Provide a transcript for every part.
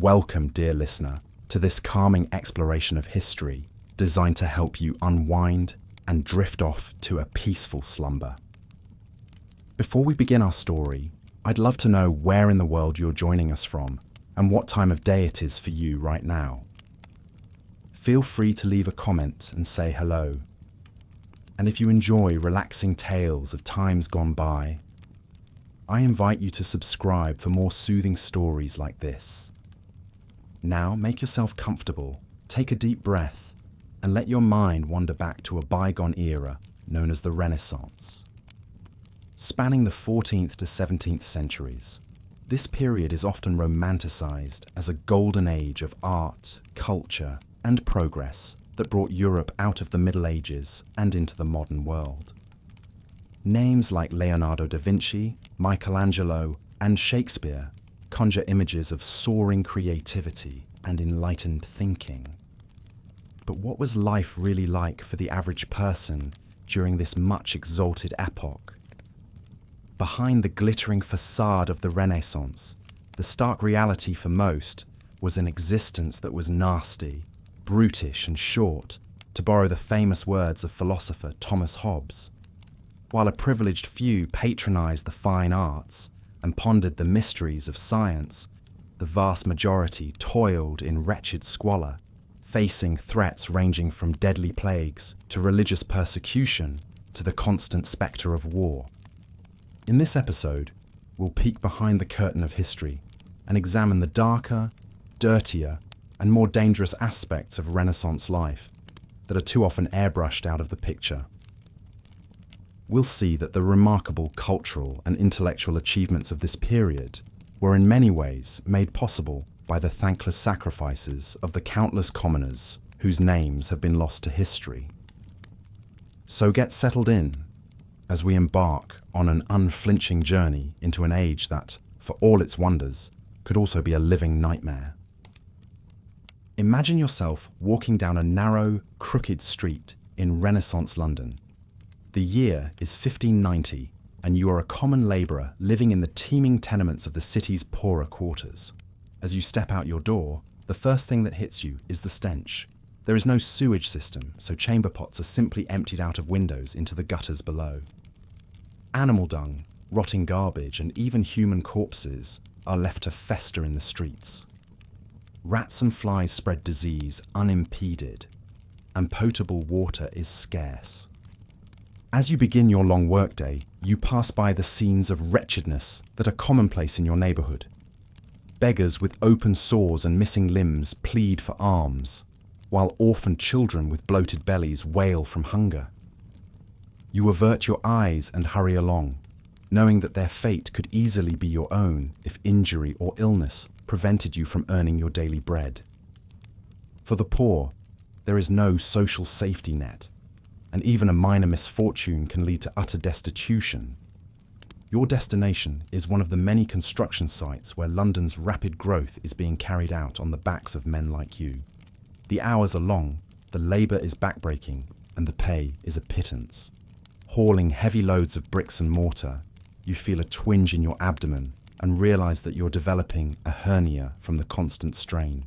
Welcome, dear listener, to this calming exploration of history designed to help you unwind and drift off to a peaceful slumber. Before we begin our story, I'd love to know where in the world you're joining us from and what time of day it is for you right now. Feel free to leave a comment and say hello. And if you enjoy relaxing tales of times gone by, I invite you to subscribe for more soothing stories like this. Now make yourself comfortable, take a deep breath, and let your mind wander back to a bygone era known as the Renaissance. Spanning the 14th to 17th centuries, this period is often romanticized as a golden age of art, culture, and progress that brought Europe out of the Middle Ages and into the modern world. Names like Leonardo da Vinci, Michelangelo, and Shakespeare conjure images of soaring creativity and enlightened thinking. But what was life really like for the average person during this much exalted epoch? Behind the glittering facade of the Renaissance, the stark reality for most was an existence that was nasty, brutish, and short, to borrow the famous words of philosopher Thomas Hobbes. While a privileged few patronized the fine arts and pondered the mysteries of science, the vast majority toiled in wretched squalor, facing threats ranging from deadly plagues to religious persecution to the constant spectre of war. In this episode, we'll peek behind the curtain of history and examine the darker, dirtier, and more dangerous aspects of Renaissance life that are too often airbrushed out of the picture. We'll see that the remarkable cultural and intellectual achievements of this period were in many ways made possible by the thankless sacrifices of the countless commoners whose names have been lost to history. So get settled in as we embark on an unflinching journey into an age that, for all its wonders, could also be a living nightmare. Imagine yourself walking down a narrow, crooked street in Renaissance London. The year is 1590, and you are a common labourer living in the teeming tenements of the city's poorer quarters. As you step out your door, the first thing that hits you is the stench. There is no sewage system, so chamber pots are simply emptied out of windows into the gutters below. Animal dung, rotting garbage, and even human corpses are left to fester in the streets. Rats and flies spread disease unimpeded, and potable water is scarce. As you begin your long workday, you pass by the scenes of wretchedness that are commonplace in your neighbourhood. Beggars with open sores and missing limbs plead for alms, while orphaned children with bloated bellies wail from hunger. You avert your eyes and hurry along, knowing that their fate could easily be your own if injury or illness prevented you from earning your daily bread. For the poor, there is no social safety net, and even a minor misfortune can lead to utter destitution. Your destination is one of the many construction sites where London's rapid growth is being carried out on the backs of men like you. The hours are long, the labour is backbreaking, and the pay is a pittance. Hauling heavy loads of bricks and mortar, you feel a twinge in your abdomen and realise that you're developing a hernia from the constant strain.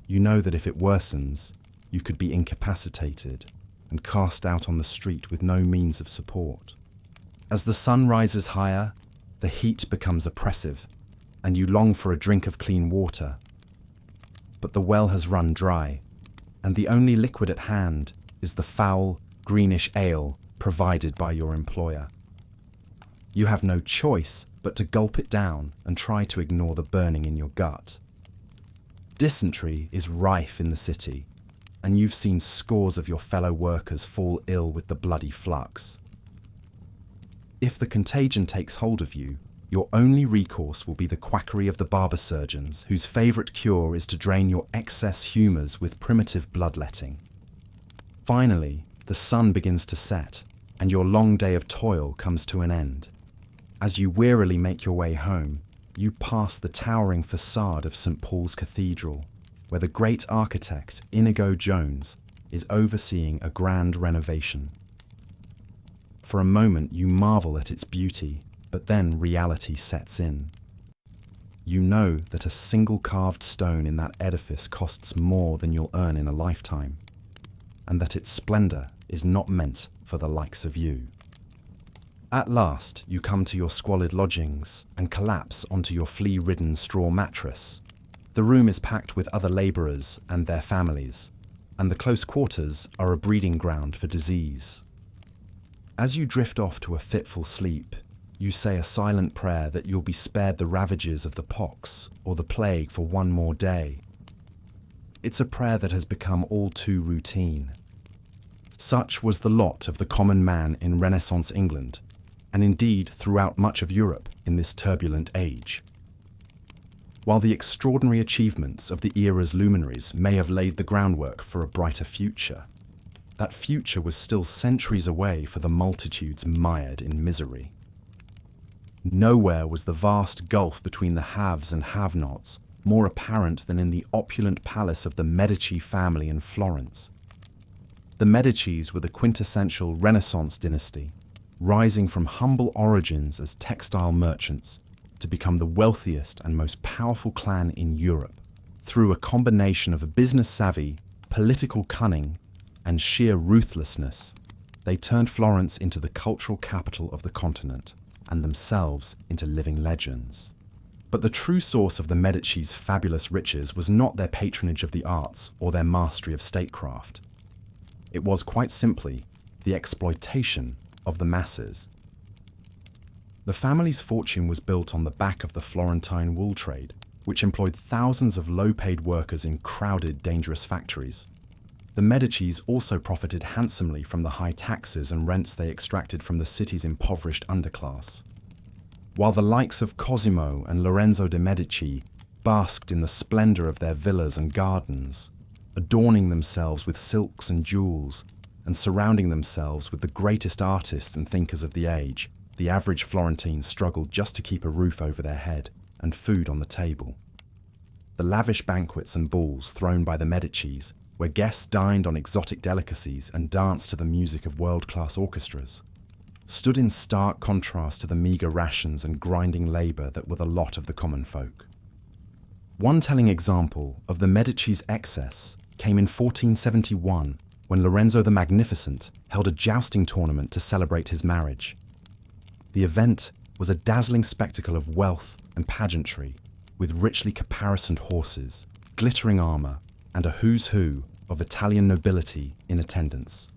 You know that if it worsens, you could be incapacitated and cast out on the street with no means of support. As the sun rises higher, the heat becomes oppressive, and you long for a drink of clean water. But the well has run dry, and the only liquid at hand is the foul, greenish ale provided by your employer. You have no choice but to gulp it down and try to ignore the burning in your gut. Dysentery is rife in the city, and you've seen scores of your fellow workers fall ill with the bloody flux. If the contagion takes hold of you, your only recourse will be the quackery of the barber surgeons, whose favourite cure is to drain your excess humours with primitive bloodletting. Finally, the sun begins to set, and your long day of toil comes to an end. As you wearily make your way home, you pass the towering facade of St. Paul's Cathedral, where the great architect Inigo Jones is overseeing a grand renovation. For a moment you marvel at its beauty, but then reality sets in. you know that a single carved stone in that edifice costs more than you'll earn in a lifetime, and that its splendor is not meant for the likes of you. At last, you come to your squalid lodgings and collapse onto your flea-ridden straw mattress. The room is packed with other laborers and their families, and the close quarters are a breeding ground for disease. As you drift off to a fitful sleep, you say a silent prayer that you'll be spared the ravages of the pox or the plague for one more day. It's a prayer that has become all too routine. Such was the lot of the common man in Renaissance England, and indeed throughout much of Europe in this turbulent age. While the extraordinary achievements of the era's luminaries may have laid the groundwork for a brighter future, that future was still centuries away for the multitudes mired in misery. Nowhere was the vast gulf between the haves and have-nots more apparent than in the opulent palace of the Medici family in Florence. The Medicis were the quintessential Renaissance dynasty, rising from humble origins as textile merchants to become the wealthiest and most powerful clan in Europe, through a combination of a business savvy, political cunning, and sheer ruthlessness. They turned Florence into the cultural capital of the continent, and themselves into living legends. But the true source of the Medici's fabulous riches was not their patronage of the arts or their mastery of statecraft. It was quite simply the exploitation of the masses. The family's fortune was built on the back of the Florentine wool trade, which employed thousands of low-paid workers in crowded, dangerous factories. The Medicis also profited handsomely from the high taxes and rents they extracted from the city's impoverished underclass. While the likes of Cosimo and Lorenzo de' Medici basked in the splendor of their villas and gardens, adorning themselves with silks and jewels, and surrounding themselves with the greatest artists and thinkers of the age, the average Florentine struggled just to keep a roof over their head and food on the table. The lavish banquets and balls thrown by the Medicis, where guests dined on exotic delicacies and danced to the music of world-class orchestras, stood in stark contrast to the meagre rations and grinding labor that were the lot of the common folk. One telling example of the Medici's excess came in 1471, when Lorenzo the Magnificent held a jousting tournament to celebrate his marriage. The event was a dazzling spectacle of wealth and pageantry, with richly caparisoned horses, glittering armor, and a who's who of Italian nobility in attendance.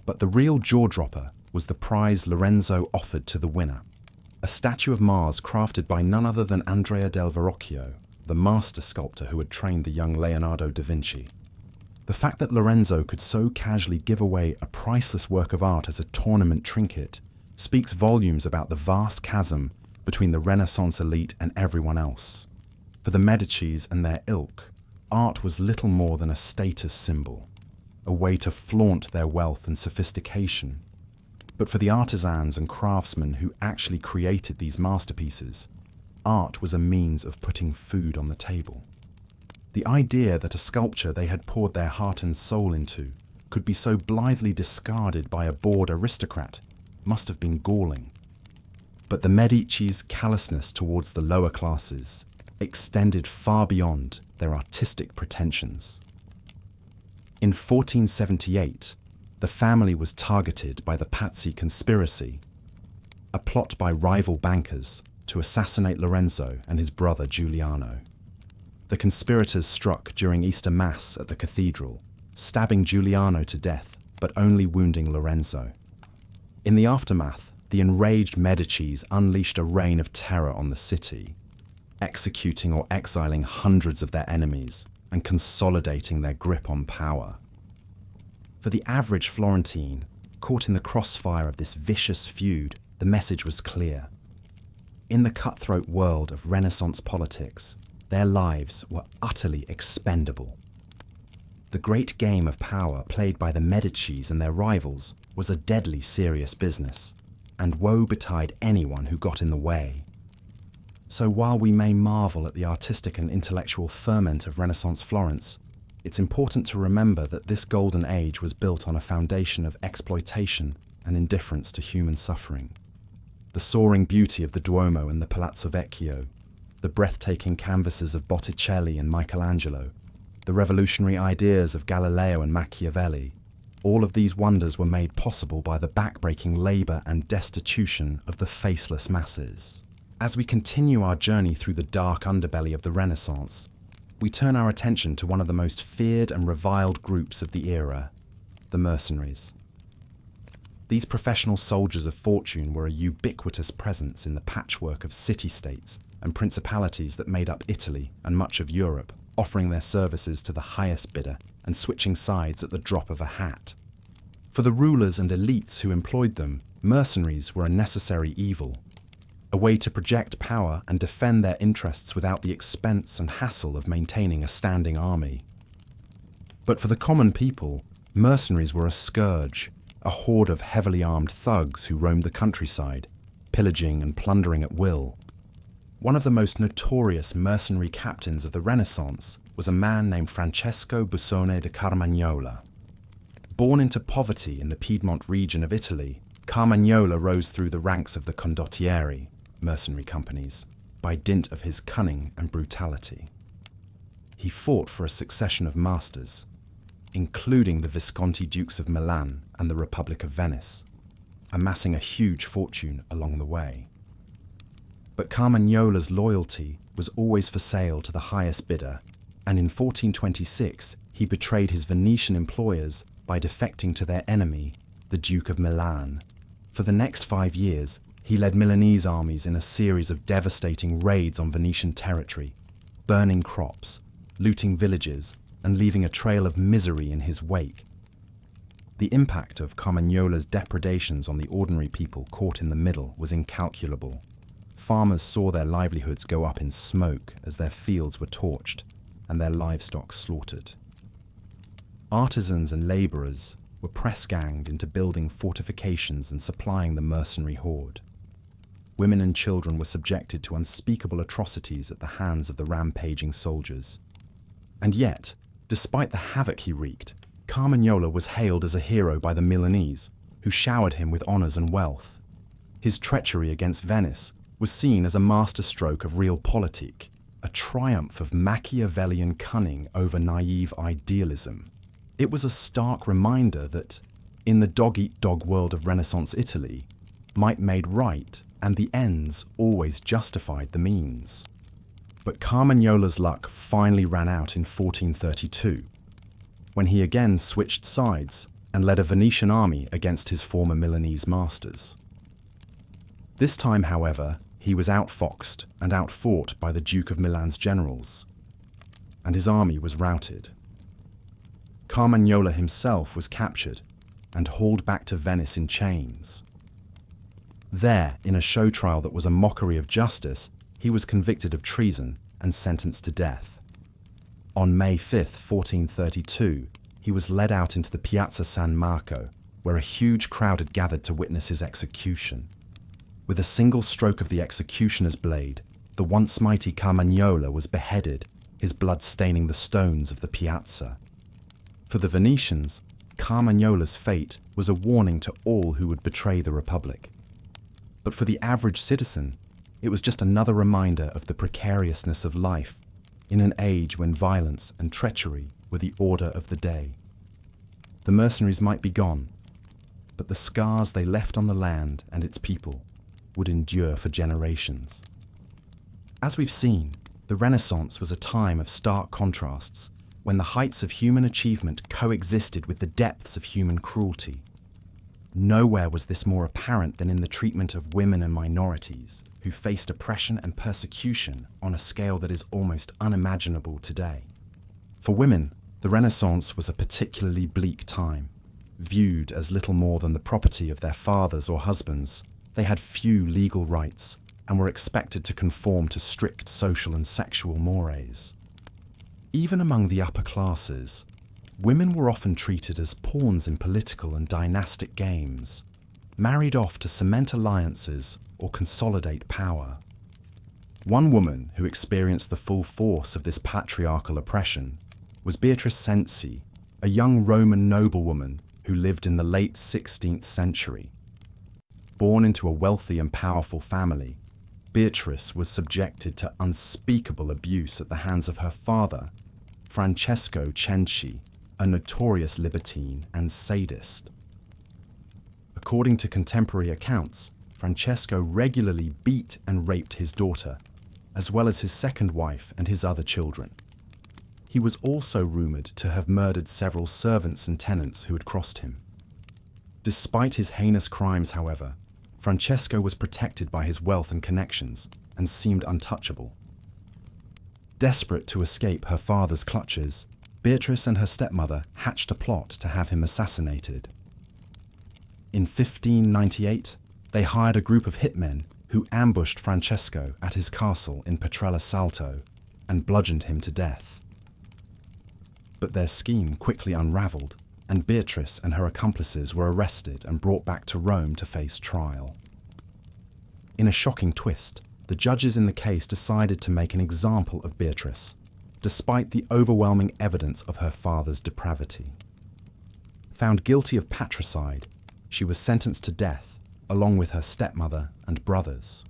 But the real jaw-dropper was the prize Lorenzo offered to the winner, a statue of Mars crafted by none other than Andrea del Verrocchio, the master sculptor who had trained the young Leonardo da Vinci. The fact that Lorenzo could so casually give away a priceless work of art as a tournament trinket speaks volumes about the vast chasm between the Renaissance elite and everyone else. For the Medicis and their ilk, art was little more than a status symbol, a way to flaunt their wealth and sophistication. But for the artisans and craftsmen who actually created these masterpieces, art was a means of putting food on the table. The idea that a sculpture they had poured their heart and soul into could be so blithely discarded by a bored aristocrat must have been galling. But the Medici's callousness towards the lower classes extended far beyond their artistic pretensions. In 1478, the family was targeted by the Pazzi conspiracy, a plot by rival bankers to assassinate Lorenzo and his brother Giuliano. The conspirators struck during Easter Mass at the cathedral, stabbing Giuliano to death, but only wounding Lorenzo. In the aftermath, the enraged Medicis unleashed a reign of terror on the city, executing or exiling hundreds of their enemies and consolidating their grip on power. For the average Florentine, caught in the crossfire of this vicious feud, the message was clear. In the cutthroat world of Renaissance politics, their lives were utterly expendable. The great game of power played by the Medicis and their rivals was a deadly serious business, and woe betide anyone who got in the way. So while we may marvel at the artistic and intellectual ferment of Renaissance Florence, it's important to remember that this golden age was built on a foundation of exploitation and indifference to human suffering. The soaring beauty of the Duomo and the Palazzo Vecchio, the breathtaking canvases of Botticelli and Michelangelo, the revolutionary ideas of Galileo and Machiavelli, all of these wonders were made possible by the backbreaking labour and destitution of the faceless masses. As we continue our journey through the dark underbelly of the Renaissance, we turn our attention to one of the most feared and reviled groups of the era, the mercenaries. These professional soldiers of fortune were a ubiquitous presence in the patchwork of city-states and principalities that made up Italy and much of Europe, offering their services to the highest bidder and switching sides at the drop of a hat. For the rulers and elites who employed them, mercenaries were a necessary evil, a way to project power and defend their interests without the expense and hassle of maintaining a standing army. But for the common people, mercenaries were a scourge, a horde of heavily armed thugs who roamed the countryside, pillaging and plundering at will. One of the most notorious mercenary captains of the Renaissance was a man named Francesco Busoni da Carmagnola. Born into poverty in the Piedmont region of Italy, Carmagnola rose through the ranks of the condottieri, mercenary companies, by dint of his cunning and brutality. He fought for a succession of masters, including the Visconti Dukes of Milan and the Republic of Venice, amassing a huge fortune along the way. But Carmagnola's loyalty was always for sale to the highest bidder, and in 1426 he betrayed his Venetian employers by defecting to their enemy, the Duke of Milan. For the next 5 years, he led Milanese armies in a series of devastating raids on Venetian territory, burning crops, looting villages, and leaving a trail of misery in his wake. The impact of Carmagnola's depredations on the ordinary people caught in the middle was incalculable. Farmers saw their livelihoods go up in smoke as their fields were torched and their livestock slaughtered. Artisans and labourers were press-ganged into building fortifications and supplying the mercenary horde. Women and children were subjected to unspeakable atrocities at the hands of the rampaging soldiers. And yet, despite the havoc he wreaked, Carmagnola was hailed as a hero by the Milanese, who showered him with honours and wealth. His treachery against Venice was seen as a masterstroke of realpolitik, a triumph of Machiavellian cunning over naive idealism. It was a stark reminder that, in the dog-eat-dog world of Renaissance Italy, might made right and the ends always justified the means. But Carmagnola's luck finally ran out in 1432, when he again switched sides and led a Venetian army against his former Milanese masters. This time, however, he was outfoxed and outfought by the Duke of Milan's generals, and his army was routed. Carmagnola himself was captured and hauled back to Venice in chains. There, in a show trial that was a mockery of justice, he was convicted of treason and sentenced to death. On May 5th, 1432, he was led out into the Piazza San Marco, where a huge crowd had gathered to witness his execution. With a single stroke of the executioner's blade, the once mighty Carmagnola was beheaded, his blood staining the stones of the piazza. For the Venetians, Carmagnola's fate was a warning to all who would betray the Republic. But for the average citizen, it was just another reminder of the precariousness of life in an age when violence and treachery were the order of the day. The mercenaries might be gone, but the scars they left on the land and its people would endure for generations. As we've seen, the Renaissance was a time of stark contrasts, when the heights of human achievement coexisted with the depths of human cruelty. Nowhere was this more apparent than in the treatment of women and minorities, who faced oppression and persecution on a scale that is almost unimaginable today. For women, the Renaissance was a particularly bleak time. Viewed as little more than the property of their fathers or husbands, they had few legal rights and were expected to conform to strict social and sexual mores. Even among the upper classes, women were often treated as pawns in political and dynastic games, married off to cement alliances or consolidate power. One woman who experienced the full force of this patriarchal oppression was Beatrice Cenci, a young Roman noblewoman who lived in the late 16th century. Born into a wealthy and powerful family, Beatrice was subjected to unspeakable abuse at the hands of her father, Francesco Cenci, a notorious libertine and sadist. According to contemporary accounts, Francesco regularly beat and raped his daughter, as well as his second wife and his other children. He was also rumoured to have murdered several servants and tenants who had crossed him. Despite his heinous crimes, however, Francesco was protected by his wealth and connections and seemed untouchable. Desperate to escape her father's clutches, Beatrice and her stepmother hatched a plot to have him assassinated. In 1598, they hired a group of hitmen who ambushed Francesco at his castle in Petrella Salto and bludgeoned him to death. But their scheme quickly unravelled, and Beatrice and her accomplices were arrested and brought back to Rome to face trial. In a shocking twist, the judges in the case decided to make an example of Beatrice, despite the overwhelming evidence of her father's depravity. Found guilty of patricide, she was sentenced to death, along with her stepmother and brothers.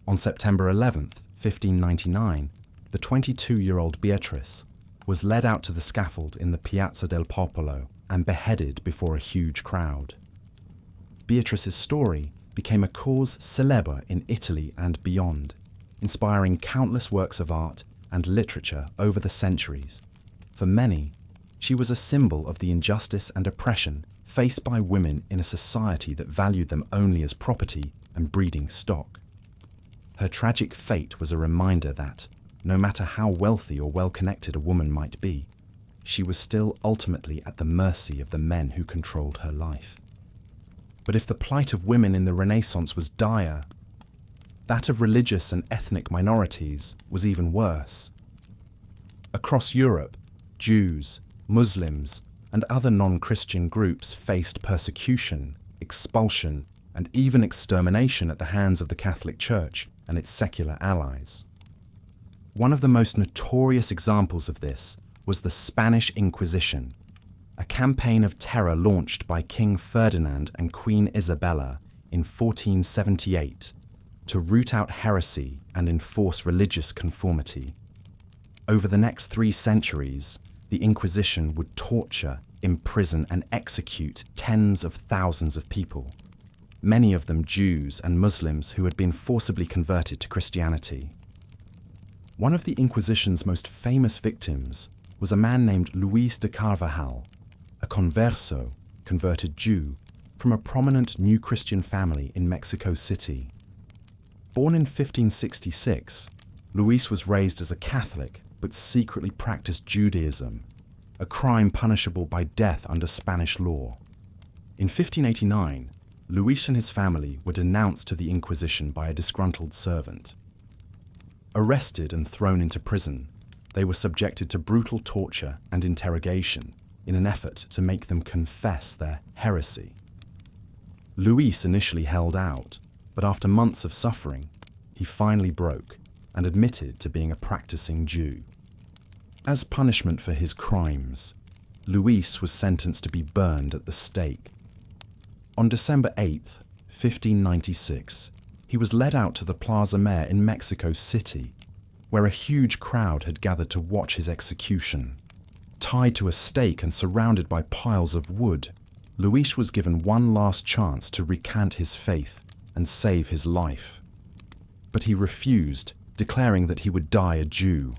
On September 11th, 1599, the 22-year-old Beatrice was led out to the scaffold in the Piazza del Popolo and beheaded before a huge crowd. Beatrice's story became a cause célèbre in Italy and beyond, inspiring countless works of art and literature over the centuries. For many, she was a symbol of the injustice and oppression faced by women in a society that valued them only as property and breeding stock. Her tragic fate was a reminder that, no matter how wealthy or well-connected a woman might be, she was still ultimately at the mercy of the men who controlled her life. But if the plight of women in the Renaissance was dire, that of religious and ethnic minorities was even worse. Across Europe, Jews, Muslims, and other non-Christian groups faced persecution, expulsion, and even extermination at the hands of the Catholic Church and its secular allies. One of the most notorious examples of this was the Spanish Inquisition, a campaign of terror launched by King Ferdinand and Queen Isabella in 1478 to root out heresy and enforce religious conformity. Over the next 3 centuries, the Inquisition would torture, imprison, and execute tens of thousands of people, many of them Jews and Muslims who had been forcibly converted to Christianity. One of the Inquisition's most famous victims was a man named Luis de Carvajal, a converso, converted Jew, from a prominent New Christian family in Mexico City. Born in 1566, Luis was raised as a Catholic but secretly practiced Judaism, a crime punishable by death under Spanish law. In 1589, Luis and his family were denounced to the Inquisition by a disgruntled servant. Arrested and thrown into prison, they were subjected to brutal torture and interrogation in an effort to make them confess their heresy. Luis initially held out, but after months of suffering, he finally broke and admitted to being a practicing Jew. As punishment for his crimes, Luis was sentenced to be burned at the stake. On December 8, 1596, he was led out to the Plaza Mayor in Mexico City, where a huge crowd had gathered to watch his execution. Tied to a stake and surrounded by piles of wood, Luis was given one last chance to recant his faith and save his life. But he refused, declaring that he would die a Jew.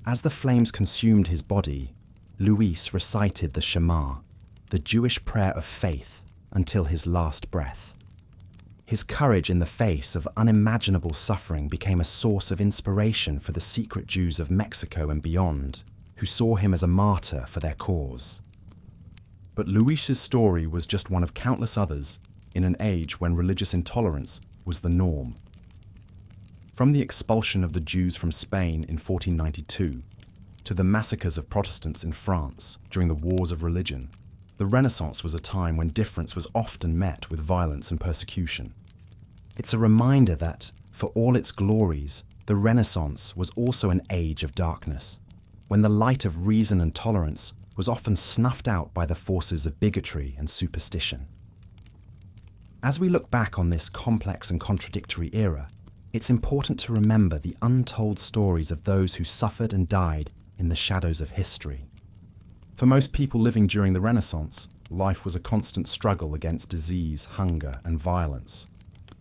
As the flames consumed his body, Luis recited the Shema, the Jewish prayer of faith, until his last breath. His courage in the face of unimaginable suffering became a source of inspiration for the secret Jews of Mexico and beyond, who saw him as a martyr for their cause. But Luis's story was just one of countless others in an age when religious intolerance was the norm. From the expulsion of the Jews from Spain in 1492 to the massacres of Protestants in France during the Wars of Religion, the Renaissance was a time when difference was often met with violence and persecution. It's a reminder that, for all its glories, the Renaissance was also an age of darkness, when the light of reason and tolerance was often snuffed out by the forces of bigotry and superstition. As we look back on this complex and contradictory era, it's important to remember the untold stories of those who suffered and died in the shadows of history. For most people living during the Renaissance, life was a constant struggle against disease, hunger, and violence,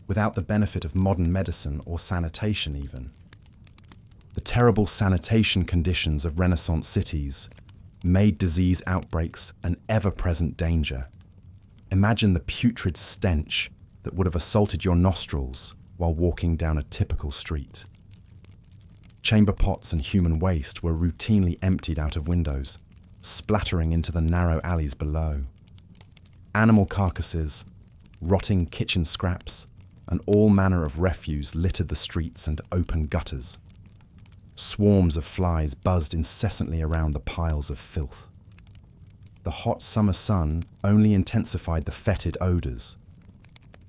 without the benefit of modern medicine or sanitation even. The terrible sanitation conditions of Renaissance cities made disease outbreaks an ever-present danger. Imagine the putrid stench that would have assaulted your nostrils while walking down a typical street. Chamber pots and human waste were routinely emptied out of windows, splattering into the narrow alleys below. Animal carcasses, rotting kitchen scraps, and all manner of refuse littered the streets and open gutters. Swarms of flies buzzed incessantly around the piles of filth. The hot summer sun only intensified the fetid odours.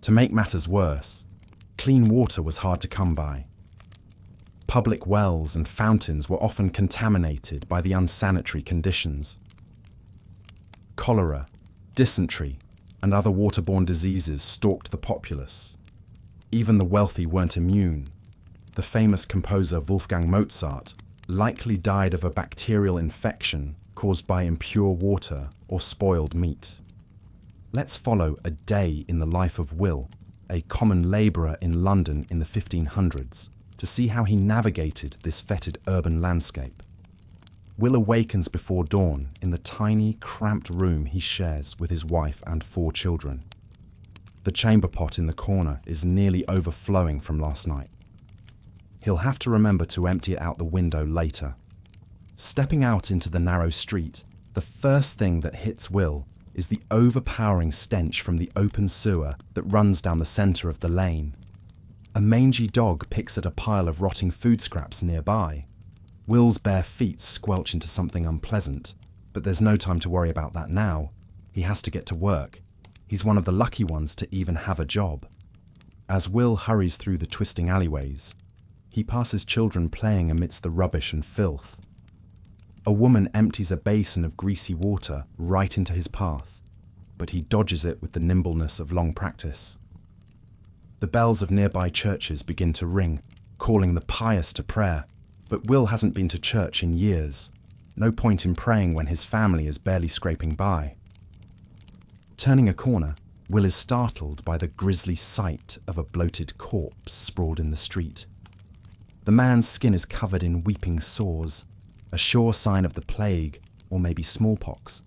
To make matters worse, clean water was hard to come by. Public wells and fountains were often contaminated by the unsanitary conditions. Cholera, dysentery, and other waterborne diseases stalked the populace. Even the wealthy weren't immune. The famous composer Wolfgang Mozart likely died of a bacterial infection caused by impure water or spoiled meat. Let's follow a day in the life of Will, a common labourer in London in the 1500s, to see how he navigated this fetid urban landscape. Will awakens before dawn in the tiny, cramped room he shares with his wife and 4 children. The chamber pot in the corner is nearly overflowing from last night. He'll have to remember to empty it out the window later. Stepping out into the narrow street, the first thing that hits Will is the overpowering stench from the open sewer that runs down the centre of the lane. A mangy dog picks at a pile of rotting food scraps nearby. Will's bare feet squelch into something unpleasant, but there's no time to worry about that now. He has to get to work. He's one of the lucky ones to even have a job. As Will hurries through the twisting alleyways, he passes children playing amidst the rubbish and filth. A woman empties a basin of greasy water right into his path, but he dodges it with the nimbleness of long practice. The bells of nearby churches begin to ring, calling the pious to prayer, but Will hasn't been to church in years. No point in praying when his family is barely scraping by. Turning a corner, Will is startled by the grisly sight of a bloated corpse sprawled in the street. The man's skin is covered in weeping sores, a sure sign of the plague or maybe smallpox.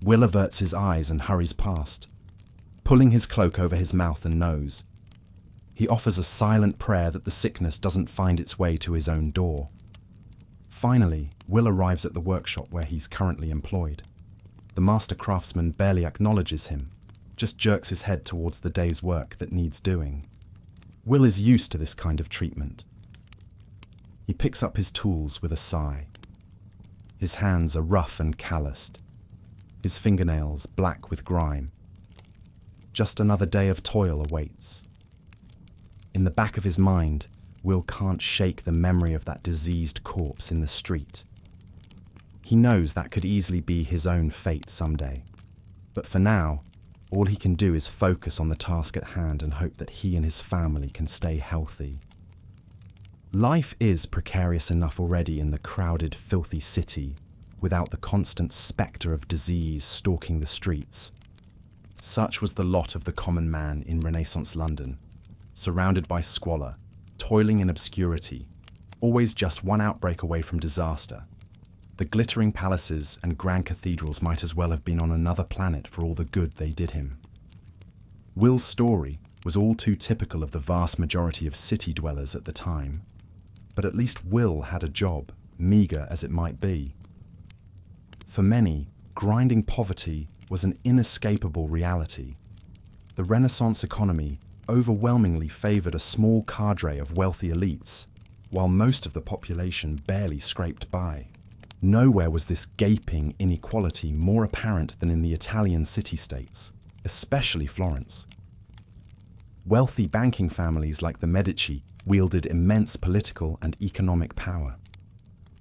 Will averts his eyes and hurries past, pulling his cloak over his mouth and nose. He offers a silent prayer that the sickness doesn't find its way to his own door. Finally, Will arrives at the workshop where he's currently employed. The master craftsman barely acknowledges him, just jerks his head towards the day's work that needs doing. Will is used to this kind of treatment. He picks up his tools with a sigh. His hands are rough and calloused, his fingernails black with grime. Just another day of toil awaits. In the back of his mind, Will can't shake the memory of that diseased corpse in the street. He knows that could easily be his own fate someday, but for now, all he can do is focus on the task at hand and hope that he and his family can stay healthy. Life is precarious enough already in the crowded, filthy city, without the constant spectre of disease stalking the streets. Such was the lot of the common man in Renaissance London, surrounded by squalor, toiling in obscurity, always just one outbreak away from disaster. The glittering palaces and grand cathedrals might as well have been on another planet for all the good they did him. Will's story was all too typical of the vast majority of city dwellers at the time, but at least Will had a job, meagre as it might be. For many, grinding poverty was an inescapable reality. The Renaissance economy overwhelmingly favoured a small cadre of wealthy elites, while most of the population barely scraped by. Nowhere was this gaping inequality more apparent than in the Italian city-states, especially Florence. Wealthy banking families like the Medici wielded immense political and economic power.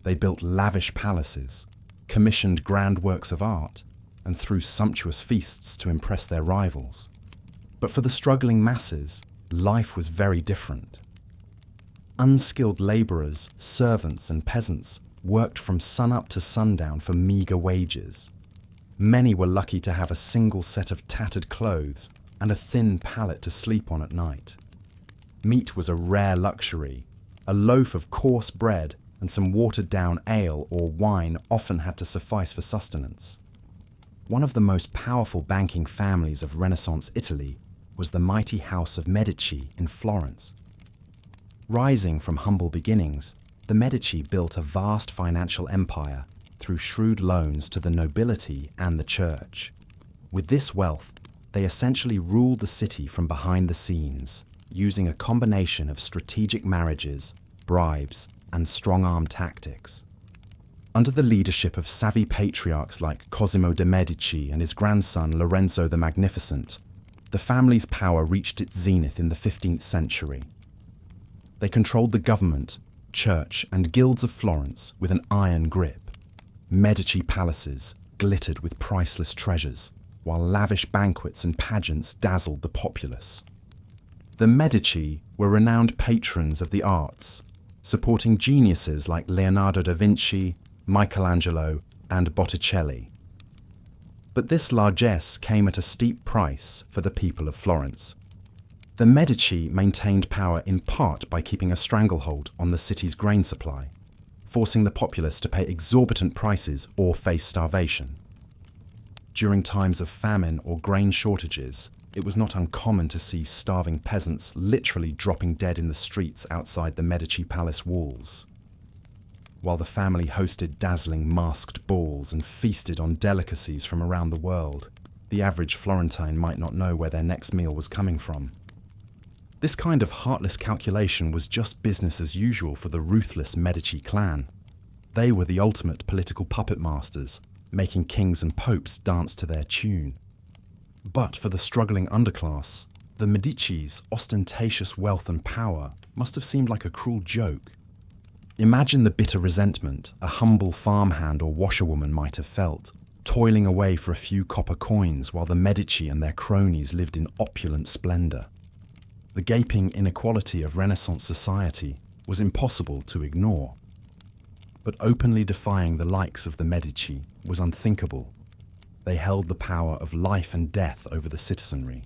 They built lavish palaces, commissioned grand works of art, and threw sumptuous feasts to impress their rivals. But for the struggling masses, life was very different. Unskilled labourers, servants and peasants worked from sunup to sundown for meagre wages. Many were lucky to have a single set of tattered clothes and a thin pallet to sleep on at night. Meat was a rare luxury. A loaf of coarse bread and some watered-down ale or wine often had to suffice for sustenance. One of the most powerful banking families of Renaissance Italy was the mighty House of Medici in Florence. Rising from humble beginnings, the Medici built a vast financial empire through shrewd loans to the nobility and the church. With this wealth, they essentially ruled the city from behind the scenes, using a combination of strategic marriages, bribes, and strong-arm tactics. Under the leadership of savvy patriarchs like Cosimo de' Medici and his grandson Lorenzo the Magnificent, the family's power reached its zenith in the 15th century. They controlled the government, church, and guilds of Florence with an iron grip. Medici palaces glittered with priceless treasures, while lavish banquets and pageants dazzled the populace. The Medici were renowned patrons of the arts, supporting geniuses like Leonardo da Vinci, Michelangelo, and Botticelli. But this largesse came at a steep price for the people of Florence. The Medici maintained power in part by keeping a stranglehold on the city's grain supply, forcing the populace to pay exorbitant prices or face starvation. During times of famine or grain shortages, it was not uncommon to see starving peasants literally dropping dead in the streets outside the Medici palace walls. While the family hosted dazzling masked balls and feasted on delicacies from around the world, the average Florentine might not know where their next meal was coming from. This kind of heartless calculation was just business as usual for the ruthless Medici clan. They were the ultimate political puppet masters, making kings and popes dance to their tune. But for the struggling underclass, the Medici's ostentatious wealth and power must have seemed like a cruel joke. Imagine the bitter resentment a humble farmhand or washerwoman might have felt, toiling away for a few copper coins while the Medici and their cronies lived in opulent splendour. The gaping inequality of Renaissance society was impossible to ignore. But openly defying the likes of the Medici was unthinkable. They held the power of life and death over the citizenry.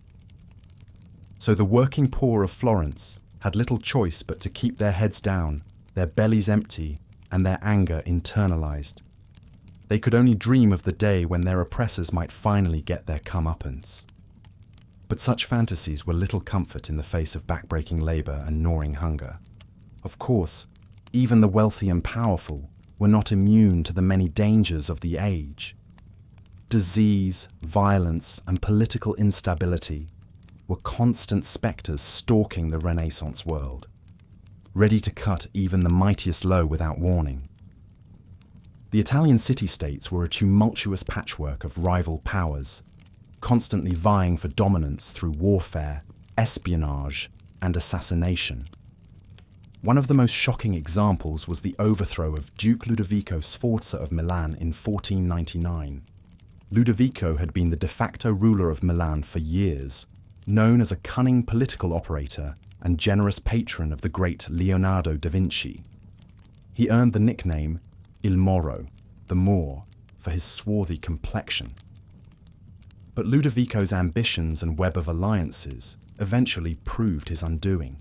So the working poor of Florence had little choice but to keep their heads down, their bellies empty, and their anger internalized. They could only dream of the day when their oppressors might finally get their comeuppance. But such fantasies were little comfort in the face of backbreaking labor and gnawing hunger. Of course, even the wealthy and powerful were not immune to the many dangers of the age. Disease, violence, and political instability were constant spectres stalking the Renaissance world, ready to cut even the mightiest low without warning. The Italian city-states were a tumultuous patchwork of rival powers, constantly vying for dominance through warfare, espionage, and assassination. One of the most shocking examples was the overthrow of Duke Ludovico Sforza of Milan in 1499. Ludovico had been the de facto ruler of Milan for years, known as a cunning political operator and generous patron of the great Leonardo da Vinci. He earned the nickname Il Moro, the Moor, for his swarthy complexion. But Ludovico's ambitions and web of alliances eventually proved his undoing.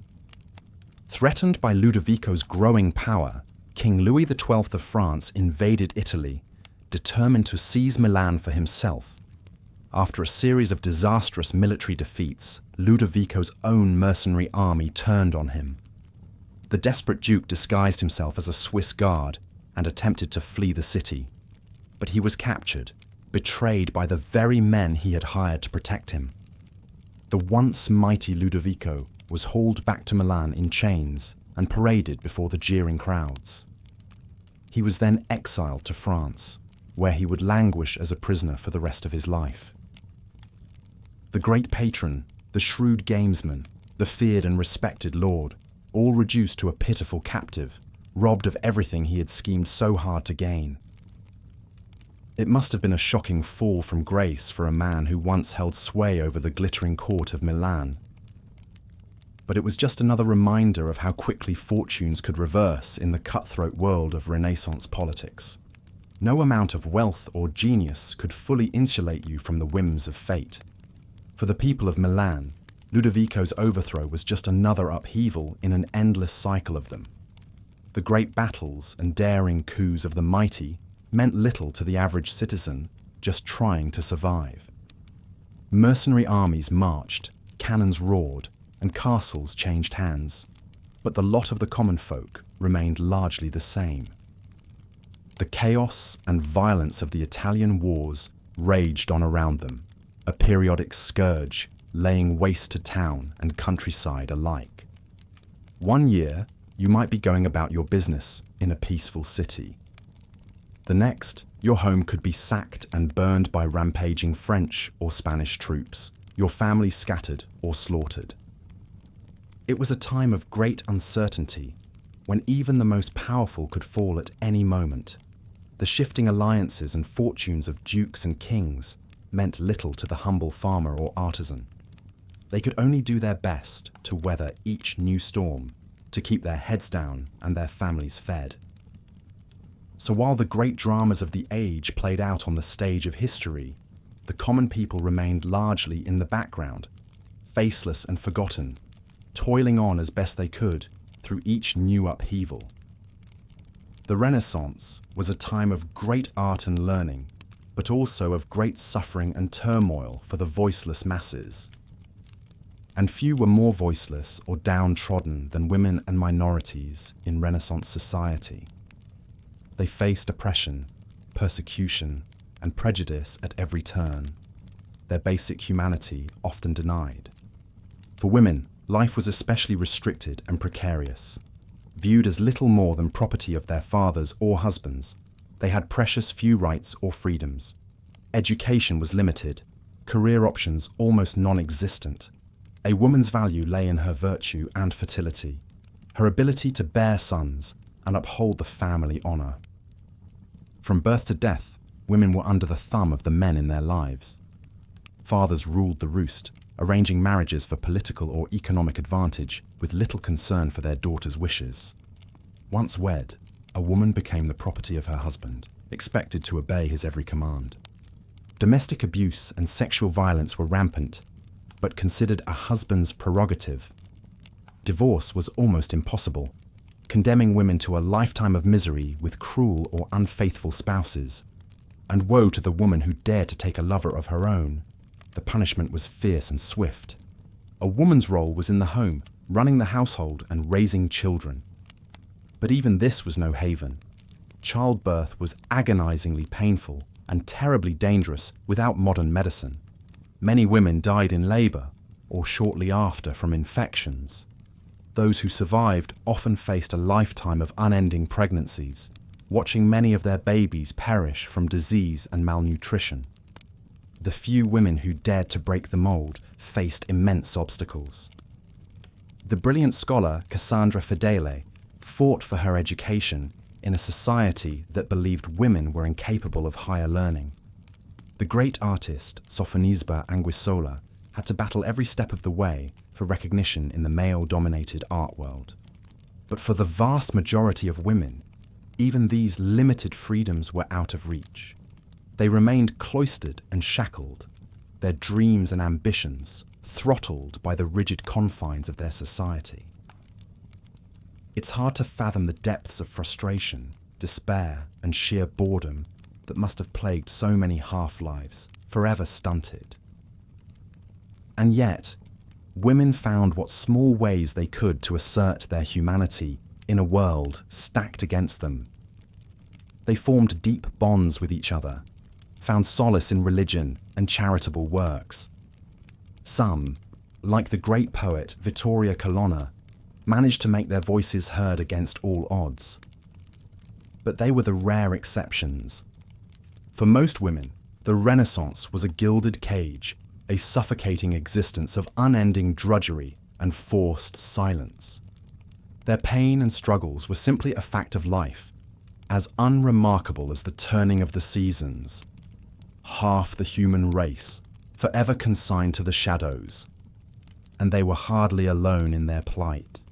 Threatened by Ludovico's growing power, King Louis XII of France invaded Italy, determined to seize Milan for himself. After a series of disastrous military defeats, Ludovico's own mercenary army turned on him. The desperate duke disguised himself as a Swiss guard and attempted to flee the city. But he was captured, betrayed by the very men he had hired to protect him. The once mighty Ludovico was hauled back to Milan in chains and paraded before the jeering crowds. He was then exiled to France, where he would languish as a prisoner for the rest of his life. The great patron, the shrewd gamesman, the feared and respected lord, all reduced to a pitiful captive, robbed of everything he had schemed so hard to gain. It must have been a shocking fall from grace for a man who once held sway over the glittering court of Milan. but it was just another reminder of how quickly fortunes could reverse in the cutthroat world of Renaissance politics. No amount of wealth or genius could fully insulate you from the whims of fate. For the people of Milan, Ludovico's overthrow was just another upheaval in an endless cycle of them. The great battles and daring coups of the mighty meant little to the average citizen just trying to survive. Mercenary armies marched, cannons roared, and castles changed hands, but the lot of the common folk remained largely the same. The chaos and violence of the Italian wars raged on around them, a periodic scourge laying waste to town and countryside alike. One year, you might be going about your business in a peaceful city. The next, your home could be sacked and burned by rampaging French or Spanish troops, your family scattered or slaughtered. It was a time of great uncertainty, when even the most powerful could fall at any moment. The shifting alliances and fortunes of dukes and kings meant little to the humble farmer or artisan. They could only do their best to weather each new storm, to keep their heads down and their families fed. So while the great dramas of the age played out on the stage of history, the common people remained largely in the background, faceless and forgotten, toiling on as best they could through each new upheaval. The Renaissance was a time of great art and learning, but also of great suffering and turmoil for the voiceless masses. And few were more voiceless or downtrodden than women and minorities in Renaissance society. They faced oppression, persecution, and prejudice at every turn, their basic humanity often denied. For women, life was especially restricted and precarious. Viewed as little more than property of their fathers or husbands, they had precious few rights or freedoms. Education was limited, career options almost non-existent. A woman's value lay in her virtue and fertility, her ability to bear sons and uphold the family honor. From birth to death, women were under the thumb of the men in their lives. Fathers ruled the roost, arranging marriages for political or economic advantage with little concern for their daughters' wishes. Once wed, a woman became the property of her husband, expected to obey his every command. Domestic abuse and sexual violence were rampant, but considered a husband's prerogative. Divorce was almost impossible, condemning women to a lifetime of misery with cruel or unfaithful spouses. And woe to the woman who dared to take a lover of her own. The punishment was fierce and swift. A woman's role was in the home, running the household and raising children. But even this was no haven. Childbirth was agonizingly painful and terribly dangerous without modern medicine. Many women died in labor or shortly after from infections. Those who survived often faced a lifetime of unending pregnancies, watching many of their babies perish from disease and malnutrition. The few women who dared to break the mold faced immense obstacles. The brilliant scholar Cassandra Fedele fought for her education in a society that believed women were incapable of higher learning. The great artist Sofonisba Anguissola had to battle every step of the way for recognition in the male-dominated art world. But for the vast majority of women, even these limited freedoms were out of reach. They remained cloistered and shackled, their dreams and ambitions throttled by the rigid confines of their society. It's hard to fathom the depths of frustration, despair, and sheer boredom that must have plagued so many half-lives, forever stunted. And yet, women found what small ways they could to assert their humanity in a world stacked against them. They formed deep bonds with each other, found solace in religion and charitable works. Some, like the great poet Vittoria Colonna, managed to make their voices heard against all odds. But they were the rare exceptions. For most women, the Renaissance was a gilded cage, a suffocating existence of unending drudgery and forced silence. Their pain and struggles were simply a fact of life, as unremarkable as the turning of the seasons. Half the human race, forever consigned to the shadows. and they were hardly alone in their plight.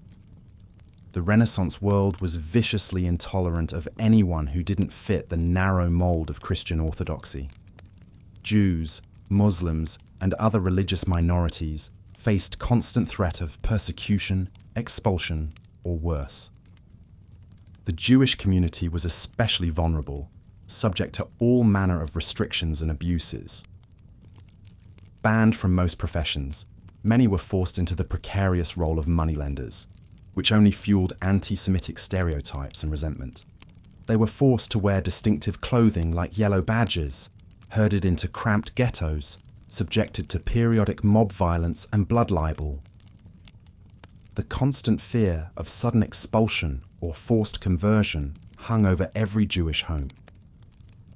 The Renaissance world was viciously intolerant of anyone who didn't fit the narrow mold of Christian orthodoxy. Jews, Muslims, and other religious minorities faced constant threat of persecution, expulsion, or worse. The Jewish community was especially vulnerable, subject to all manner of restrictions and abuses. Banned from most professions, many were forced into the precarious role of moneylenders, which only fueled anti-Semitic stereotypes and resentment. They were forced to wear distinctive clothing like yellow badges, herded into cramped ghettos, subjected to periodic mob violence and blood libel. The constant fear of sudden expulsion or forced conversion hung over every Jewish home.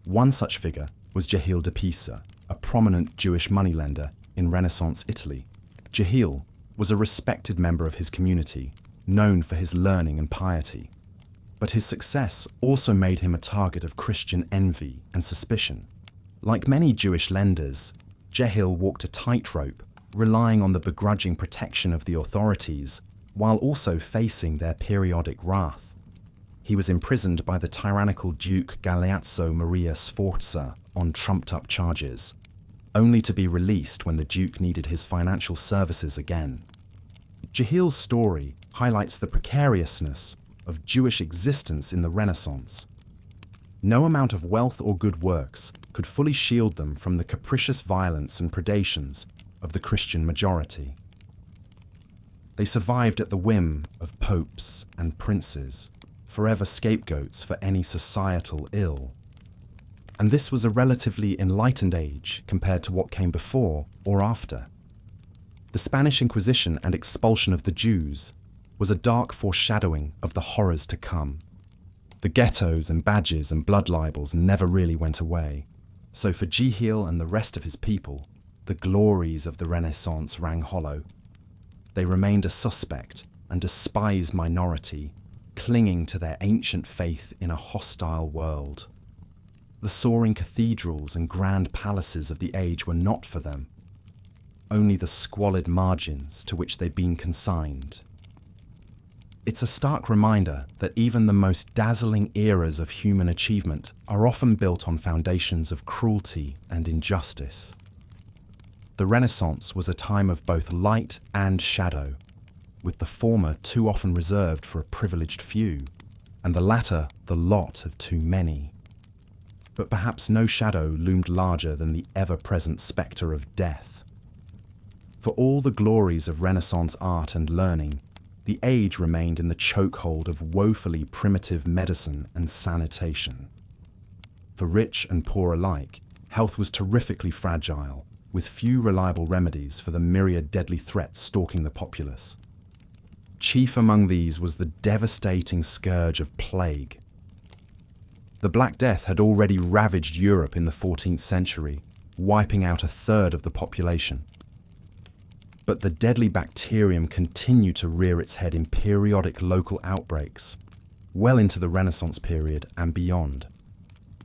One such figure was Jehiel de Pisa, a prominent Jewish moneylender in Renaissance Italy. Jehiel was a respected member of his community, known for his learning and piety. But his success also made him a target of Christian envy and suspicion. Like many Jewish lenders, Jehiel walked a tightrope, relying on the begrudging protection of the authorities, while also facing their periodic wrath. He was imprisoned by the tyrannical Duke Galeazzo Maria Sforza on trumped-up charges, only to be released when the Duke needed his financial services again. Jehiel's story highlights the precariousness of Jewish existence in the Renaissance. No amount of wealth or good works could fully shield them from the capricious violence and predations of the Christian majority. They survived at the whim of popes and princes, forever scapegoats for any societal ill. And this was a relatively enlightened age compared to what came before or after. The Spanish Inquisition and expulsion of the Jews was a dark foreshadowing of the horrors to come. The ghettos and badges and blood libels never really went away, so for Jehiel and the rest of his people, the glories of the Renaissance rang hollow. They remained a suspect and despised minority, clinging to their ancient faith in a hostile world. The soaring cathedrals and grand palaces of the age were not for them, only the squalid margins to which they'd been consigned. It's a stark reminder that even the most dazzling eras of human achievement are often built on foundations of cruelty and injustice. The Renaissance was a time of both light and shadow, with the former too often reserved for a privileged few, and the latter the lot of too many. But perhaps no shadow loomed larger than the ever-present spectre of death. For all the glories of Renaissance art and learning, the age remained in the chokehold of woefully primitive medicine and sanitation. For rich and poor alike, health was terrifically fragile, with few reliable remedies for the myriad deadly threats stalking the populace. Chief among these was the devastating scourge of plague. The Black Death had already ravaged Europe in the 14th century, wiping out a third of the population. But the deadly bacterium continued to rear its head in periodic local outbreaks, well into the Renaissance period and beyond.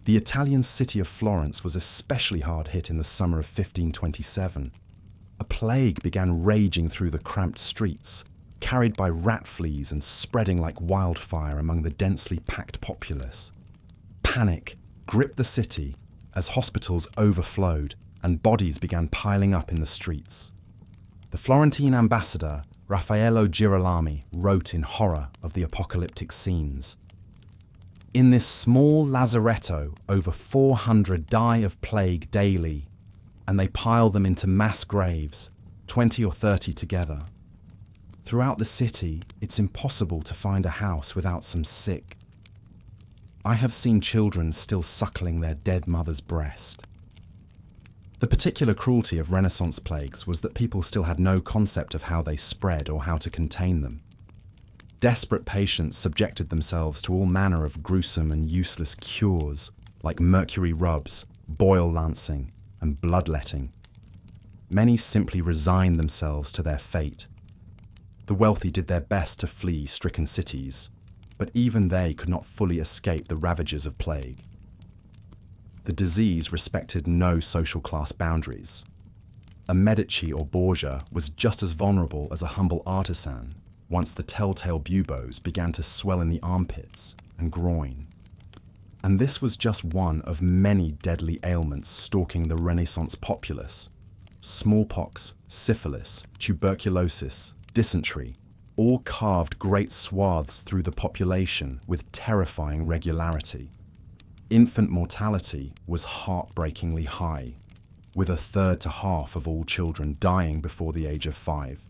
The Italian city of Florence was especially hard hit in the summer of 1527. A plague began raging through the cramped streets, carried by rat fleas and spreading like wildfire among the densely packed populace. Panic gripped the city as hospitals overflowed and bodies began piling up in the streets. The Florentine ambassador, Raffaello Girolami, wrote in horror of the apocalyptic scenes. In this small lazaretto, over 400 die of plague daily, and they pile them into mass graves, 20 or 30 together. Throughout the city, it's impossible to find a house without some sick. I have seen children still suckling their dead mother's breast. The particular cruelty of Renaissance plagues was that people still had no concept of how they spread or how to contain them. Desperate patients subjected themselves to all manner of gruesome and useless cures, like mercury rubs, boil lancing, and bloodletting. Many simply resigned themselves to their fate. The wealthy did their best to flee stricken cities, but even they could not fully escape the ravages of plague. The disease respected no social class boundaries. A Medici or Borgia was just as vulnerable as a humble artisan once the telltale buboes began to swell in the armpits and groin. And this was just one of many deadly ailments stalking the Renaissance populace. Smallpox, syphilis, tuberculosis, dysentery, all carved great swaths through the population with terrifying regularity. Infant mortality was heartbreakingly high, with a third to half of all children dying before the age of 5.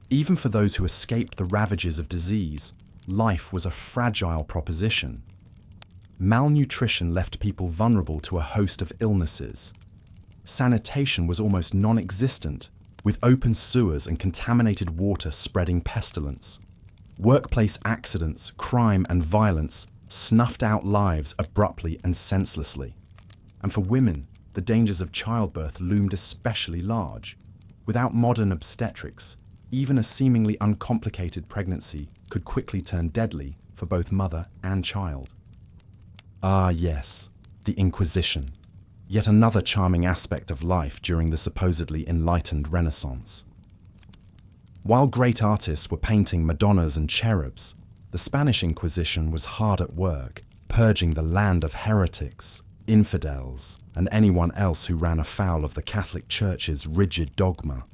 Even for those who escaped the ravages of disease, life was a fragile proposition. Malnutrition left people vulnerable to a host of illnesses. Sanitation was almost non-existent, with open sewers and contaminated water spreading pestilence. Workplace accidents, crime and violence snuffed out lives abruptly and senselessly. And for women, the dangers of childbirth loomed especially large. Without modern obstetrics, even a seemingly uncomplicated pregnancy could quickly turn deadly for both mother and child. Ah yes, the Inquisition. Yet another charming aspect of life during the supposedly enlightened Renaissance. While great artists were painting Madonnas and cherubs, the Spanish Inquisition was hard at work, purging the land of heretics, infidels, and anyone else who ran afoul of the Catholic Church's rigid dogma.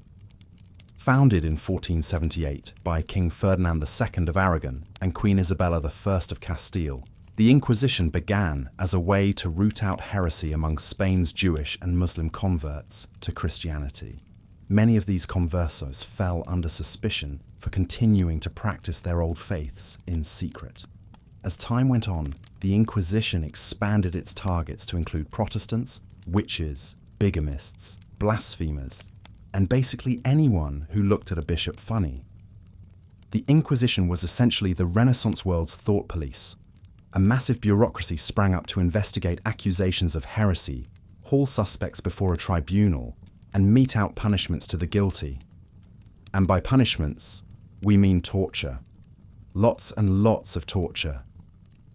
Founded in 1478 by King Ferdinand II of Aragon and Queen Isabella I of Castile, the Inquisition began as a way to root out heresy among Spain's Jewish and Muslim converts to Christianity. Many of these conversos fell under suspicion for continuing to practice their old faiths in secret. As time went on, the Inquisition expanded its targets to include Protestants, witches, bigamists, blasphemers, and basically anyone who looked at a bishop funny. The Inquisition was essentially the Renaissance world's thought police. A massive bureaucracy sprang up to investigate accusations of heresy, haul suspects before a tribunal, and mete out punishments to the guilty. And by punishments, we mean torture. Lots and lots of torture.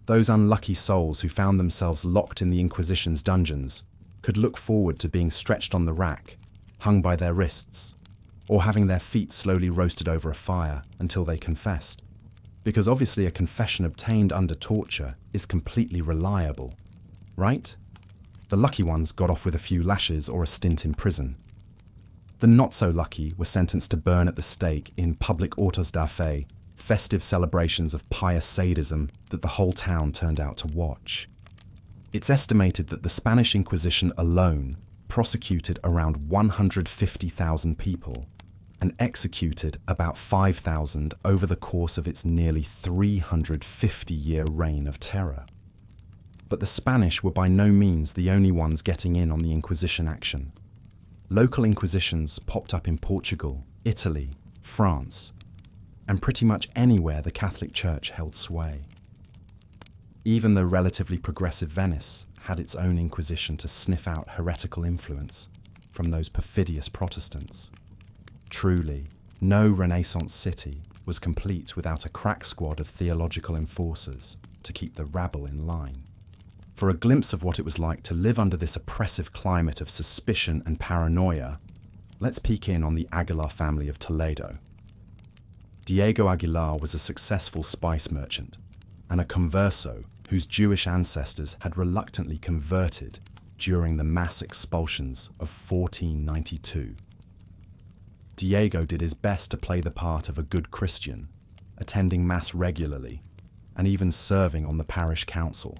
Those unlucky souls who found themselves locked in the Inquisition's dungeons could look forward to being stretched on the rack, hung by their wrists, or having their feet slowly roasted over a fire until they confessed. Because obviously a confession obtained under torture is completely reliable, right? The lucky ones got off with a few lashes or a stint in prison. The not-so-lucky were sentenced to burn at the stake in public autos da fe, festive celebrations of pious sadism that the whole town turned out to watch. It's estimated that the Spanish Inquisition alone prosecuted around 150,000 people and executed about 5,000 over the course of its nearly 350-year reign of terror. But the Spanish were by no means the only ones getting in on the Inquisition action. Local inquisitions popped up in Portugal, Italy, France, and pretty much anywhere the Catholic Church held sway. Even though relatively progressive Venice had its own inquisition to sniff out heretical influence from those perfidious Protestants. Truly, no Renaissance city was complete without a crack squad of theological enforcers to keep the rabble in line. For a glimpse of what it was like to live under this oppressive climate of suspicion and paranoia, let's peek in on the Aguilar family of Toledo. Diego Aguilar was a successful spice merchant and a converso whose Jewish ancestors had reluctantly converted during the mass expulsions of 1492. Diego did his best to play the part of a good Christian, attending Mass regularly, and even serving on the parish council.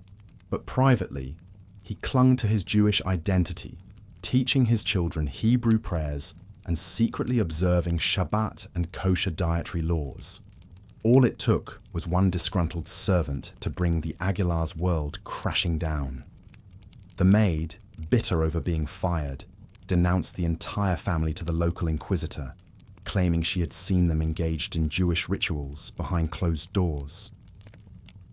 But privately, he clung to his Jewish identity, teaching his children Hebrew prayers and secretly observing Shabbat and kosher dietary laws. All it took was one disgruntled servant to bring the Aguilar's world crashing down. The maid, bitter over being fired, denounced the entire family to the local inquisitor, claiming she had seen them engaged in Jewish rituals behind closed doors.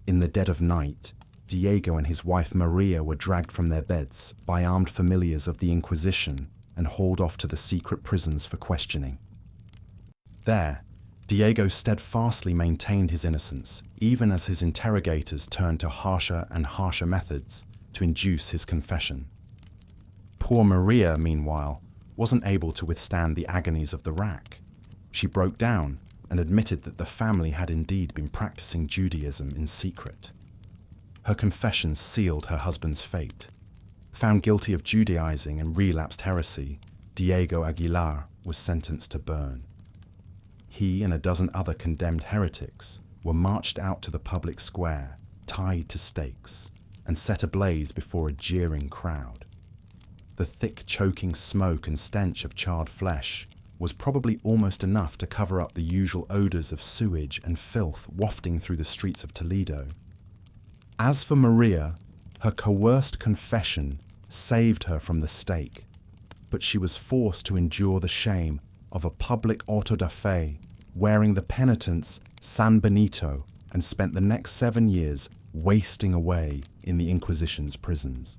In the dead of night, Diego and his wife Maria were dragged from their beds by armed familiars of the Inquisition and hauled off to the secret prisons for questioning. There, Diego steadfastly maintained his innocence, even as his interrogators turned to harsher and harsher methods to induce his confession. Poor Maria, meanwhile, wasn't able to withstand the agonies of the rack. She broke down and admitted that the family had indeed been practicing Judaism in secret. Her confession sealed her husband's fate. Found guilty of Judaizing and relapsed heresy, Diego Aguilar was sentenced to burn. He and a dozen other condemned heretics were marched out to the public square, tied to stakes, and set ablaze before a jeering crowd. The thick, choking smoke and stench of charred flesh was probably almost enough to cover up the usual odors of sewage and filth wafting through the streets of Toledo. As for Maria, her coerced confession saved her from the stake, but she was forced to endure the shame of a public auto da fe, wearing the penitent's San Benito, and spent the next 7 years wasting away in the Inquisition's prisons.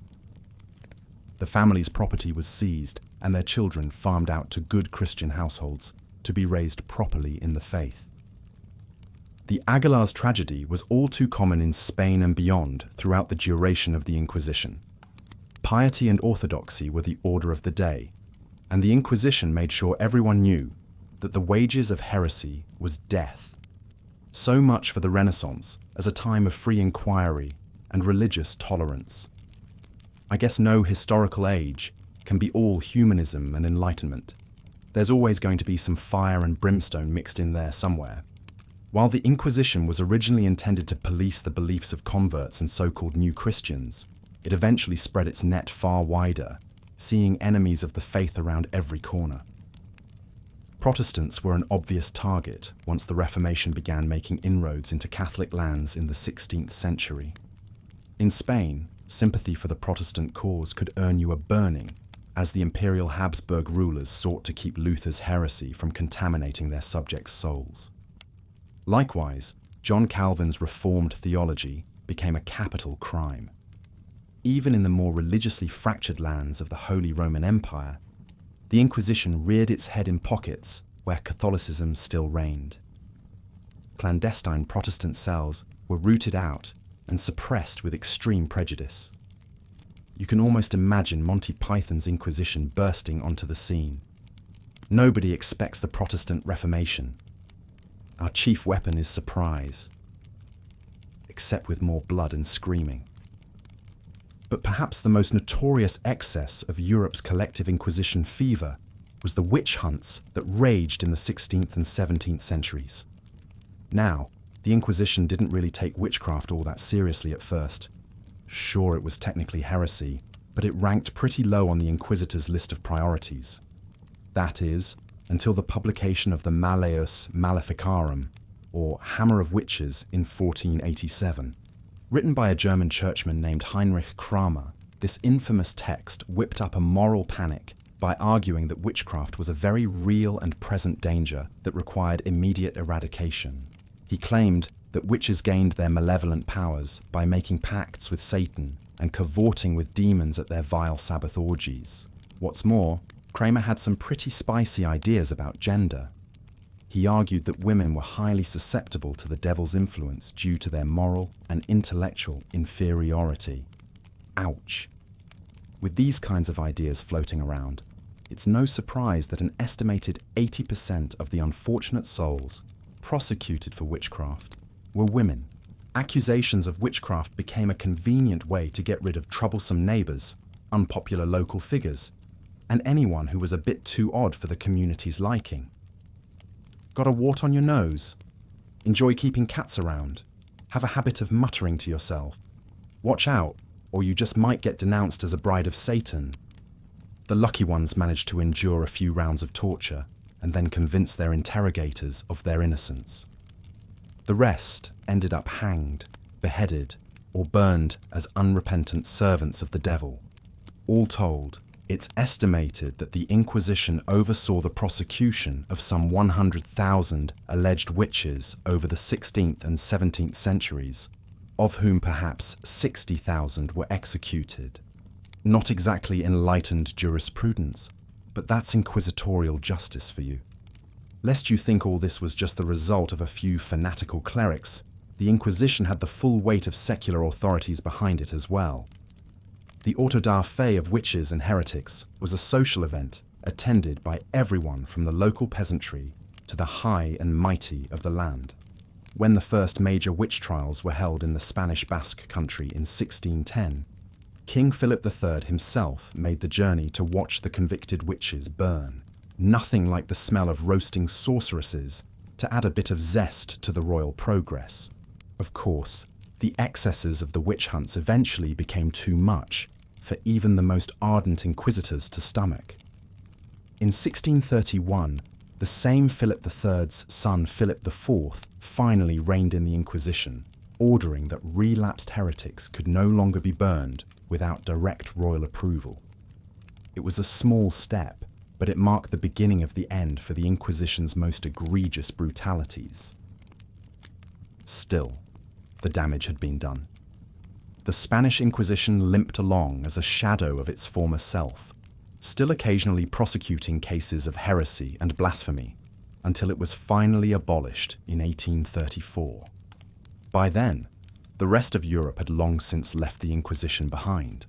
The family's property was seized and their children farmed out to good Christian households to be raised properly in the faith. The Aguilar's tragedy was all too common in Spain and beyond throughout the duration of the Inquisition. Piety and orthodoxy were the order of the day, and the Inquisition made sure everyone knew that the wages of heresy was death. So much for the Renaissance as a time of free inquiry and religious tolerance. I guess no historical age can be all humanism and enlightenment. There's always going to be some fire and brimstone mixed in there somewhere. While the Inquisition was originally intended to police the beliefs of converts and so-called new Christians, it eventually spread its net far wider, seeing enemies of the faith around every corner. Protestants were an obvious target once the Reformation began making inroads into Catholic lands in the 16th century. In Spain, sympathy for the Protestant cause could earn you a burning, as the imperial Habsburg rulers sought to keep Luther's heresy from contaminating their subjects' souls. Likewise, John Calvin's Reformed theology became a capital crime. Even in the more religiously fractured lands of the Holy Roman Empire, the Inquisition reared its head in pockets where Catholicism still reigned. Clandestine Protestant cells were rooted out and suppressed with extreme prejudice. You can almost imagine Monty Python's Inquisition bursting onto the scene. Nobody expects the Protestant Reformation. Our chief weapon is surprise, except with more blood and screaming. But perhaps the most notorious excess of Europe's collective Inquisition fever was the witch hunts that raged in the 16th and 17th centuries. Now, the Inquisition didn't really take witchcraft all that seriously at first. Sure, it was technically heresy, but it ranked pretty low on the Inquisitors' list of priorities. That is, until the publication of the Malleus Maleficarum, or Hammer of Witches, in 1487. Written by a German churchman named Heinrich Kramer, this infamous text whipped up a moral panic by arguing that witchcraft was a very real and present danger that required immediate eradication. He claimed that witches gained their malevolent powers by making pacts with Satan and cavorting with demons at their vile Sabbath orgies. What's more, Kramer had some pretty spicy ideas about gender. He argued that women were highly susceptible to the devil's influence due to their moral and intellectual inferiority. Ouch. With these kinds of ideas floating around, it's no surprise that an estimated 80% of the unfortunate souls prosecuted for witchcraft were women. Accusations of witchcraft became a convenient way to get rid of troublesome neighbors, unpopular local figures, and anyone who was a bit too odd for the community's liking. Got a wart on your nose? Enjoy keeping cats around? Have a habit of muttering to yourself? Watch out, or you just might get denounced as a bride of Satan. The lucky ones managed to endure a few rounds of torture and then convince their interrogators of their innocence. The rest ended up hanged, beheaded, or burned as unrepentant servants of the devil. All told, it's estimated that the Inquisition oversaw the prosecution of some 100,000 alleged witches over the 16th and 17th centuries, of whom perhaps 60,000 were executed. Not exactly enlightened jurisprudence, but that's inquisitorial justice for you. Lest you think all this was just the result of a few fanatical clerics, the Inquisition had the full weight of secular authorities behind it as well. The auto da fe of witches and heretics was a social event attended by everyone from the local peasantry to the high and mighty of the land. When the first major witch trials were held in the Spanish Basque country in 1610, King Philip III himself made the journey to watch the convicted witches burn. Nothing like the smell of roasting sorceresses to add a bit of zest to the royal progress. Of course, the excesses of the witch hunts eventually became too much for even the most ardent inquisitors to stomach. In 1631, the same Philip III's son Philip IV finally reigned in the Inquisition, ordering that relapsed heretics could no longer be burned without direct royal approval. It was a small step, but it marked the beginning of the end for the Inquisition's most egregious brutalities. Still, the damage had been done. The Spanish Inquisition limped along as a shadow of its former self, still occasionally prosecuting cases of heresy and blasphemy, until it was finally abolished in 1834. By then, the rest of Europe had long since left the Inquisition behind,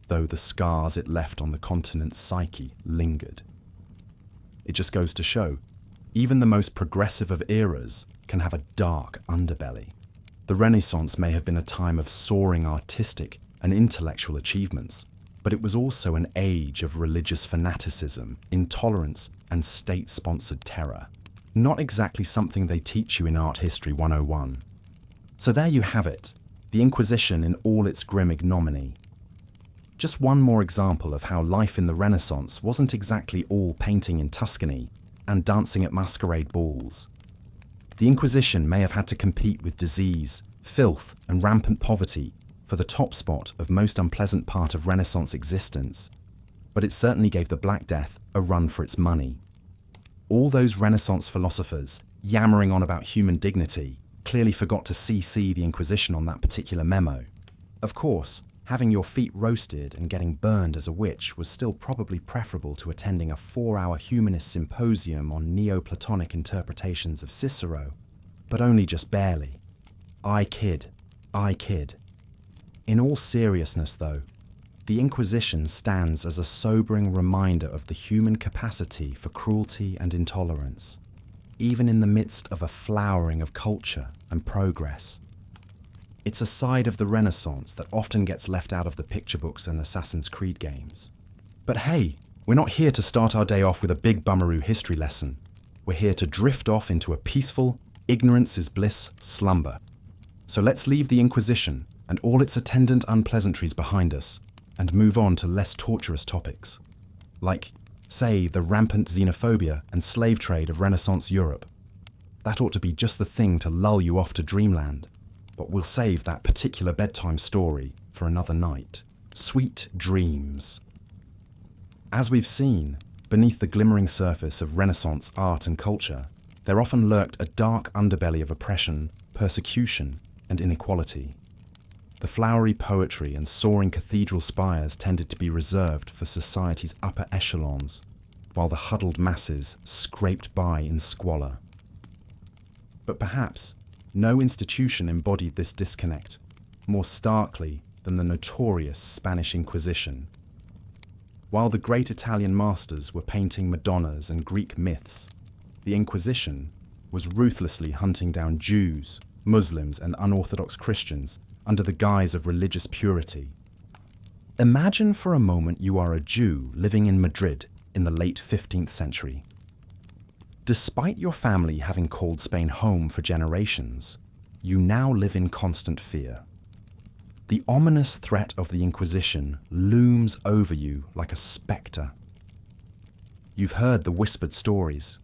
though the scars it left on the continent's psyche lingered. It just goes to show, even the most progressive of eras can have a dark underbelly. The Renaissance may have been a time of soaring artistic and intellectual achievements, but it was also an age of religious fanaticism, intolerance, and state-sponsored terror. Not exactly something they teach you in Art History 101. So there you have it, the Inquisition in all its grim ignominy. Just one more example of how life in the Renaissance wasn't exactly all painting in Tuscany and dancing at masquerade balls. The Inquisition may have had to compete with disease, filth, and rampant poverty for the top spot of most unpleasant part of Renaissance existence, but it certainly gave the Black Death a run for its money. All those Renaissance philosophers yammering on about human dignity clearly forgot to CC the Inquisition on that particular memo. Of course, having your feet roasted and getting burned as a witch was still probably preferable to attending a 4-hour humanist symposium on Neoplatonic interpretations of Cicero, but only just barely. I kid. In all seriousness, though, the Inquisition stands as a sobering reminder of the human capacity for cruelty and intolerance, even in the midst of a flowering of culture and progress. It's a side of the Renaissance that often gets left out of the picture books and Assassin's Creed games. But hey, we're not here to start our day off with a big bummeroo history lesson. We're here to drift off into a peaceful, ignorance is bliss slumber. So let's leave the Inquisition and all its attendant unpleasantries behind us and move on to less torturous topics, like, say, the rampant xenophobia and slave trade of Renaissance Europe. That ought to be just the thing to lull you off to dreamland. But we'll save that particular bedtime story for another night. Sweet dreams. As we've seen, beneath the glimmering surface of Renaissance art and culture, there often lurked a dark underbelly of oppression, persecution, and inequality. The flowery poetry and soaring cathedral spires tended to be reserved for society's upper echelons, while the huddled masses scraped by in squalor. But perhaps no institution embodied this disconnect more starkly than the notorious Spanish Inquisition. While the great Italian masters were painting Madonnas and Greek myths, the Inquisition was ruthlessly hunting down Jews, Muslims, and unorthodox Christians under the guise of religious purity. Imagine for a moment you are a Jew living in Madrid in the late 15th century. Despite your family having called Spain home for generations, you now live in constant fear. The ominous threat of the Inquisition looms over you like a spectre. You've heard the whispered stories.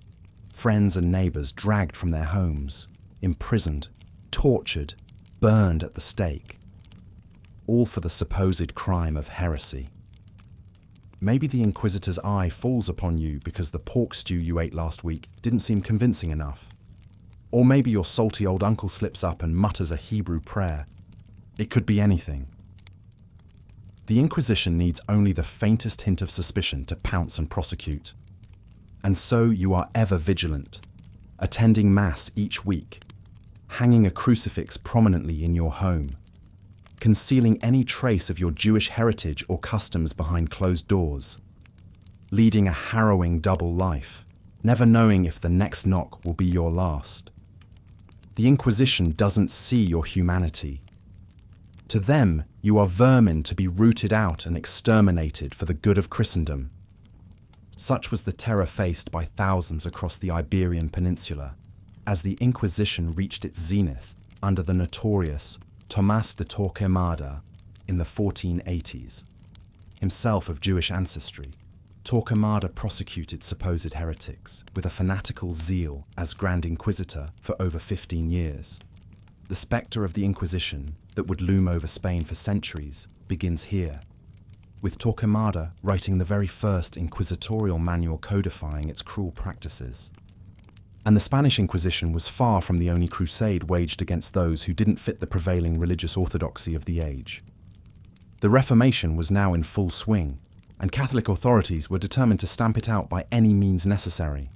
Friends and neighbours dragged from their homes, imprisoned, tortured, burned at the stake, all for the supposed crime of heresy. Maybe the Inquisitor's eye falls upon you because the pork stew you ate last week didn't seem convincing enough. Or maybe your salty old uncle slips up and mutters a Hebrew prayer. It could be anything. The Inquisition needs only the faintest hint of suspicion to pounce and prosecute. And so you are ever vigilant, attending Mass each week, hanging a crucifix prominently in your home, concealing any trace of your Jewish heritage or customs behind closed doors. leading a harrowing double life, never knowing if the next knock will be your last. The Inquisition doesn't see your humanity. To them, you are vermin to be rooted out and exterminated for the good of Christendom. Such was the terror faced by thousands across the Iberian Peninsula as the Inquisition reached its zenith under the notorious Tomás de Torquemada in the 1480s. Himself of Jewish ancestry, Torquemada prosecuted supposed heretics with a fanatical zeal as Grand Inquisitor for over 15 years. The spectre of the Inquisition that would loom over Spain for centuries begins here, with Torquemada writing the very first inquisitorial manual codifying its cruel practices. And the Spanish Inquisition was far from the only crusade waged against those who didn't fit the prevailing religious orthodoxy of the age. The Reformation was now in full swing, and Catholic authorities were determined to stamp it out by any means necessary.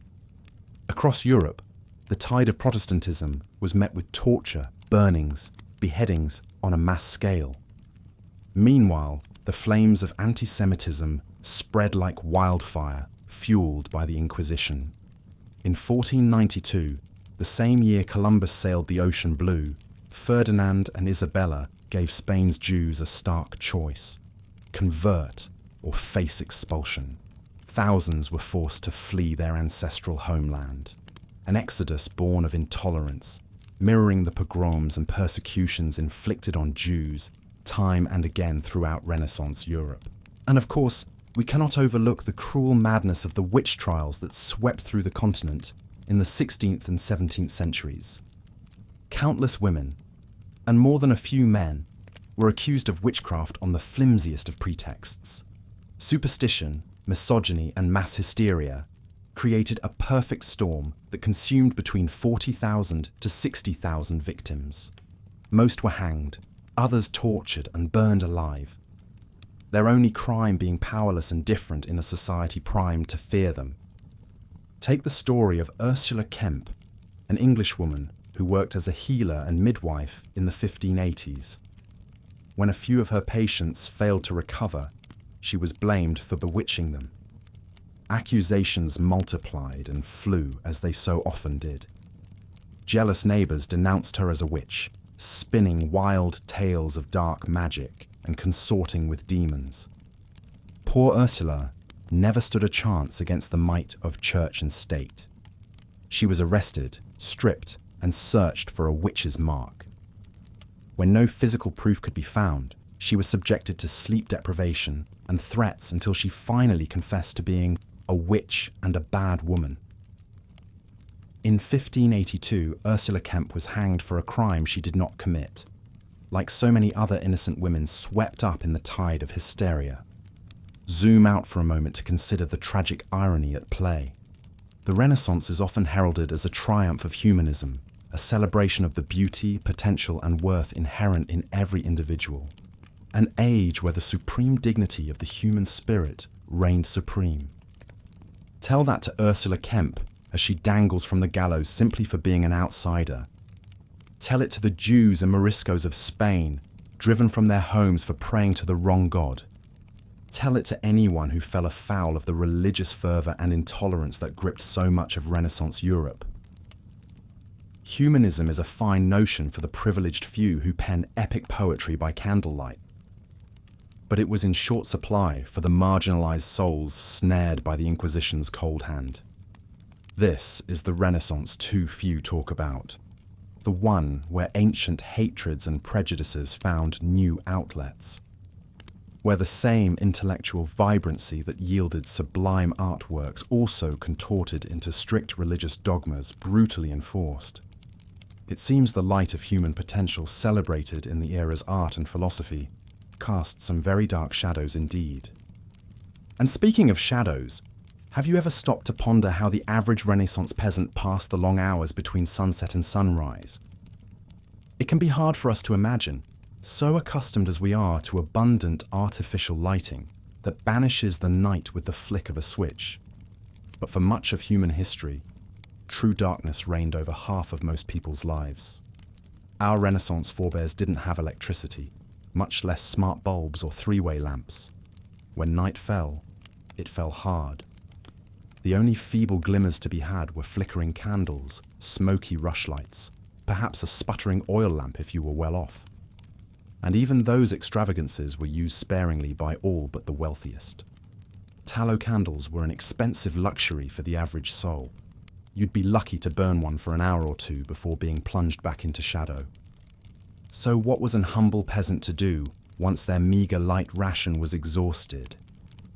Across Europe, the tide of Protestantism was met with torture, burnings, beheadings on a mass scale. Meanwhile, the flames of anti-Semitism spread like wildfire, fueled by the Inquisition. In 1492, the same year Columbus sailed the ocean blue, Ferdinand and Isabella gave Spain's Jews a stark choice: convert or face expulsion. Thousands were forced to flee their ancestral homeland, an exodus born of intolerance, mirroring the pogroms and persecutions inflicted on Jews time and again throughout Renaissance Europe. And of course, we cannot overlook the cruel madness of the witch trials that swept through the continent in the 16th and 17th centuries. Countless women, and more than a few men, were accused of witchcraft on the flimsiest of pretexts. Superstition, misogyny, and mass hysteria created a perfect storm that consumed between 40,000 to 60,000 victims. Most were hanged, others tortured and burned alive, their only crime being powerless and different in a society primed to fear them. Take the story of Ursula Kemp, an Englishwoman who worked as a healer and midwife in the 1580s. When a few of her patients failed to recover, she was blamed for bewitching them. Accusations multiplied and flew as they so often did. Jealous neighbors denounced her as a witch, spinning wild tales of dark magic and consorting with demons. Poor Ursula never stood a chance against the might of church and state. She was arrested, stripped, and searched for a witch's mark. When no physical proof could be found, she was subjected to sleep deprivation and threats until she finally confessed to being a witch and a bad woman. In 1582, Ursula Kemp was hanged for a crime she did not commit, like so many other innocent women swept up in the tide of hysteria. Zoom out for a moment to consider the tragic irony at play. The Renaissance is often heralded as a triumph of humanism, a celebration of the beauty, potential, and worth inherent in every individual. An age where the supreme dignity of the human spirit reigned supreme. Tell that to Ursula Kemp as she dangles from the gallows simply for being an outsider. Tell it to the Jews and Moriscos of Spain, driven from their homes for praying to the wrong God. Tell it to anyone who fell afoul of the religious fervor and intolerance that gripped so much of Renaissance Europe. Humanism is a fine notion for the privileged few who pen epic poetry by candlelight. But it was in short supply for the marginalized souls snared by the Inquisition's cold hand. This is the Renaissance too few talk about. The one where ancient hatreds and prejudices found new outlets. Where the same intellectual vibrancy that yielded sublime artworks also contorted into strict religious dogmas brutally enforced. It seems the light of human potential celebrated in the era's art and philosophy cast some very dark shadows indeed. And speaking of shadows, have you ever stopped to ponder how the average Renaissance peasant passed the long hours between sunset and sunrise? It can be hard for us to imagine, so accustomed as we are to abundant artificial lighting that banishes the night with the flick of a switch. But for much of human history, true darkness reigned over half of most people's lives. Our Renaissance forebears didn't have electricity, much less smart bulbs or three-way lamps. When night fell, it fell hard. The only feeble glimmers to be had were flickering candles, smoky rushlights, perhaps a sputtering oil lamp if you were well off. And even those extravagances were used sparingly by all but the wealthiest. Tallow candles were an expensive luxury for the average soul. You'd be lucky to burn one for an hour or two before being plunged back into shadow. So what was an humble peasant to do once their meagre light ration was exhausted?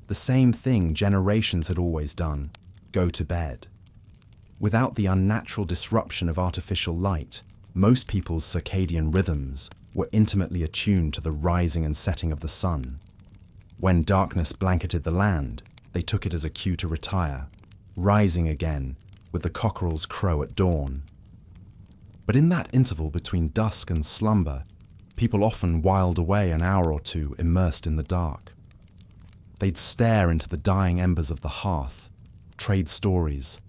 The same thing generations had always done: go to bed. Without the unnatural disruption of artificial light, most people's circadian rhythms were intimately attuned to the rising and setting of the sun. When darkness blanketed the land, they took it as a cue to retire, rising again with the cockerel's crow at dawn. But in that interval between dusk and slumber, people often whiled away an hour or two immersed in the dark. They'd stare into the dying embers of the hearth, trade stories,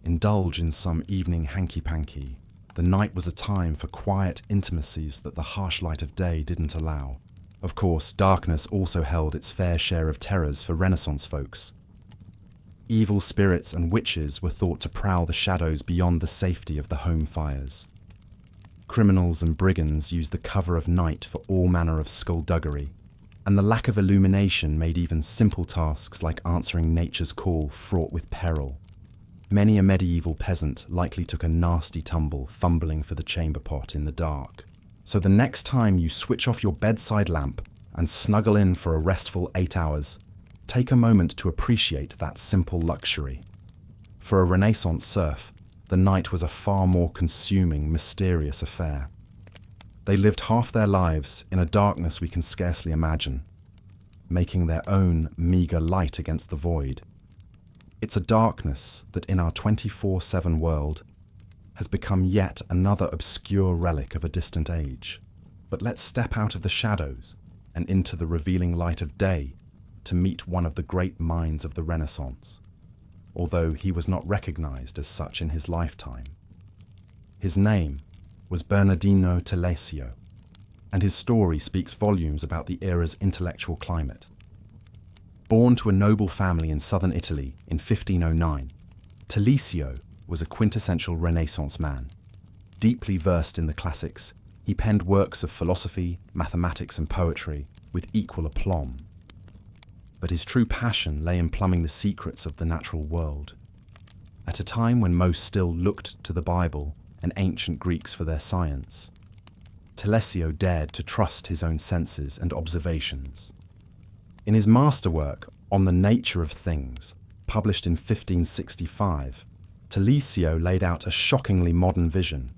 indulge in some evening hanky-panky. The night was a time for quiet intimacies that the harsh light of day didn't allow. Of course, darkness also held its fair share of terrors for Renaissance folks. Evil spirits and witches were thought to prowl the shadows beyond the safety of the home fires. Criminals and brigands used the cover of night for all manner of skullduggery, and the lack of illumination made even simple tasks like answering nature's call fraught with peril. Many a medieval peasant likely took a nasty tumble fumbling for the chamber pot in the dark. So the next time you switch off your bedside lamp and snuggle in for a restful 8 hours, take a moment to appreciate that simple luxury. For a Renaissance serf, the night was a far more consuming, mysterious affair. They lived half their lives in a darkness we can scarcely imagine, making their own meagre light against the void. It's a darkness that in our 24/7 world has become yet another obscure relic of a distant age. But let's step out of the shadows and into the revealing light of day to meet one of the great minds of the Renaissance, although he was not recognized as such in his lifetime. His name was Bernardino Telesio, and his story speaks volumes about the era's intellectual climate. Born to a noble family in southern Italy in 1509, Telesio was a quintessential Renaissance man. Deeply versed in the classics, he penned works of philosophy, mathematics, and poetry with equal aplomb. But his true passion lay in plumbing the secrets of the natural world. At a time when most still looked to the Bible and ancient Greeks for their science, Telesio dared to trust his own senses and observations. In his masterwork On the Nature of Things, published in 1565, Telesio laid out a shockingly modern vision.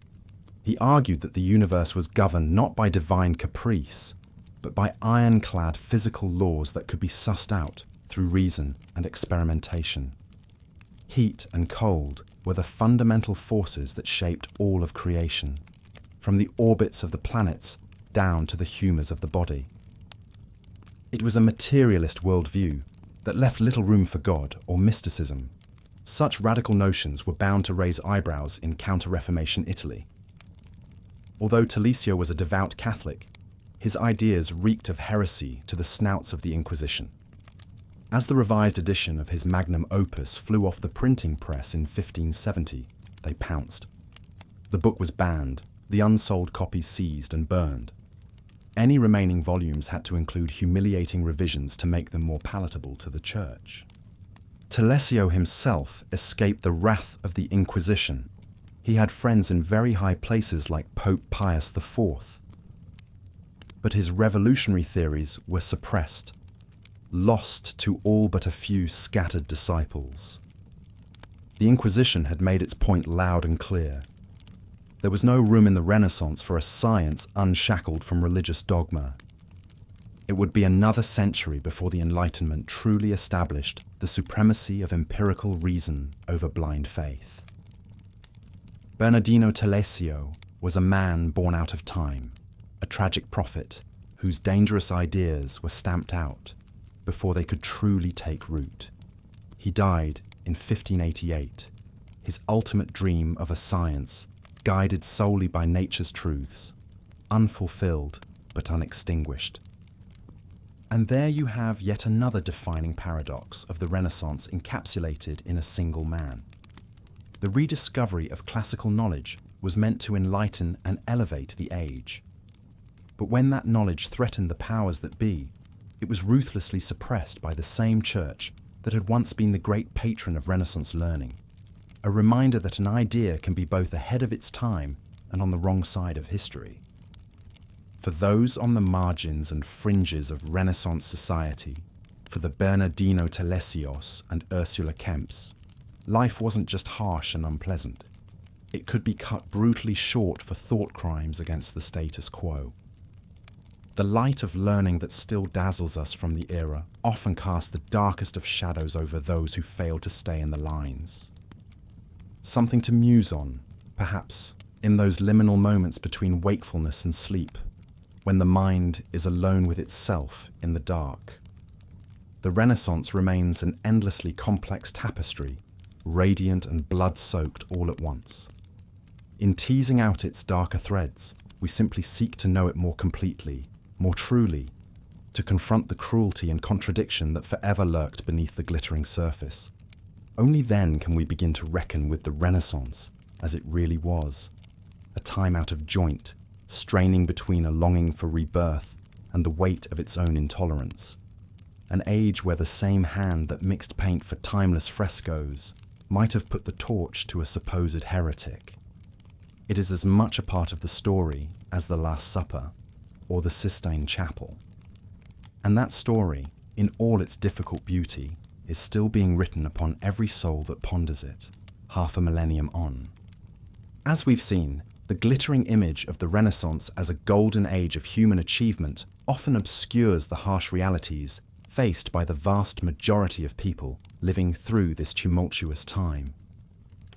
He argued that the universe was governed not by divine caprice, but by ironclad physical laws that could be sussed out through reason and experimentation. Heat and cold were the fundamental forces that shaped all of creation, from the orbits of the planets down to the humours of the body. It was a materialist worldview that left little room for God or mysticism. Such radical notions were bound to raise eyebrows in Counter-Reformation Italy. Although Telesio was a devout Catholic, his ideas reeked of heresy to the snouts of the Inquisition. As the revised edition of his magnum opus flew off the printing press in 1570, they pounced. The book was banned, the unsold copies seized and burned. Any remaining volumes had to include humiliating revisions to make them more palatable to the church. Telesio himself escaped the wrath of the Inquisition. He had friends in very high places like Pope Pius IV. But his revolutionary theories were suppressed, lost to all but a few scattered disciples. The Inquisition had made its point loud and clear. There was no room in the Renaissance for a science unshackled from religious dogma. It would be another century before the Enlightenment truly established the supremacy of empirical reason over blind faith. Bernardino Telesio was a man born out of time, a tragic prophet whose dangerous ideas were stamped out before they could truly take root. He died in 1588, his ultimate dream of a science guided solely by nature's truths, unfulfilled but unextinguished. And there you have yet another defining paradox of the Renaissance encapsulated in a single man. The rediscovery of classical knowledge was meant to enlighten and elevate the age. But when that knowledge threatened the powers that be, it was ruthlessly suppressed by the same church that had once been the great patron of Renaissance learning. A reminder that an idea can be both ahead of its time and on the wrong side of history. For those on the margins and fringes of Renaissance society, for the Bernardino Telesios and Ursula Kemps, life wasn't just harsh and unpleasant. It could be cut brutally short for thought crimes against the status quo. The light of learning that still dazzles us from the era often casts the darkest of shadows over those who fail to stay in the lines. Something to muse on, perhaps, in those liminal moments between wakefulness and sleep, when the mind is alone with itself in the dark. The Renaissance remains an endlessly complex tapestry, radiant and blood-soaked all at once. In teasing out its darker threads, we simply seek to know it more completely, more truly, to confront the cruelty and contradiction that forever lurked beneath the glittering surface. Only then can we begin to reckon with the Renaissance as it really was, a time out of joint, straining between a longing for rebirth and the weight of its own intolerance. An age where the same hand that mixed paint for timeless frescoes might have put the torch to a supposed heretic. It is as much a part of the story as the Last Supper or the Sistine Chapel. And that story, in all its difficult beauty, is still being written upon every soul that ponders it, half a millennium on. As we've seen, the glittering image of the Renaissance as a golden age of human achievement often obscures the harsh realities faced by the vast majority of people living through this tumultuous time.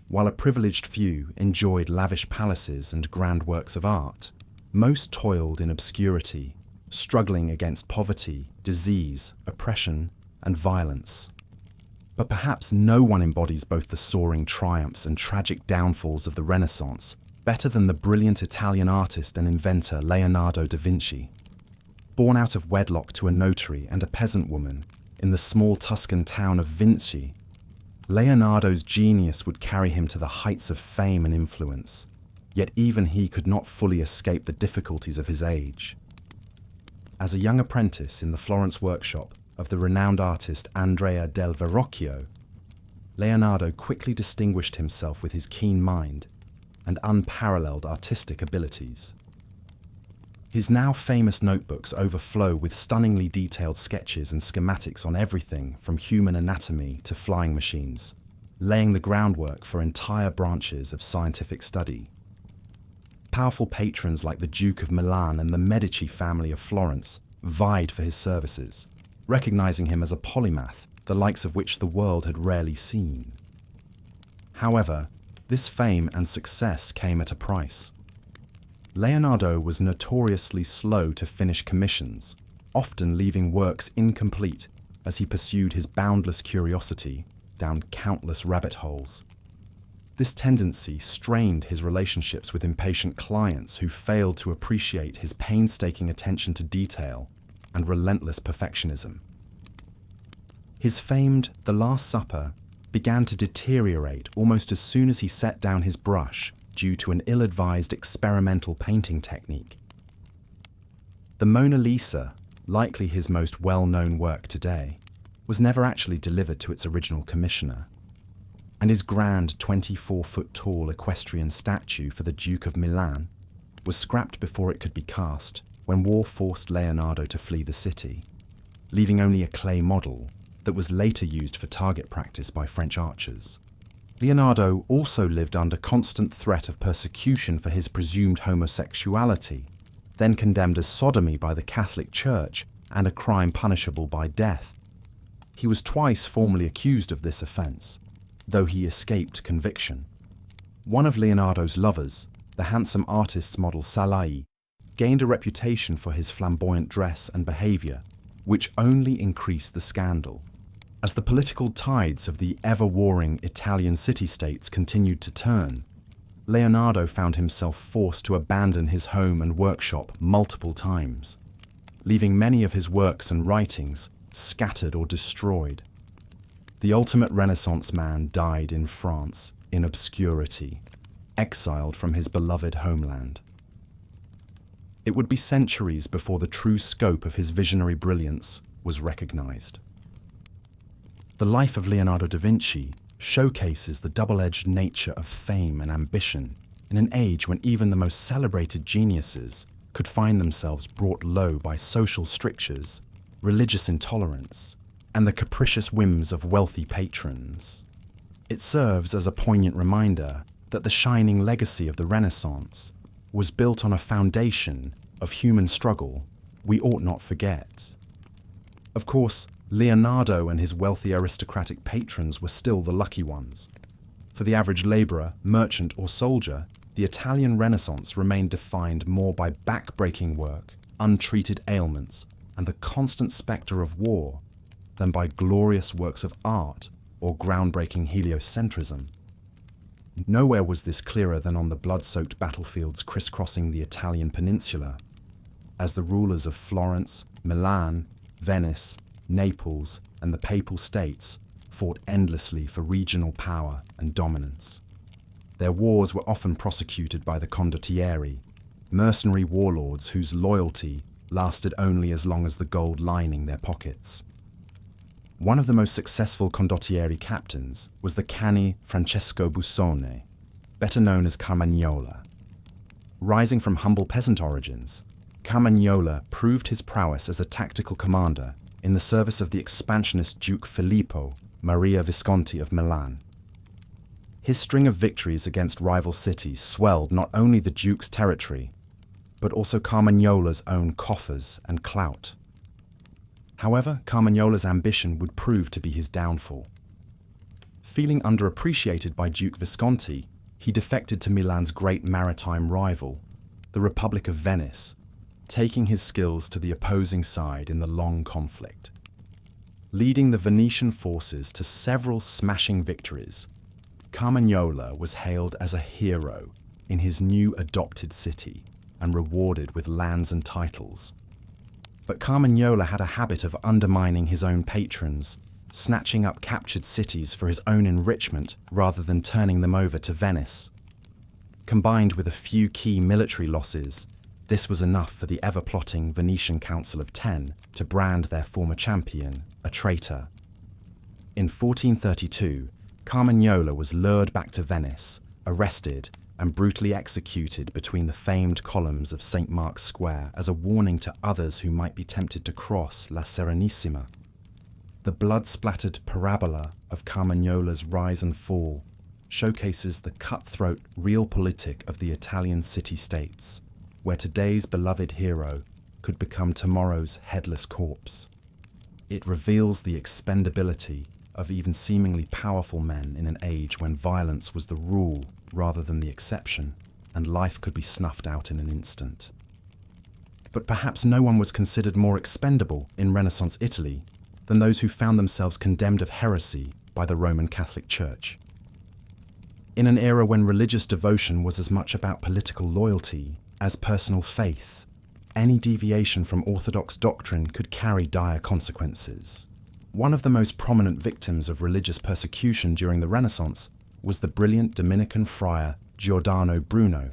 While a privileged few enjoyed lavish palaces and grand works of art, most toiled in obscurity, struggling against poverty, disease, oppression, and violence. But perhaps no one embodies both the soaring triumphs and tragic downfalls of the Renaissance better than the brilliant Italian artist and inventor Leonardo da Vinci. Born out of wedlock to a notary and a peasant woman in the small Tuscan town of Vinci, Leonardo's genius would carry him to the heights of fame and influence, yet even he could not fully escape the difficulties of his age. As a young apprentice in the Florence workshop of the renowned artist Andrea del Verrocchio, Leonardo quickly distinguished himself with his keen mind and unparalleled artistic abilities. His now famous notebooks overflow with stunningly detailed sketches and schematics on everything from human anatomy to flying machines, laying the groundwork for entire branches of scientific study. Powerful patrons like the Duke of Milan and the Medici family of Florence vied for his services, recognizing him as a polymath, the likes of which the world had rarely seen. However, this fame and success came at a price. Leonardo was notoriously slow to finish commissions, often leaving works incomplete as he pursued his boundless curiosity down countless rabbit holes. This tendency strained his relationships with impatient clients who failed to appreciate his painstaking attention to detail and relentless perfectionism. His famed The Last Supper began to deteriorate almost as soon as he set down his brush due to an ill-advised experimental painting technique. The Mona Lisa, likely his most well-known work today, was never actually delivered to its original commissioner, and his grand 24-foot-tall equestrian statue for the Duke of Milan was scrapped before it could be cast when war forced Leonardo to flee the city, leaving only a clay model that was later used for target practice by French archers. Leonardo also lived under constant threat of persecution for his presumed homosexuality, then condemned as sodomy by the Catholic Church and a crime punishable by death. He was twice formally accused of this offence, though he escaped conviction. One of Leonardo's lovers, the handsome artist's model Salai, gained a reputation for his flamboyant dress and behaviour, which only increased the scandal. As the political tides of the ever-warring Italian city-states continued to turn, Leonardo found himself forced to abandon his home and workshop multiple times. leaving many of his works and writings scattered or destroyed. The ultimate Renaissance man died in France in obscurity, exiled from his beloved homeland. It would be centuries before the true scope of his visionary brilliance was recognized. The life of Leonardo da Vinci showcases the double-edged nature of fame and ambition in an age when even the most celebrated geniuses could find themselves brought low by social strictures, religious intolerance, and the capricious whims of wealthy patrons. It serves as a poignant reminder that the shining legacy of the Renaissance was built on a foundation of human struggle we ought not forget. Of course, Leonardo and his wealthy aristocratic patrons were still the lucky ones. For the average labourer, merchant, or soldier, the Italian Renaissance remained defined more by back-breaking work, untreated ailments, and the constant spectre of war than by glorious works of art or groundbreaking heliocentrism. Nowhere was this clearer than on the blood-soaked battlefields crisscrossing the Italian peninsula, as the rulers of Florence, Milan, Venice, Naples, and the Papal States fought endlessly for regional power and dominance. Their wars were often prosecuted by the condottieri, mercenary warlords whose loyalty lasted only as long as the gold lining their pockets. One of the most successful condottieri captains was the canny Francesco Busoni, better known as Carmagnola. Rising from humble peasant origins, Carmagnola proved his prowess as a tactical commander in the service of the expansionist Duke Filippo Maria Visconti of Milan. His string of victories against rival cities swelled not only the Duke's territory, but also Carmagnola's own coffers and clout. However, Carmagnola's ambition would prove to be his downfall. Feeling underappreciated by Duke Visconti, he defected to Milan's great maritime rival, the Republic of Venice, taking his skills to the opposing side in the long conflict. Leading the Venetian forces to several smashing victories, Carmagnola was hailed as a hero in his new adopted city and rewarded with lands and titles. But Carmagnola had a habit of undermining his own patrons, snatching up captured cities for his own enrichment rather than turning them over to Venice. Combined with a few key military losses, this was enough for the ever-plotting Venetian Council of Ten to brand their former champion a traitor. In 1432, Carmagnola was lured back to Venice, arrested, and brutally executed between the famed columns of St. Mark's Square as a warning to others who might be tempted to cross La Serenissima. The blood-splattered parabola of Carmagnola's rise and fall showcases the cutthroat realpolitik of the Italian city-states, where today's beloved hero could become tomorrow's headless corpse. It reveals the expendability of even seemingly powerful men in an age when violence was the rule rather than the exception, and life could be snuffed out in an instant. But perhaps no one was considered more expendable in Renaissance Italy than those who found themselves condemned of heresy by the Roman Catholic Church. In an era when religious devotion was as much about political loyalty as personal faith, any deviation from orthodox doctrine could carry dire consequences. One of the most prominent victims of religious persecution during the Renaissance was the brilliant Dominican friar Giordano Bruno.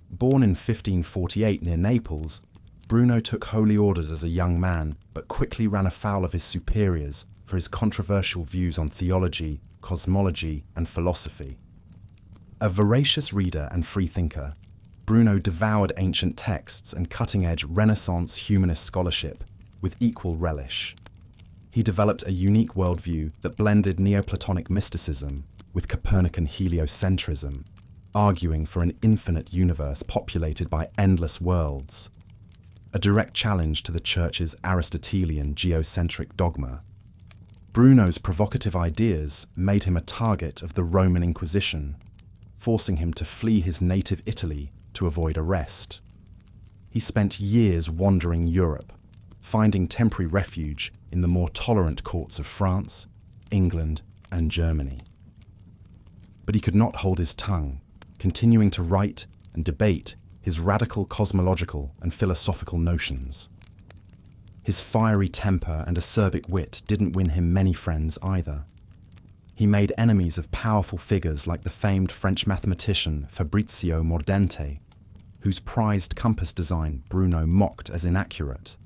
Born in 1548 near Naples, Bruno took holy orders as a young man, but quickly ran afoul of his superiors for his controversial views on theology, cosmology, and philosophy. A voracious reader and freethinker, Bruno devoured ancient texts and cutting-edge Renaissance humanist scholarship with equal relish. He developed a unique worldview that blended Neoplatonic mysticism with Copernican heliocentrism, arguing for an infinite universe populated by endless worlds, a direct challenge to the Church's Aristotelian geocentric dogma. Bruno's provocative ideas made him a target of the Roman Inquisition, forcing him to flee his native Italy to avoid arrest. He spent years wandering Europe, finding temporary refuge in the more tolerant courts of France, England, and Germany. But he could not hold his tongue, continuing to write and debate his radical cosmological and philosophical notions. His fiery temper and acerbic wit didn't win him many friends either. He made enemies of powerful figures like the famed French mathematician Fabrizio Mordente, whose prized compass design Bruno mocked as inaccurate.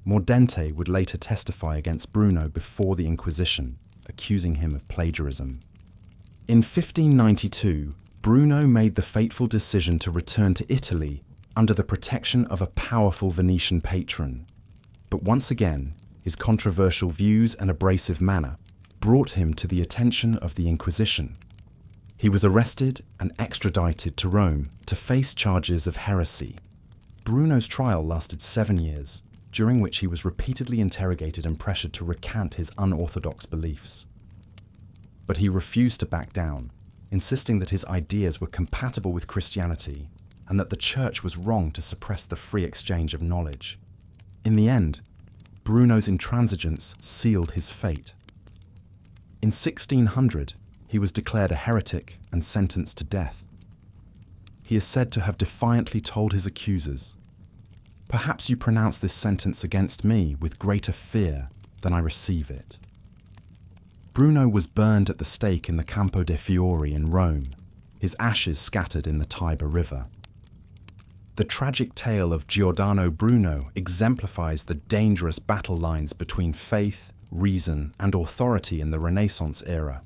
Mordente would later testify against Bruno before the Inquisition, accusing him of plagiarism. In 1592, Bruno made the fateful decision to return to Italy under the protection of a powerful Venetian patron. But once again, his controversial views and abrasive manner brought him to the attention of the Inquisition. He was arrested and extradited to Rome to face charges of heresy. Bruno's trial lasted 7 years, during which he was repeatedly interrogated and pressured to recant his unorthodox beliefs. But he refused to back down, insisting that his ideas were compatible with Christianity and that the Church was wrong to suppress the free exchange of knowledge. In the end, Bruno's intransigence sealed his fate. In 1600, he was declared a heretic and sentenced to death. He is said to have defiantly told his accusers, "Perhaps you pronounce this sentence against me with greater fear than I receive it." Bruno was burned at the stake in the Campo de' Fiori in Rome, his ashes scattered in the Tiber River. The tragic tale of Giordano Bruno exemplifies the dangerous battle lines between faith, reason, and authority in the Renaissance era.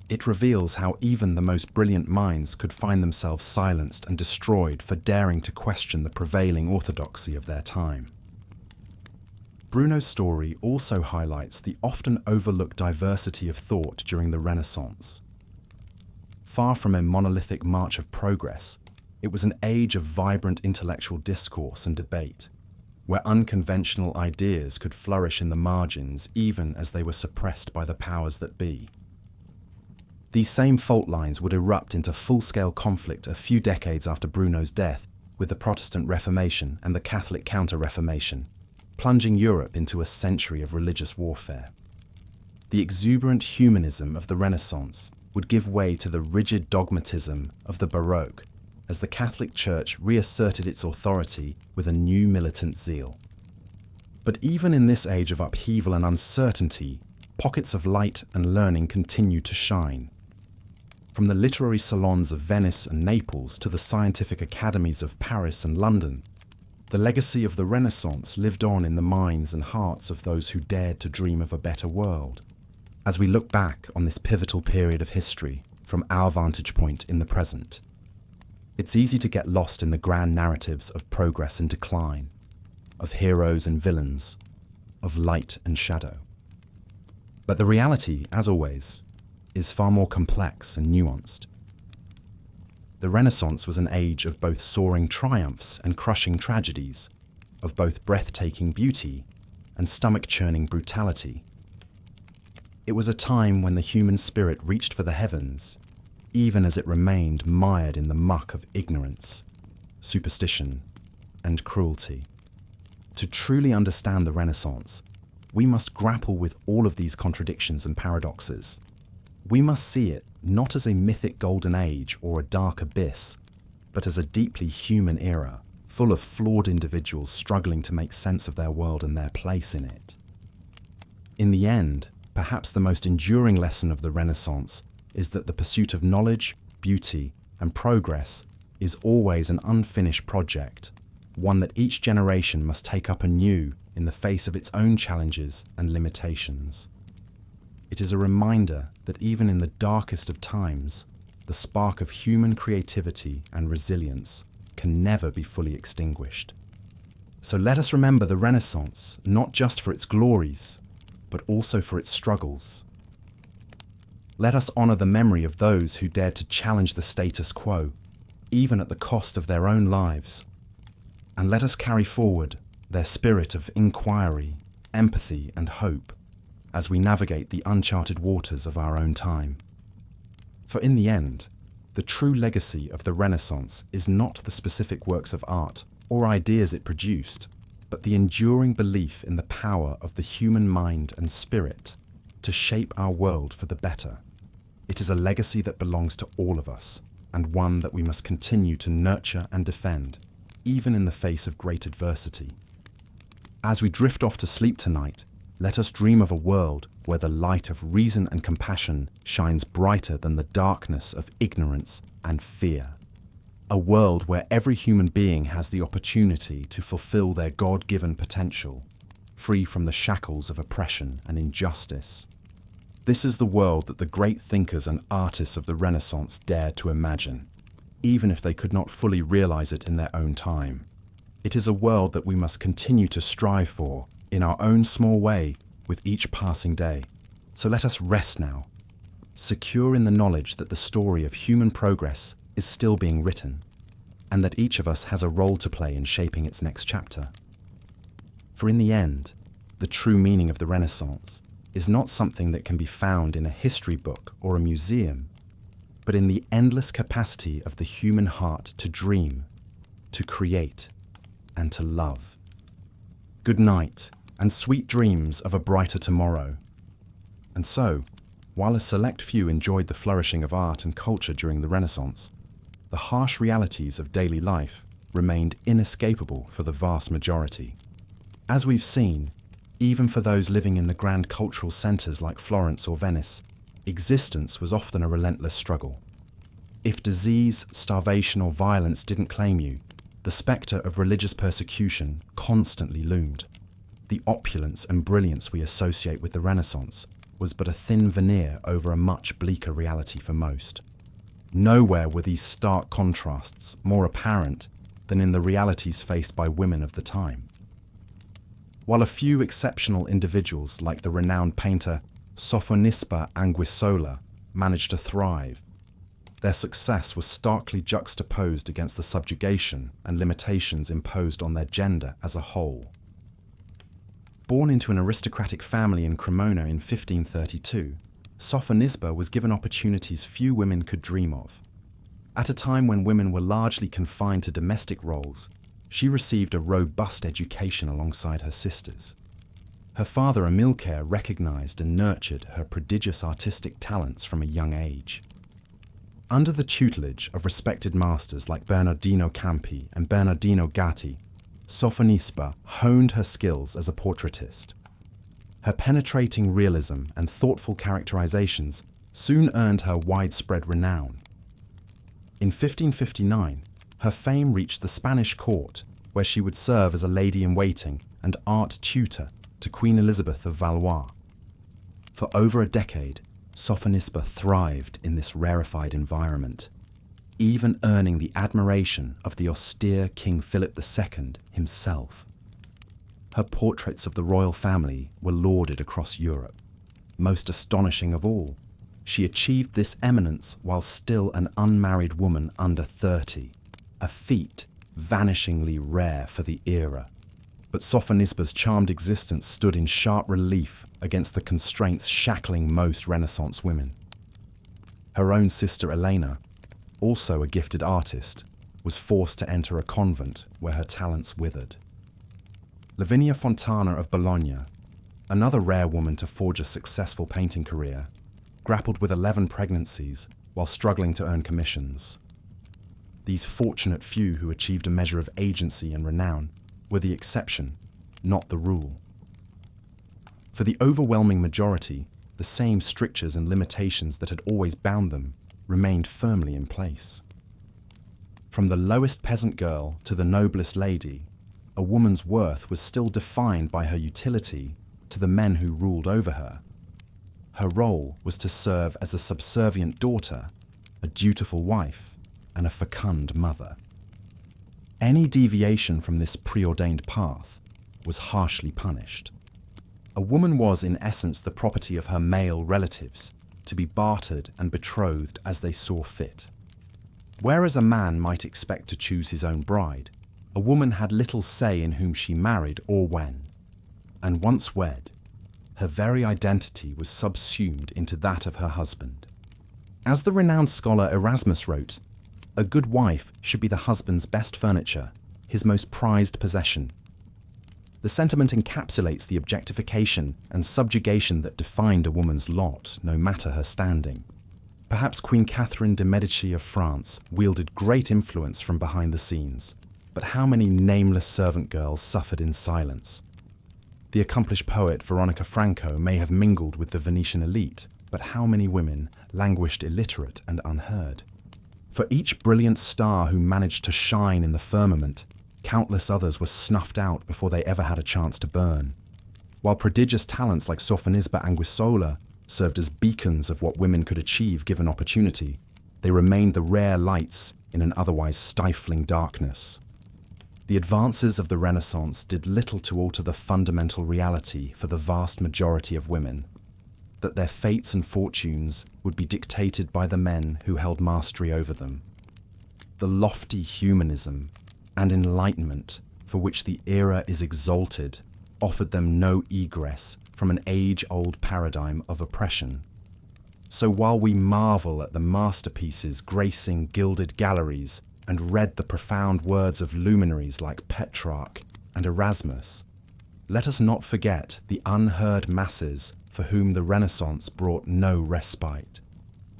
It reveals how even the most brilliant minds could find themselves silenced and destroyed for daring to question the prevailing orthodoxy of their time. Bruno's story also highlights the often overlooked diversity of thought during the Renaissance. Far from a monolithic march of progress, it was an age of vibrant intellectual discourse and debate, where unconventional ideas could flourish in the margins even as they were suppressed by the powers that be. These same fault lines would erupt into full-scale conflict a few decades after Bruno's death with the Protestant Reformation and the Catholic Counter-Reformation, plunging Europe into a century of religious warfare. The exuberant humanism of the Renaissance would give way to the rigid dogmatism of the Baroque, as the Catholic Church reasserted its authority with a new militant zeal. But even in this age of upheaval and uncertainty, pockets of light and learning continue to shine. From the literary salons of Venice and Naples to the scientific academies of Paris and London, the legacy of the Renaissance lived on in the minds and hearts of those who dared to dream of a better world. As we look back on this pivotal period of history from our vantage point in the present, it's easy to get lost in the grand narratives of progress and decline, of heroes and villains, of light and shadow. But the reality, as always, is far more complex and nuanced. The Renaissance was an age of both soaring triumphs and crushing tragedies, of both breathtaking beauty and stomach-churning brutality. It was a time when the human spirit reached for the heavens, even as it remained mired in the muck of ignorance, superstition, and cruelty. To truly understand the Renaissance, we must grapple with all of these contradictions and paradoxes. We must see it not as a mythic golden age or a dark abyss, but as a deeply human era, full of flawed individuals struggling to make sense of their world and their place in it. In the end, perhaps the most enduring lesson of the Renaissance is that the pursuit of knowledge, beauty, and progress is always an unfinished project, one that each generation must take up anew in the face of its own challenges and limitations. It is a reminder that even in the darkest of times, the spark of human creativity and resilience can never be fully extinguished. So let us remember the Renaissance not just for its glories, but also for its struggles. Let us honor the memory of those who dared to challenge the status quo, even at the cost of their own lives. And let us carry forward their spirit of inquiry, empathy, and hope as we navigate the uncharted waters of our own time. For in the end, the true legacy of the Renaissance is not the specific works of art or ideas it produced, but the enduring belief in the power of the human mind and spirit to shape our world for the better. It is a legacy that belongs to all of us, and one that we must continue to nurture and defend, even in the face of great adversity. As we drift off to sleep tonight, let us dream of a world where the light of reason and compassion shines brighter than the darkness of ignorance and fear. A world where every human being has the opportunity to fulfill their God-given potential, free from the shackles of oppression and injustice. This is the world that the great thinkers and artists of the Renaissance dared to imagine, even if they could not fully realize it in their own time. It is a world that we must continue to strive for, in our own small way, with each passing day. So let us rest now, secure in the knowledge that the story of human progress is still being written, and that each of us has a role to play in shaping its next chapter. For in the end, the true meaning of the Renaissance is not something that can be found in a history book or a museum, but in the endless capacity of the human heart to dream, to create, and to love. Good night, and sweet dreams of a brighter tomorrow. And so, while a select few enjoyed the flourishing of art and culture during the Renaissance, the harsh realities of daily life remained inescapable for the vast majority. As we've seen, even for those living in the grand cultural centres like Florence or Venice, existence was often a relentless struggle. If disease, starvation or violence didn't claim you, the spectre of religious persecution constantly loomed. The opulence and brilliance we associate with the Renaissance was but a thin veneer over a much bleaker reality for most. Nowhere were these stark contrasts more apparent than in the realities faced by women of the time. While a few exceptional individuals like the renowned painter Sophonisba Anguissola managed to thrive, their success was starkly juxtaposed against the subjugation and limitations imposed on their gender as a whole. Born into an aristocratic family in Cremona in 1532, Sophonisba was given opportunities few women could dream of. At a time when women were largely confined to domestic roles, she received a robust education alongside her sisters. Her father Amilcare recognized and nurtured her prodigious artistic talents from a young age. Under the tutelage of respected masters like Bernardino Campi and Bernardino Gatti, Sophonisba honed her skills as a portraitist. Her penetrating realism and thoughtful characterizations soon earned her widespread renown. In 1559, her fame reached the Spanish court, where she would serve as a lady-in-waiting and art tutor to Queen Elizabeth of Valois. For over a decade, Sophonisba thrived in this rarefied environment, even earning the admiration of the austere King Philip II himself. Her portraits of the royal family were lauded across Europe. Most astonishing of all, she achieved this eminence while still an unmarried woman under 30, a feat vanishingly rare for the era. But Sophonisba's charmed existence stood in sharp relief against the constraints shackling most Renaissance women. Her own sister Elena, also a gifted artist, was forced to enter a convent where her talents withered. Lavinia Fontana of Bologna, another rare woman to forge a successful painting career, grappled with 11 pregnancies while struggling to earn commissions. These fortunate few who achieved a measure of agency and renown were the exception, not the rule. For the overwhelming majority, the same strictures and limitations that had always bound them remained firmly in place. From the lowest peasant girl to the noblest lady, a woman's worth was still defined by her utility to the men who ruled over her. Her role was to serve as a subservient daughter, a dutiful wife, and a fecund mother. Any deviation from this preordained path was harshly punished. A woman was in essence the property of her male relatives, to be bartered and betrothed as they saw fit. Whereas a man might expect to choose his own bride, a woman had little say in whom she married or when. And once wed, her very identity was subsumed into that of her husband. As the renowned scholar Erasmus wrote, a good wife should be the husband's best furniture, his most prized possession. The sentiment encapsulates the objectification and subjugation that defined a woman's lot, no matter her standing. Perhaps Queen Catherine de' Medici of France wielded great influence from behind the scenes, but how many nameless servant girls suffered in silence? The accomplished poet Veronica Franco may have mingled with the Venetian elite, but how many women languished illiterate and unheard? For each brilliant star who managed to shine in the firmament, countless others were snuffed out before they ever had a chance to burn. While prodigious talents like Sofonisba Anguissola served as beacons of what women could achieve given opportunity, they remained the rare lights in an otherwise stifling darkness. The advances of the Renaissance did little to alter the fundamental reality for the vast majority of women, that their fates and fortunes would be dictated by the men who held mastery over them. The lofty humanism and enlightenment for which the era is exalted offered them no egress from an age-old paradigm of oppression. So while we marvel at the masterpieces gracing gilded galleries and read the profound words of luminaries like Petrarch and Erasmus, let us not forget the unheard masses for whom the Renaissance brought no respite.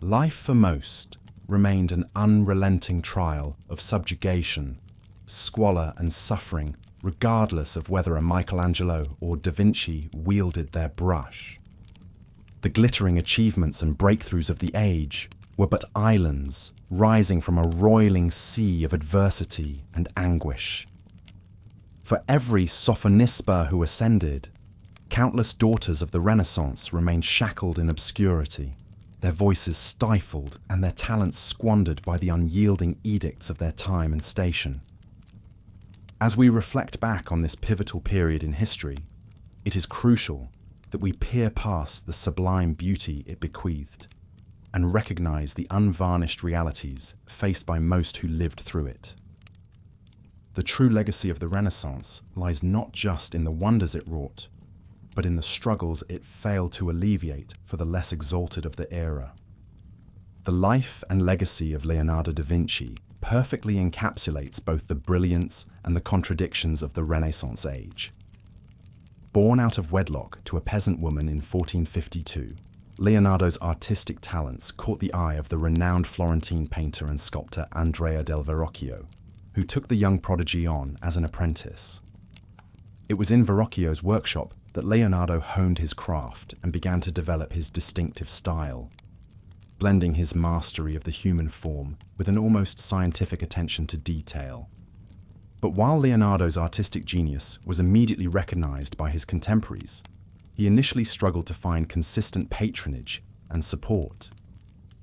Life for most remained an unrelenting trial of subjugation, squalor and suffering, regardless of whether a Michelangelo or Da Vinci wielded their brush. The glittering achievements and breakthroughs of the age were but islands rising from a roiling sea of adversity and anguish. For every Sophonisba who ascended, countless daughters of the Renaissance remained shackled in obscurity, their voices stifled and their talents squandered by the unyielding edicts of their time and station. As we reflect back on this pivotal period in history, it is crucial that we peer past the sublime beauty it bequeathed and recognize the unvarnished realities faced by most who lived through it. The true legacy of the Renaissance lies not just in the wonders it wrought, but in the struggles it failed to alleviate for the less exalted of the era. The life and legacy of Leonardo da Vinci perfectly encapsulates both the brilliance and the contradictions of the Renaissance age. Born out of wedlock to a peasant woman in 1452, Leonardo's artistic talents caught the eye of the renowned Florentine painter and sculptor Andrea del Verrocchio, who took the young prodigy on as an apprentice. It was in Verrocchio's workshop that Leonardo honed his craft and began to develop his distinctive style, blending his mastery of the human form with an almost scientific attention to detail. But while Leonardo's artistic genius was immediately recognized by his contemporaries, he initially struggled to find consistent patronage and support.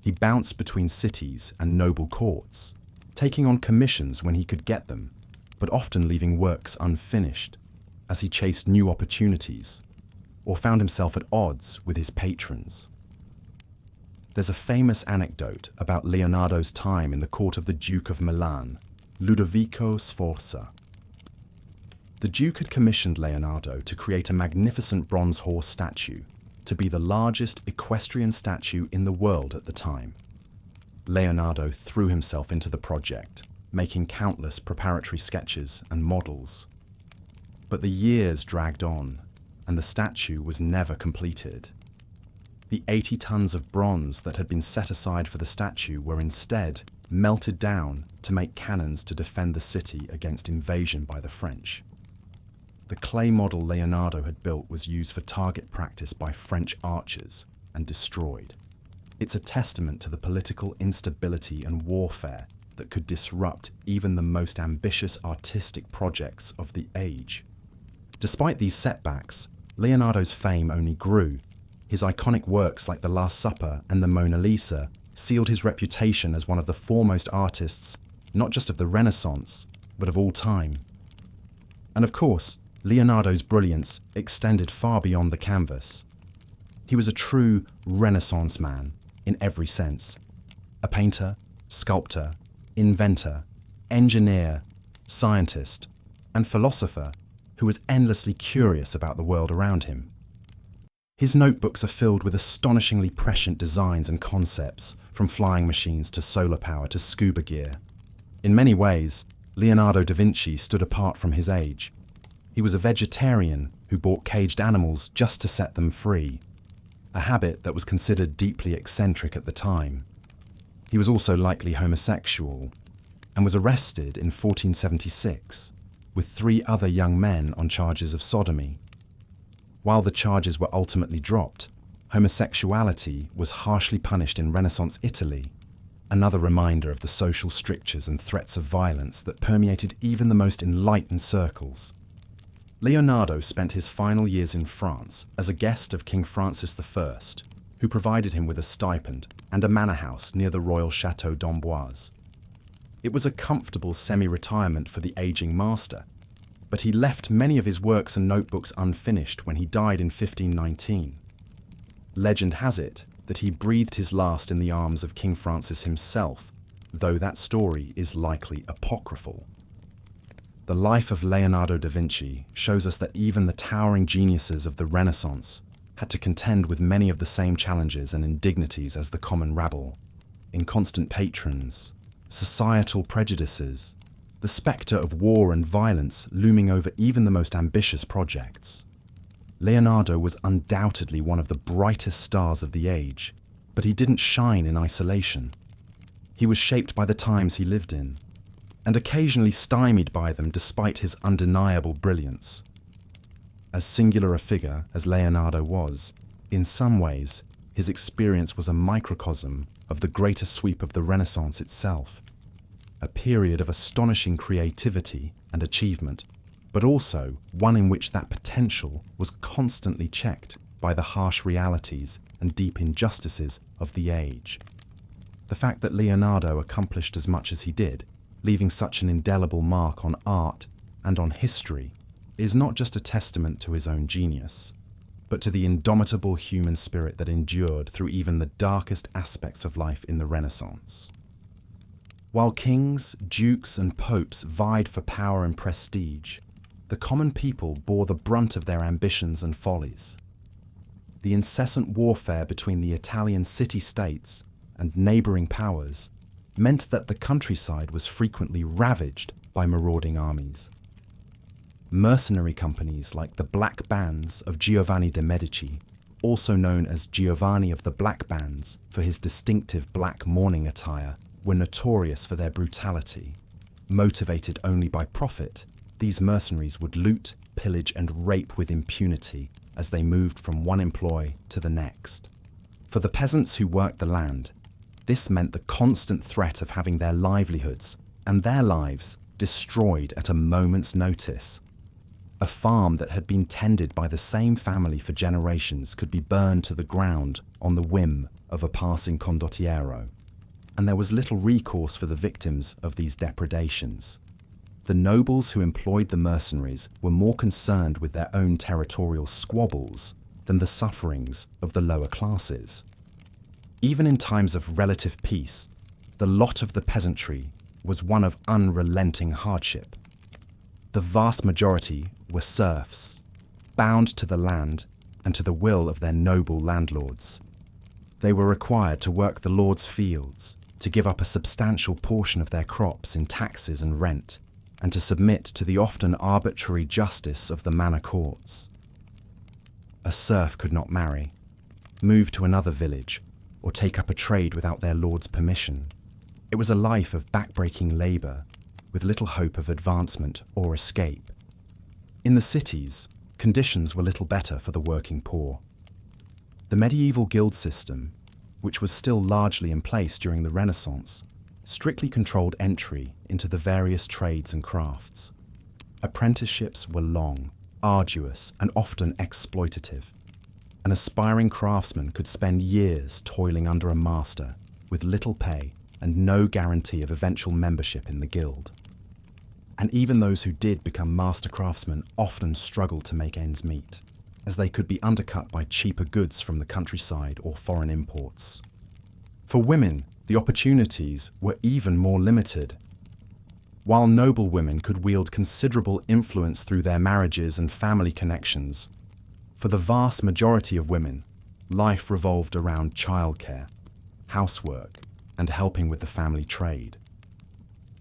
He bounced between cities and noble courts, taking on commissions when he could get them, but often leaving works unfinished as he chased new opportunities or found himself at odds with his patrons. There's a famous anecdote about Leonardo's time in the court of the Duke of Milan, Ludovico Sforza. The Duke had commissioned Leonardo to create a magnificent bronze horse statue to be the largest equestrian statue in the world at the time. Leonardo threw himself into the project, making countless preparatory sketches and models. But the years dragged on, and the statue was never completed. The 80 tons of bronze that had been set aside for the statue were instead melted down to make cannons to defend the city against invasion by the French. The clay model Leonardo had built was used for target practice by French archers and destroyed. It's a testament to the political instability and warfare that could disrupt even the most ambitious artistic projects of the age. Despite these setbacks, Leonardo's fame only grew. His iconic works like The Last Supper and the Mona Lisa sealed his reputation as one of the foremost artists, not just of the Renaissance, but of all time. And of course, Leonardo's brilliance extended far beyond the canvas. He was a true Renaissance man in every sense. A painter, sculptor, inventor, engineer, scientist, and philosopher who was endlessly curious about the world around him. His notebooks are filled with astonishingly prescient designs and concepts, from flying machines to solar power to scuba gear. In many ways, Leonardo da Vinci stood apart from his age. He was a vegetarian who bought caged animals just to set them free, a habit that was considered deeply eccentric at the time. He was also likely homosexual and was arrested in 1476 with 3 other young men on charges of sodomy. While the charges were ultimately dropped, homosexuality was harshly punished in Renaissance Italy, another reminder of the social strictures and threats of violence that permeated even the most enlightened circles. Leonardo spent his final years in France as a guest of King Francis I, who provided him with a stipend and a manor house near the royal Château d'Amboise. It was a comfortable semi-retirement for the aging master, but he left many of his works and notebooks unfinished when he died in 1519. Legend has it that he breathed his last in the arms of King Francis himself, though that story is likely apocryphal. The life of Leonardo da Vinci shows us that even the towering geniuses of the Renaissance had to contend with many of the same challenges and indignities as the common rabble: inconstant patrons, societal prejudices, the spectre of war and violence looming over even the most ambitious projects. Leonardo was undoubtedly one of the brightest stars of the age, but he didn't shine in isolation. He was shaped by the times he lived in, and occasionally stymied by them despite his undeniable brilliance. As singular a figure as Leonardo was, in some ways, his experience was a microcosm of the greater sweep of the Renaissance itself, a period of astonishing creativity and achievement, but also one in which that potential was constantly checked by the harsh realities and deep injustices of the age. The fact that Leonardo accomplished as much as he did, leaving such an indelible mark on art and on history, is not just a testament to his own genius, but to the indomitable human spirit that endured through even the darkest aspects of life in the Renaissance. While kings, dukes, and popes vied for power and prestige, the common people bore the brunt of their ambitions and follies. The incessant warfare between the Italian city-states and neighbouring powers meant that the countryside was frequently ravaged by marauding armies. Mercenary companies like the Black Bands of Giovanni de' Medici, also known as Giovanni of the Black Bands for his distinctive black mourning attire, were notorious for their brutality. Motivated only by profit, these mercenaries would loot, pillage, and rape with impunity as they moved from one employ to the next. For the peasants who worked the land, this meant the constant threat of having their livelihoods and their lives destroyed at a moment's notice. A farm that had been tended by the same family for generations could be burned to the ground on the whim of a passing condottiero, and there was little recourse for the victims of these depredations. The nobles who employed the mercenaries were more concerned with their own territorial squabbles than the sufferings of the lower classes. Even in times of relative peace, the lot of the peasantry was one of unrelenting hardship. The vast majority were serfs, bound to the land and to the will of their noble landlords. They were required to work the lord's fields, to give up a substantial portion of their crops in taxes and rent, and to submit to the often arbitrary justice of the manor courts. A serf could not marry, move to another village, or take up a trade without their lord's permission. It was a life of backbreaking labour, with little hope of advancement or escape. In the cities, conditions were little better for the working poor. The medieval guild system, which was still largely in place during the Renaissance, strictly controlled entry into the various trades and crafts. Apprenticeships were long, arduous, and often exploitative. An aspiring craftsman could spend years toiling under a master with little pay and no guarantee of eventual membership in the guild. And even those who did become master craftsmen often struggled to make ends meet, as they could be undercut by cheaper goods from the countryside or foreign imports. For women, the opportunities were even more limited. While noble women could wield considerable influence through their marriages and family connections, for the vast majority of women, life revolved around childcare, housework, and helping with the family trade.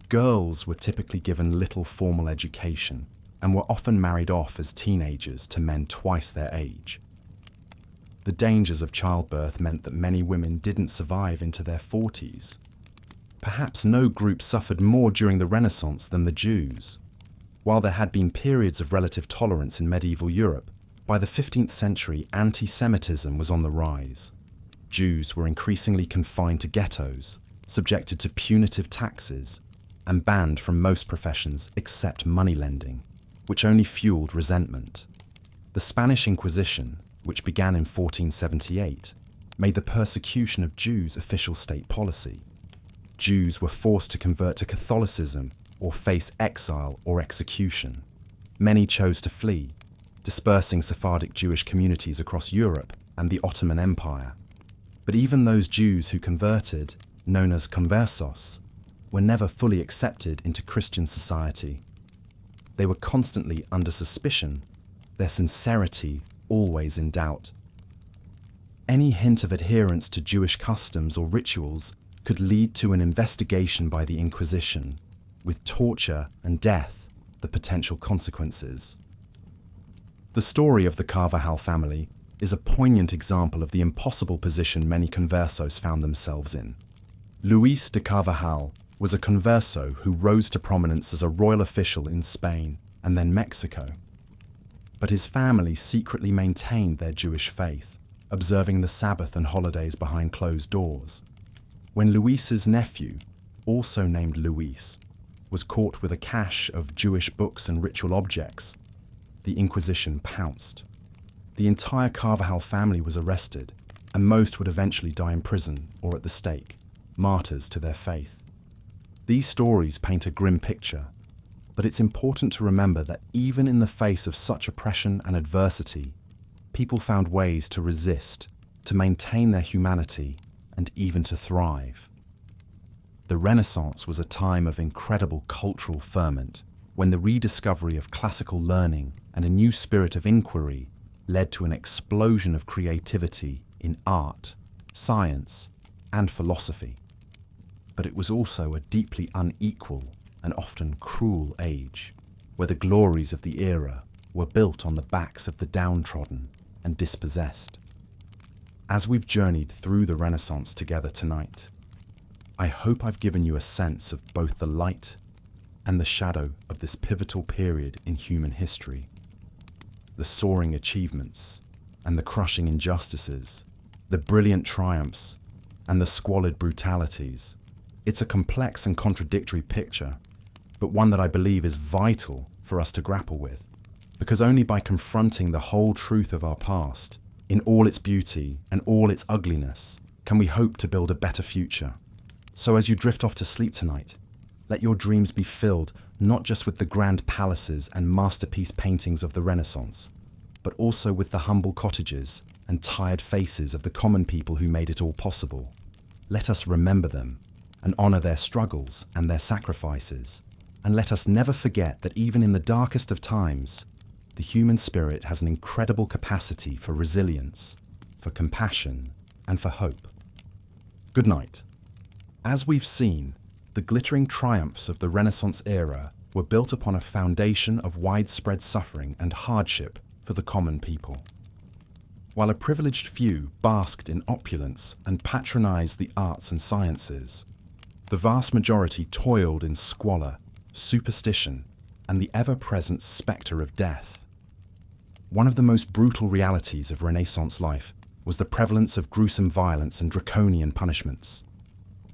Girls were typically given little formal education and were often married off as teenagers to men twice their age. The dangers of childbirth meant that many women didn't survive into their 40s. Perhaps no group suffered more during the Renaissance than the Jews. While there had been periods of relative tolerance in medieval Europe, By the 15th century, anti-Semitism was on the rise. Jews were increasingly confined to ghettos, subjected to punitive taxes, and banned from most professions except moneylending, which only fueled resentment. The Spanish Inquisition, which began in 1478, made the persecution of Jews official state policy. Jews were forced to convert to Catholicism or face exile or execution. Many chose to flee, dispersing Sephardic Jewish communities across Europe and the Ottoman Empire. But even those Jews who converted, known as conversos, were never fully accepted into Christian society. They were constantly under suspicion, their sincerity always in doubt. Any hint of adherence to Jewish customs or rituals could lead to an investigation by the Inquisition, with torture and death the potential consequences. The story of the Carvajal family is a poignant example of the impossible position many conversos found themselves in. Luis de Carvajal was a converso who rose to prominence as a royal official in Spain and then Mexico. But his family secretly maintained their Jewish faith, observing the Sabbath and holidays behind closed doors. When Luis's nephew, also named Luis, was caught with a cache of Jewish books and ritual objects, the Inquisition pounced. The entire Carvajal family was arrested, and most would eventually die in prison or at the stake, martyrs to their faith. These stories paint a grim picture, but it's important to remember that even in the face of such oppression and adversity, people found ways to resist, to maintain their humanity, and even to thrive. The Renaissance was a time of incredible cultural ferment, when the rediscovery of classical learning and a new spirit of inquiry led to an explosion of creativity in art, science, and philosophy. But it was also a deeply unequal and often cruel age, where the glories of the era were built on the backs of the downtrodden and dispossessed. As we've journeyed through the Renaissance together tonight, I hope I've given you a sense of both the light and the shadow of this pivotal period in human history. The soaring achievements and the crushing injustices, the brilliant triumphs and the squalid brutalities. It's a complex and contradictory picture, but one that I believe is vital for us to grapple with, because only by confronting the whole truth of our past, in all its beauty and all its ugliness, can we hope to build a better future. So as you drift off to sleep tonight, let your dreams be filled not just with the grand palaces and masterpiece paintings of the Renaissance, but also with the humble cottages and tired faces of the common people who made it all possible. Let us remember them and honor their struggles and their sacrifices. And let us never forget that even in the darkest of times, the human spirit has an incredible capacity for resilience, for compassion, and for hope. Good night. As we've seen, the glittering triumphs of the Renaissance era were built upon a foundation of widespread suffering and hardship for the common people. While a privileged few basked in opulence and patronized the arts and sciences, the vast majority toiled in squalor, superstition, and the ever-present spectre of death. One of the most brutal realities of Renaissance life was the prevalence of gruesome violence and draconian punishments.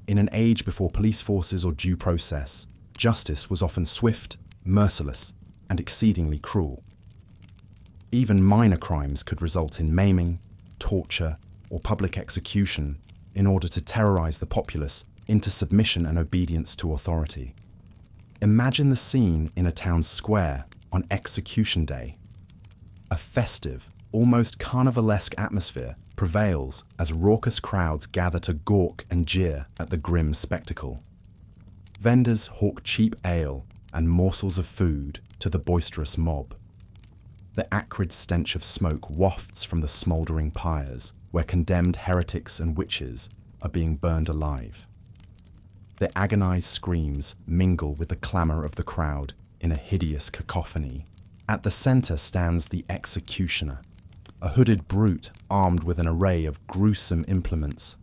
In an age before police forces or due process, justice was often swift, merciless, and exceedingly cruel. Even minor crimes could result in maiming, torture, or public execution in order to terrorize the populace into submission and obedience to authority. Imagine the scene in a town square on execution day. A festive, almost carnivalesque atmosphere prevails as raucous crowds gather to gawk and jeer at the grim spectacle. Vendors hawk cheap ale and morsels of food to the boisterous mob. The acrid stench of smoke wafts from the smouldering pyres where condemned heretics and witches are being burned alive. Their agonized screams mingle with the clamor of the crowd in a hideous cacophony. At the center stands the executioner, a hooded brute armed with an array of gruesome implements,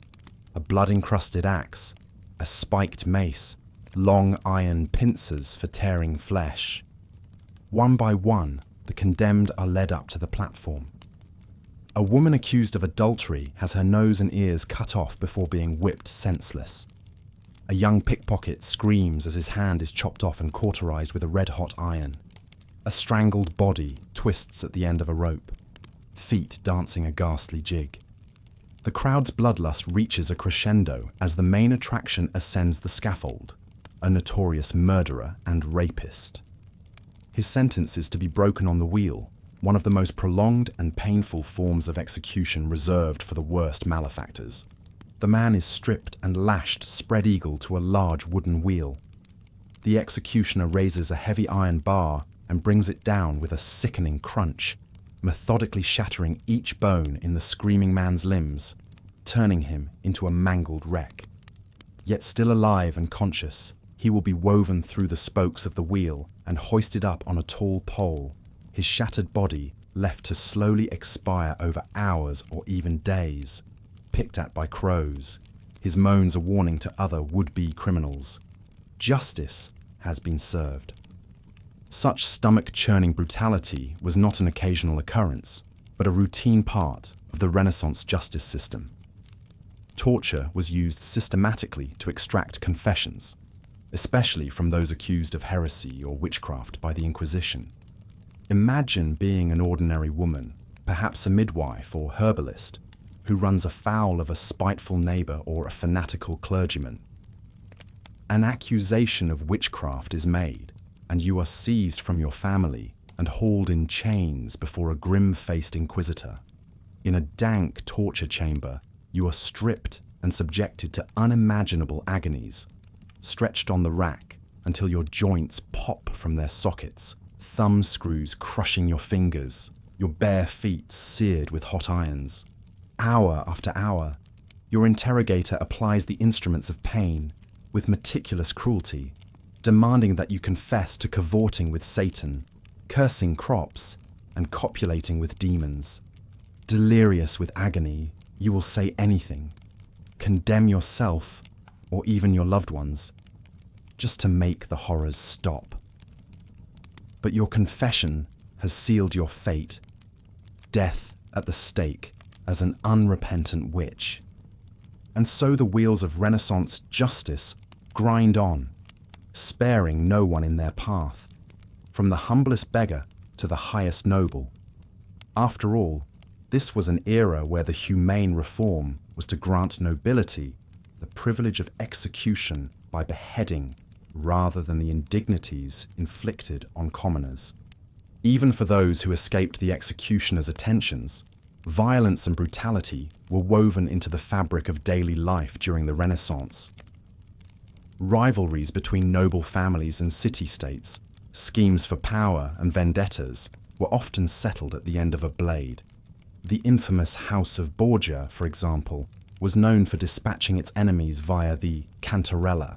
a blood-encrusted axe, a spiked mace, long iron pincers for tearing flesh. One by one, the condemned are led up to the platform. A woman accused of adultery has her nose and ears cut off before being whipped senseless. A young pickpocket screams as his hand is chopped off and cauterized with a red-hot iron. A strangled body twists at the end of a rope, feet dancing a ghastly jig. The crowd's bloodlust reaches a crescendo as the main attraction ascends the scaffold, a notorious murderer and rapist. His sentence is to be broken on the wheel, one of the most prolonged and painful forms of execution reserved for the worst malefactors. The man is stripped and lashed spread-eagle to a large wooden wheel. The executioner raises a heavy iron bar and brings it down with a sickening crunch, methodically shattering each bone in the screaming man's limbs, turning him into a mangled wreck. Yet still alive and conscious, he will be woven through the spokes of the wheel and hoisted up on a tall pole, his shattered body left to slowly expire over hours or even days, picked at by crows, his moans a warning to other would-be criminals. Justice has been served. Such stomach-churning brutality was not an occasional occurrence, but a routine part of the Renaissance justice system. Torture was used systematically to extract confessions, especially from those accused of heresy or witchcraft by the Inquisition. Imagine being an ordinary woman, perhaps a midwife or herbalist, who runs afoul of a spiteful neighbor or a fanatical clergyman. An accusation of witchcraft is made, and you are seized from your family and hauled in chains before a grim-faced inquisitor. In a dank torture chamber, you are stripped and subjected to unimaginable agonies, stretched on the rack until your joints pop from their sockets, thumb screws crushing your fingers, your bare feet seared with hot irons. Hour after hour, your interrogator applies the instruments of pain with meticulous cruelty, demanding that you confess to cavorting with Satan, cursing crops, and copulating with demons. Delirious with agony, you will say anything, condemn yourself or even your loved ones, just to make the horrors stop. But your confession has sealed your fate, death at the stake as an unrepentant witch. And so the wheels of Renaissance justice grind on, sparing no one in their path, from the humblest beggar to the highest noble. After all, this was an era where the humane reform was to grant nobility the privilege of execution by beheading rather than the indignities inflicted on commoners. Even for those who escaped the executioner's attentions, violence and brutality were woven into the fabric of daily life during the Renaissance. Rivalries between noble families and city-states, schemes for power and vendettas were often settled at the end of a blade. The infamous House of Borgia, for example, was known for dispatching its enemies via the cantarella,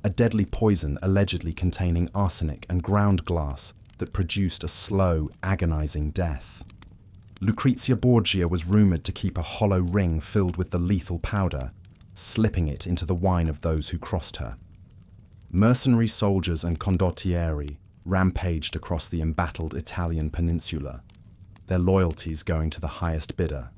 a deadly poison allegedly containing arsenic and ground glass that produced a slow, agonizing death. Lucrezia Borgia was rumoured to keep a hollow ring filled with the lethal powder, slipping it into the wine of those who crossed her. Mercenary soldiers and condottieri rampaged across the embattled Italian peninsula, their loyalties going to the highest bidder.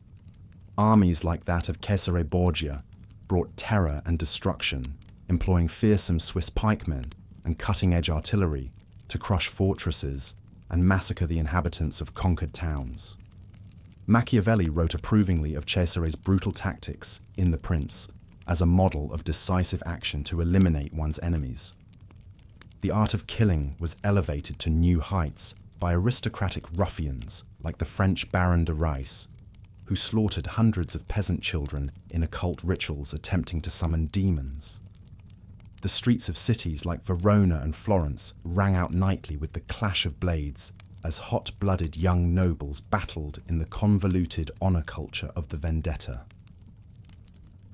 Armies like that of Cesare Borgia brought terror and destruction, employing fearsome Swiss pikemen and cutting-edge artillery to crush fortresses and massacre the inhabitants of conquered towns. Machiavelli wrote approvingly of Cesare's brutal tactics in The Prince as a model of decisive action to eliminate one's enemies. The art of killing was elevated to new heights by aristocratic ruffians like the French Baron de Rice, who slaughtered hundreds of peasant children in occult rituals attempting to summon demons. The streets of cities like Verona and Florence rang out nightly with the clash of blades as hot-blooded young nobles battled in the convoluted honor culture of the vendetta.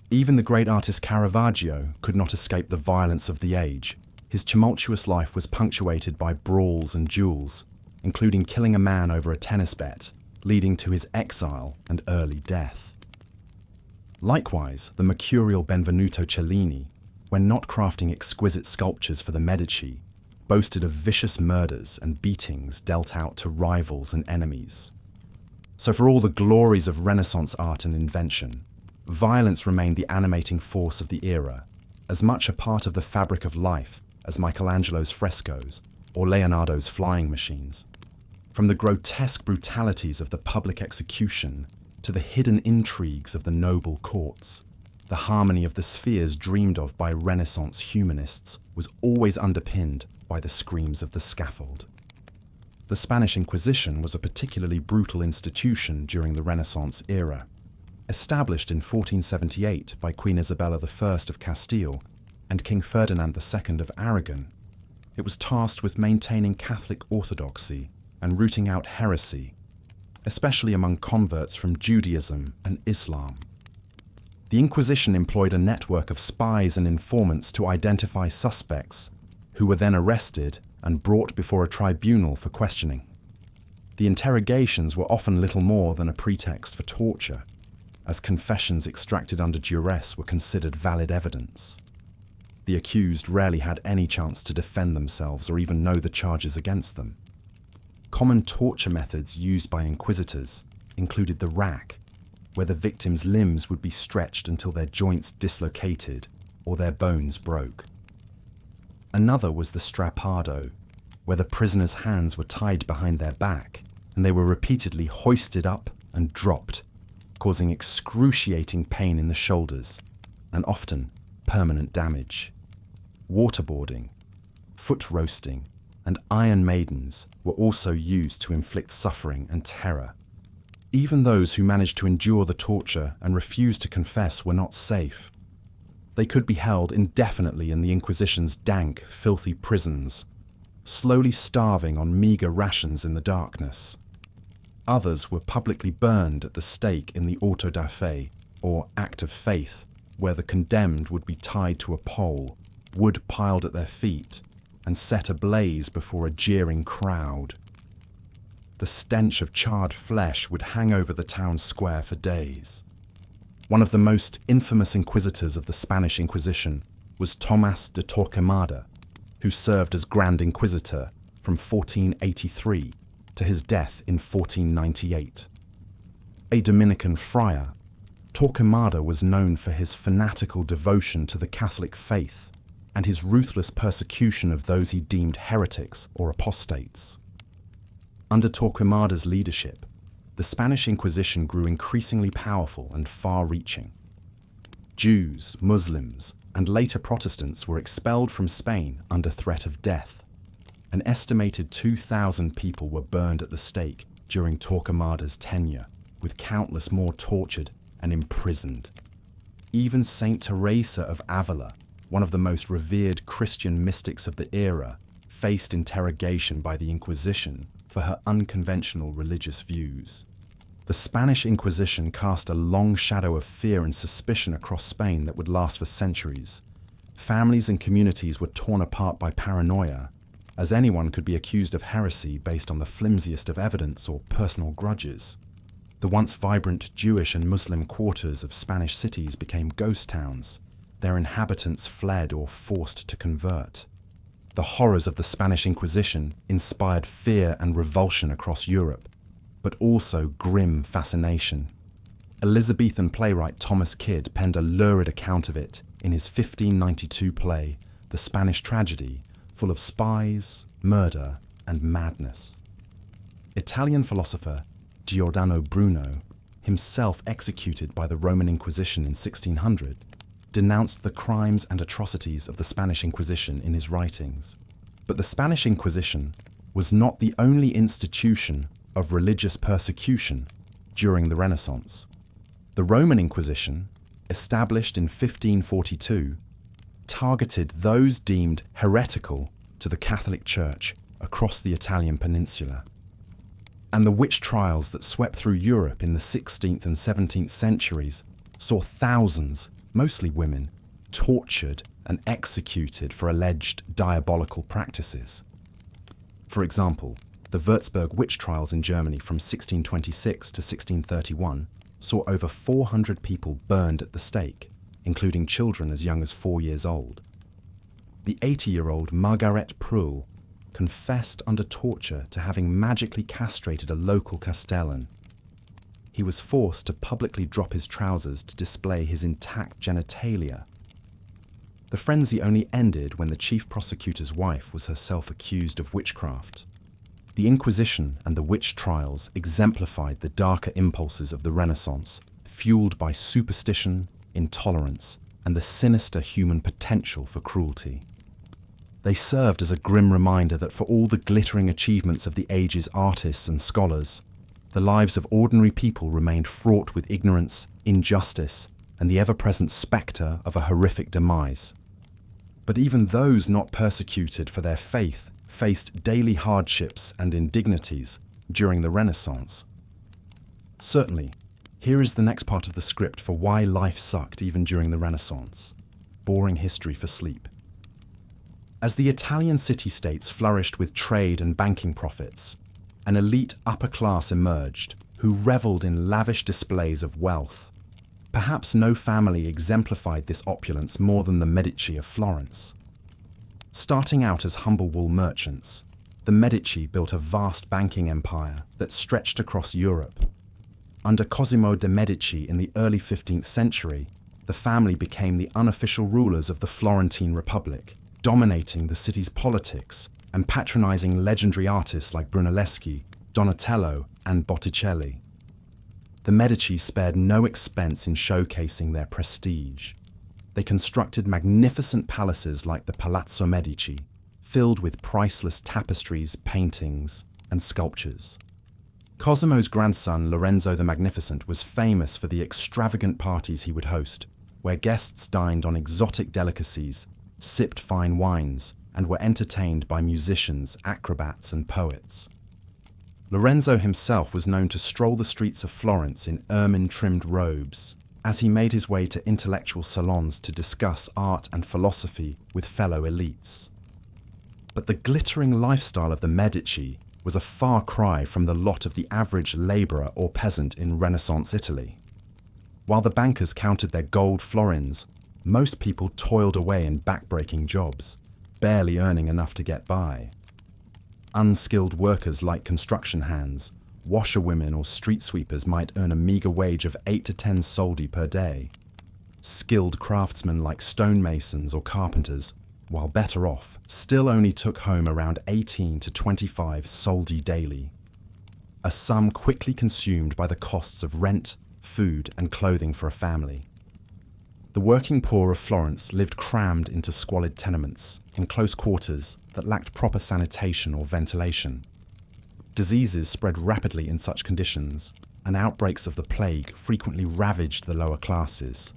Even the great artist Caravaggio could not escape the violence of the age. His tumultuous life was punctuated by brawls and duels, including killing a man over a tennis bet, leading to his exile and early death. Likewise, the mercurial Benvenuto Cellini, when not crafting exquisite sculptures for the Medici, boasted of vicious murders and beatings dealt out to rivals and enemies. So for all the glories of Renaissance art and invention, violence remained the animating force of the era, as much a part of the fabric of life as Michelangelo's frescoes or Leonardo's flying machines. From the grotesque brutalities of the public execution to the hidden intrigues of the noble courts, the harmony of the spheres dreamed of by Renaissance humanists was always underpinned by the screams of the scaffold. The Spanish Inquisition was a particularly brutal institution during the Renaissance era. Established in 1478 by Queen Isabella I of Castile and King Ferdinand II of Aragon, it was tasked with maintaining Catholic orthodoxy and rooting out heresy, especially among converts from Judaism and Islam. The Inquisition employed a network of spies and informants to identify suspects, who were then arrested and brought before a tribunal for questioning. The interrogations were often little more than a pretext for torture, as confessions extracted under duress were considered valid evidence. The accused rarely had any chance to defend themselves or even know the charges against them. Common torture methods used by inquisitors included the rack, where the victim's limbs would be stretched until their joints dislocated or their bones broke. Another was the strappado, where the prisoner's hands were tied behind their back and they were repeatedly hoisted up and dropped, causing excruciating pain in the shoulders and often permanent damage. Waterboarding, foot roasting, and iron maidens were also used to inflict suffering and terror. Even those who managed to endure the torture and refused to confess were not safe. They could be held indefinitely in the Inquisition's dank, filthy prisons, slowly starving on meagre rations in the darkness. Others were publicly burned at the stake in the auto da fe, or act of faith, where the condemned would be tied to a pole, wood piled at their feet, and set ablaze before a jeering crowd. The stench of charred flesh would hang over the town square for days. One of the most infamous inquisitors of the Spanish Inquisition was Tomás de Torquemada, who served as Grand Inquisitor from 1483 to his death in 1498. A Dominican friar, Torquemada was known for his fanatical devotion to the Catholic faith and his ruthless persecution of those he deemed heretics or apostates. Under Torquemada's leadership, the Spanish Inquisition grew increasingly powerful and far-reaching. Jews, Muslims, and later Protestants were expelled from Spain under threat of death. An estimated 2,000 people were burned at the stake during Torquemada's tenure, with countless more tortured and imprisoned. Even Saint Teresa of Avila, one of the most revered Christian mystics of the era, faced interrogation by the Inquisition for her unconventional religious views. The Spanish Inquisition cast a long shadow of fear and suspicion across Spain that would last for centuries. Families and communities were torn apart by paranoia, as anyone could be accused of heresy based on the flimsiest of evidence or personal grudges. The once vibrant Jewish and Muslim quarters of Spanish cities became ghost towns. Their inhabitants fled or forced to convert. The horrors of the Spanish Inquisition inspired fear and revulsion across Europe, but also grim fascination. Elizabethan playwright Thomas Kyd penned a lurid account of it in his 1592 play, The Spanish Tragedy, full of spies, murder, and madness. Italian philosopher Giordano Bruno, himself executed by the Roman Inquisition in 1600, denounced the crimes and atrocities of the Spanish Inquisition in his writings. But the Spanish Inquisition was not the only institution of religious persecution during the Renaissance. The Roman Inquisition, established in 1542, targeted those deemed heretical to the Catholic Church across the Italian peninsula. And the witch trials that swept through Europe in the 16th and 17th centuries saw thousands, mostly women, tortured and executed for alleged diabolical practices. For example, the Würzburg witch trials in Germany from 1626 to 1631 saw over 400 people burned at the stake, including children as young as 4 years old. The 80-year-old Margaret Prühl confessed under torture to having magically castrated a local castellan. He was forced to publicly drop his trousers to display his intact genitalia. The frenzy only ended when the chief prosecutor's wife was herself accused of witchcraft. The Inquisition and the witch trials exemplified the darker impulses of the Renaissance, fueled by superstition, intolerance, and the sinister human potential for cruelty. They served as a grim reminder that for all the glittering achievements of the age's artists and scholars, the lives of ordinary people remained fraught with ignorance, injustice, and the ever-present spectre of a horrific demise. But even those not persecuted for their faith faced daily hardships and indignities during the Renaissance. Certainly, here is the next part of the script for why life sucked even during the Renaissance. Boring history for sleep. As the Italian city-states flourished with trade and banking profits, an elite upper class emerged who reveled in lavish displays of wealth. Perhaps no family exemplified this opulence more than the Medici of Florence. Starting out as humble wool merchants, the Medici built a vast banking empire that stretched across Europe. Under Cosimo de' Medici in the early 15th century, the family became the unofficial rulers of the Florentine Republic, dominating the city's politics and patronizing legendary artists like Brunelleschi, Donatello, and Botticelli. The Medici spared no expense in showcasing their prestige. They constructed magnificent palaces like the Palazzo Medici, filled with priceless tapestries, paintings, and sculptures. Cosimo's grandson, Lorenzo the Magnificent, was famous for the extravagant parties he would host, where guests dined on exotic delicacies, sipped fine wines, and were entertained by musicians, acrobats, and poets. Lorenzo himself was known to stroll the streets of Florence in ermine-trimmed robes, as he made his way to intellectual salons to discuss art and philosophy with fellow elites. But the glittering lifestyle of the Medici was a far cry from the lot of the average labourer or peasant in Renaissance Italy. While the bankers counted their gold florins, most people toiled away in back-breaking jobs, barely earning enough to get by. Unskilled workers like construction hands, washerwomen or street sweepers might earn a meagre wage of 8 to 10 soldi per day. Skilled craftsmen like stonemasons or carpenters, while better off, still only took home around 18 to 25 soldi daily, a sum quickly consumed by the costs of rent, food, and clothing for a family. The working poor of Florence lived crammed into squalid tenements, in close quarters that lacked proper sanitation or ventilation. Diseases spread rapidly in such conditions, and outbreaks of the plague frequently ravaged the lower classes,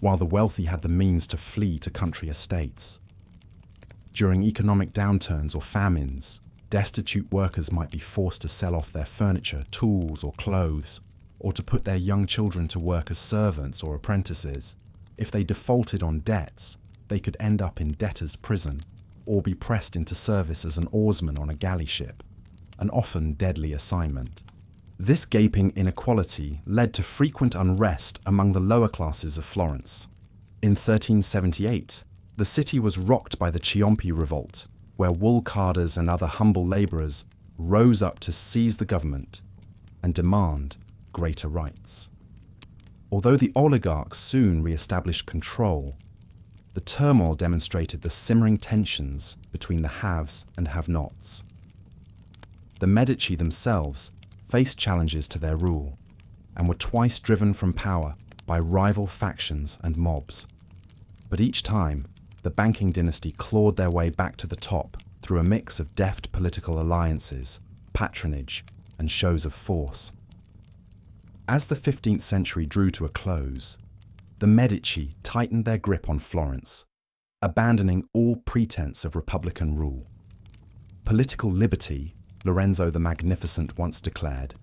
while the wealthy had the means to flee to country estates. During economic downturns or famines, destitute workers might be forced to sell off their furniture, tools, or clothes, or to put their young children to work as servants or apprentices. If they defaulted on debts, they could end up in debtor's prison or be pressed into service as an oarsman on a galley ship, an often deadly assignment. This gaping inequality led to frequent unrest among the lower classes of Florence. In 1378, the city was rocked by the Ciompi revolt, where wool carders and other humble labourers rose up to seize the government and demand greater rights. Although the oligarchs soon re-established control, the turmoil demonstrated the simmering tensions between the haves and have-nots. The Medici themselves faced challenges to their rule and were twice driven from power by rival factions and mobs. But each time, the banking dynasty clawed their way back to the top through a mix of deft political alliances, patronage, and shows of force. As the 15th century drew to a close, the Medici tightened their grip on Florence, abandoning all pretense of republican rule. Political liberty, Lorenzo the Magnificent once declared,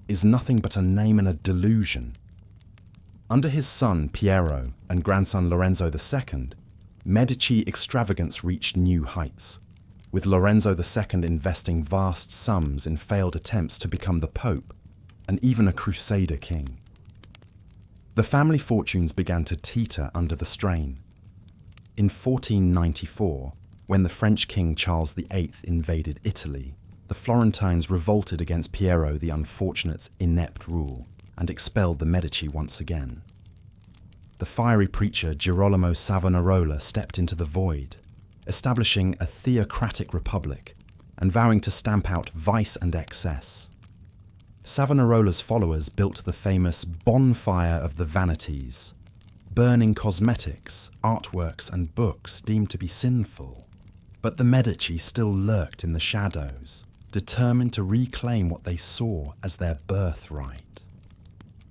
is nothing but a name and a delusion. Under his son Piero and grandson Lorenzo II, Medici extravagance reached new heights, with Lorenzo II investing vast sums in failed attempts to become the Pope and even a Crusader king. The family fortunes began to teeter under the strain. In 1494, When the French king Charles VIII invaded Italy, the Florentines revolted against Piero the Unfortunate's inept rule and expelled the Medici once again. The fiery preacher Girolamo Savonarola stepped into the void, establishing a theocratic republic and vowing to stamp out vice and excess. Savonarola's followers built the famous bonfire of the vanities, burning cosmetics, artworks and books deemed to be sinful. But the Medici still lurked in the shadows, determined to reclaim what they saw as their birthright.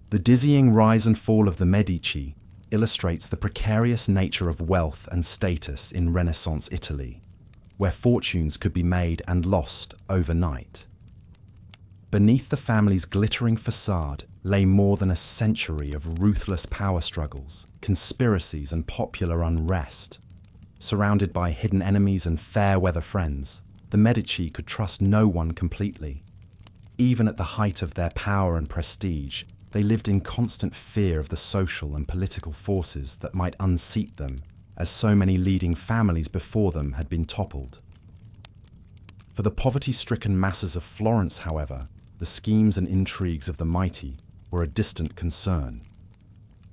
The dizzying rise and fall of the Medici illustrates the precarious nature of wealth and status in Renaissance Italy, where fortunes could be made and lost overnight. Beneath the family's glittering facade lay more than a century of ruthless power struggles, conspiracies and popular unrest. Surrounded by hidden enemies and fair-weather friends, the Medici could trust no one completely. Even at the height of their power and prestige, they lived in constant fear of the social and political forces that might unseat them, as so many leading families before them had been toppled. For the poverty-stricken masses of Florence, however, the schemes and intrigues of the mighty were a distant concern.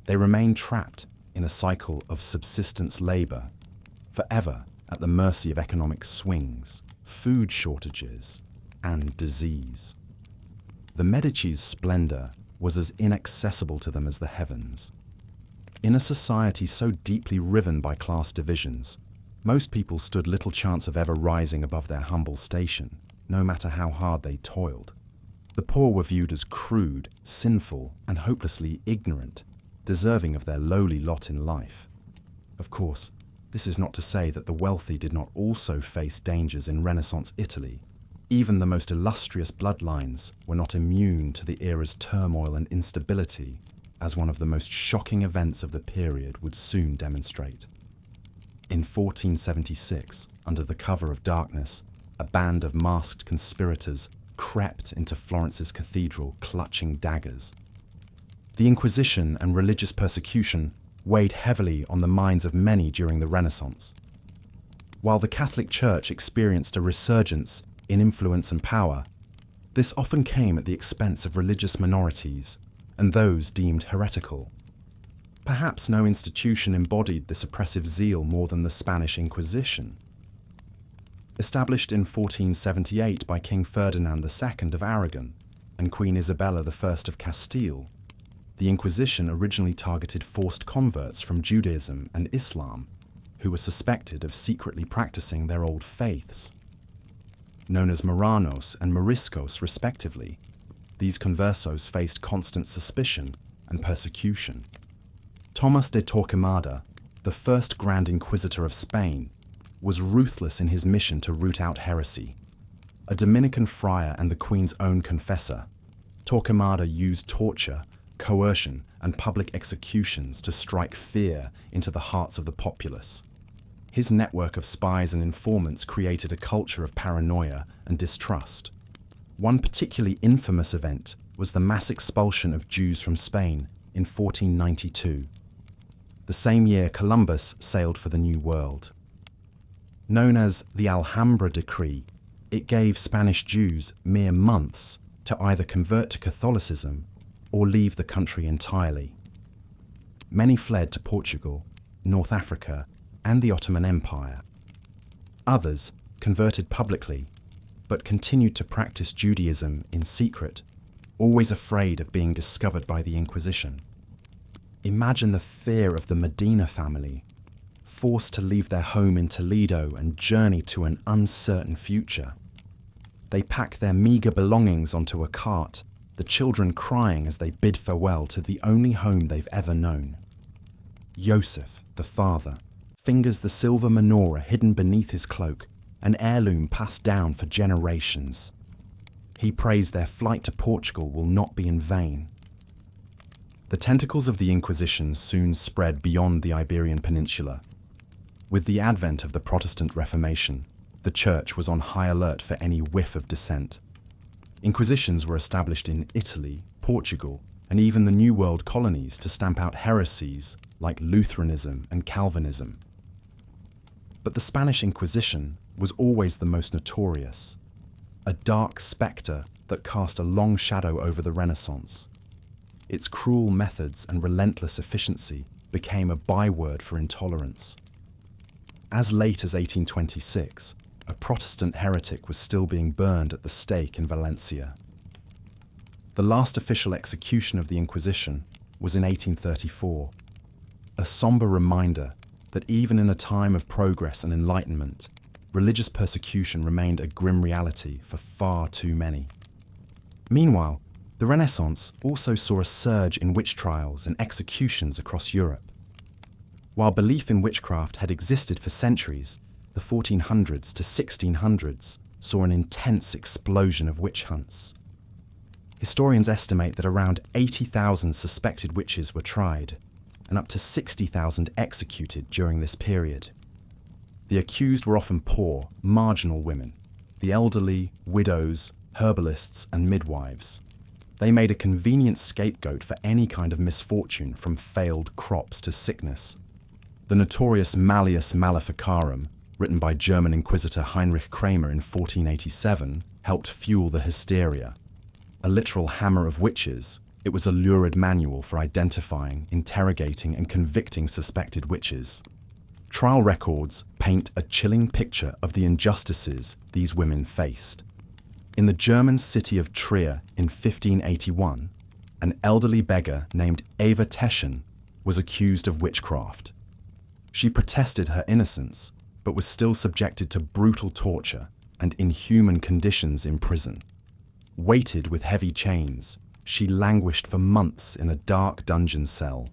They remained trapped in a cycle of subsistence labor, forever at the mercy of economic swings, food shortages, and disease. The Medici's splendor was as inaccessible to them as the heavens. In a society so deeply riven by class divisions, most people stood little chance of ever rising above their humble station, no matter how hard they toiled. The poor were viewed as crude, sinful, and hopelessly ignorant, deserving of their lowly lot in life. Of course, this is not to say that the wealthy did not also face dangers in Renaissance Italy. Even the most illustrious bloodlines were not immune to the era's turmoil and instability, as one of the most shocking events of the period would soon demonstrate. In 1476, under the cover of darkness, a band of masked conspirators crept into Florence's cathedral clutching daggers. The Inquisition and religious persecution weighed heavily on the minds of many during the Renaissance. While the Catholic Church experienced a resurgence in influence and power, this often came at the expense of religious minorities and those deemed heretical. Perhaps no institution embodied this oppressive zeal more than the Spanish Inquisition. Established in 1478 by King Ferdinand II of Aragon and Queen Isabella I of Castile, the Inquisition originally targeted forced converts from Judaism and Islam who were suspected of secretly practicing their old faiths. Known as Marranos and Moriscos respectively, these conversos faced constant suspicion and persecution. Thomas de Torquemada, the first Grand Inquisitor of Spain, was ruthless in his mission to root out heresy. A Dominican friar and the Queen's own confessor, Torquemada used torture, coercion, and public executions to strike fear into the hearts of the populace. His network of spies and informants created a culture of paranoia and distrust. One particularly infamous event was the mass expulsion of Jews from Spain in 1492, the same year Columbus sailed for the New World. Known as the Alhambra Decree, it gave Spanish Jews mere months to either convert to Catholicism or leave the country entirely. Many fled to Portugal, North Africa, and the Ottoman Empire. Others converted publicly, but continued to practice Judaism in secret, always afraid of being discovered by the Inquisition. Imagine the fear of the Medina family, forced to leave their home in Toledo and journey to an uncertain future. They pack their meager belongings onto a cart, the children crying as they bid farewell to the only home they've ever known. Joseph, the father, fingers the silver menorah hidden beneath his cloak, an heirloom passed down for generations. He prays their flight to Portugal will not be in vain. The tentacles of the Inquisition soon spread beyond the Iberian Peninsula. With the advent of the Protestant Reformation, the Church was on high alert for any whiff of dissent. Inquisitions were established in Italy, Portugal, and even the New World colonies to stamp out heresies like Lutheranism and Calvinism. But the Spanish Inquisition was always the most notorious, a dark spectre that cast a long shadow over the Renaissance. Its cruel methods and relentless efficiency became a byword for intolerance. As late as 1826, a Protestant heretic was still being burned at the stake in Valencia. The last official execution of the Inquisition was in 1834, a somber reminder that even in a time of progress and enlightenment, religious persecution remained a grim reality for far too many. Meanwhile, the Renaissance also saw a surge in witch trials and executions across Europe. While belief in witchcraft had existed for centuries, the 1400s to 1600s saw an intense explosion of witch hunts. Historians estimate that around 80,000 suspected witches were tried, and up to 60,000 executed during this period. The accused were often poor, marginal women, the elderly, widows, herbalists, and midwives. They made a convenient scapegoat for any kind of misfortune, from failed crops to sickness. The notorious Malleus Maleficarum, written by German Inquisitor Heinrich Kramer in 1487, helped fuel the hysteria. A literal hammer of witches, it was a lurid manual for identifying, interrogating, and convicting suspected witches. Trial records paint a chilling picture of the injustices these women faced. In the German city of Trier in 1581, an elderly beggar named Eva Teschen was accused of witchcraft. She protested her innocence, but was still subjected to brutal torture and inhuman conditions in prison. Weighted with heavy chains, she languished for months in a dark dungeon cell,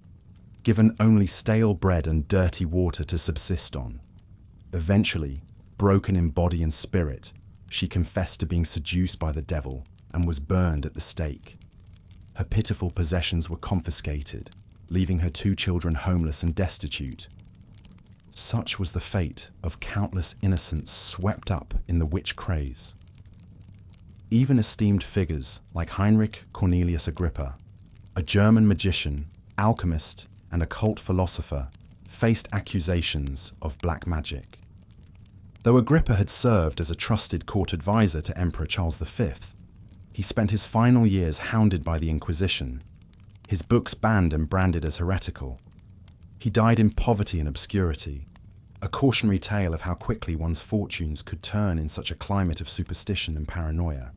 given only stale bread and dirty water to subsist on. Eventually, broken in body and spirit, she confessed to being seduced by the devil and was burned at the stake. Her pitiful possessions were confiscated, leaving her 2 children homeless and destitute. Such was the fate of countless innocents swept up in the witch craze. Even esteemed figures like Heinrich Cornelius Agrippa, a German magician, alchemist, and occult philosopher, faced accusations of black magic. Though Agrippa had served as a trusted court advisor to Emperor Charles V, he spent his final years hounded by the Inquisition, his books banned and branded as heretical. He died in poverty and obscurity, a cautionary tale of how quickly one's fortunes could turn in such a climate of superstition and paranoia.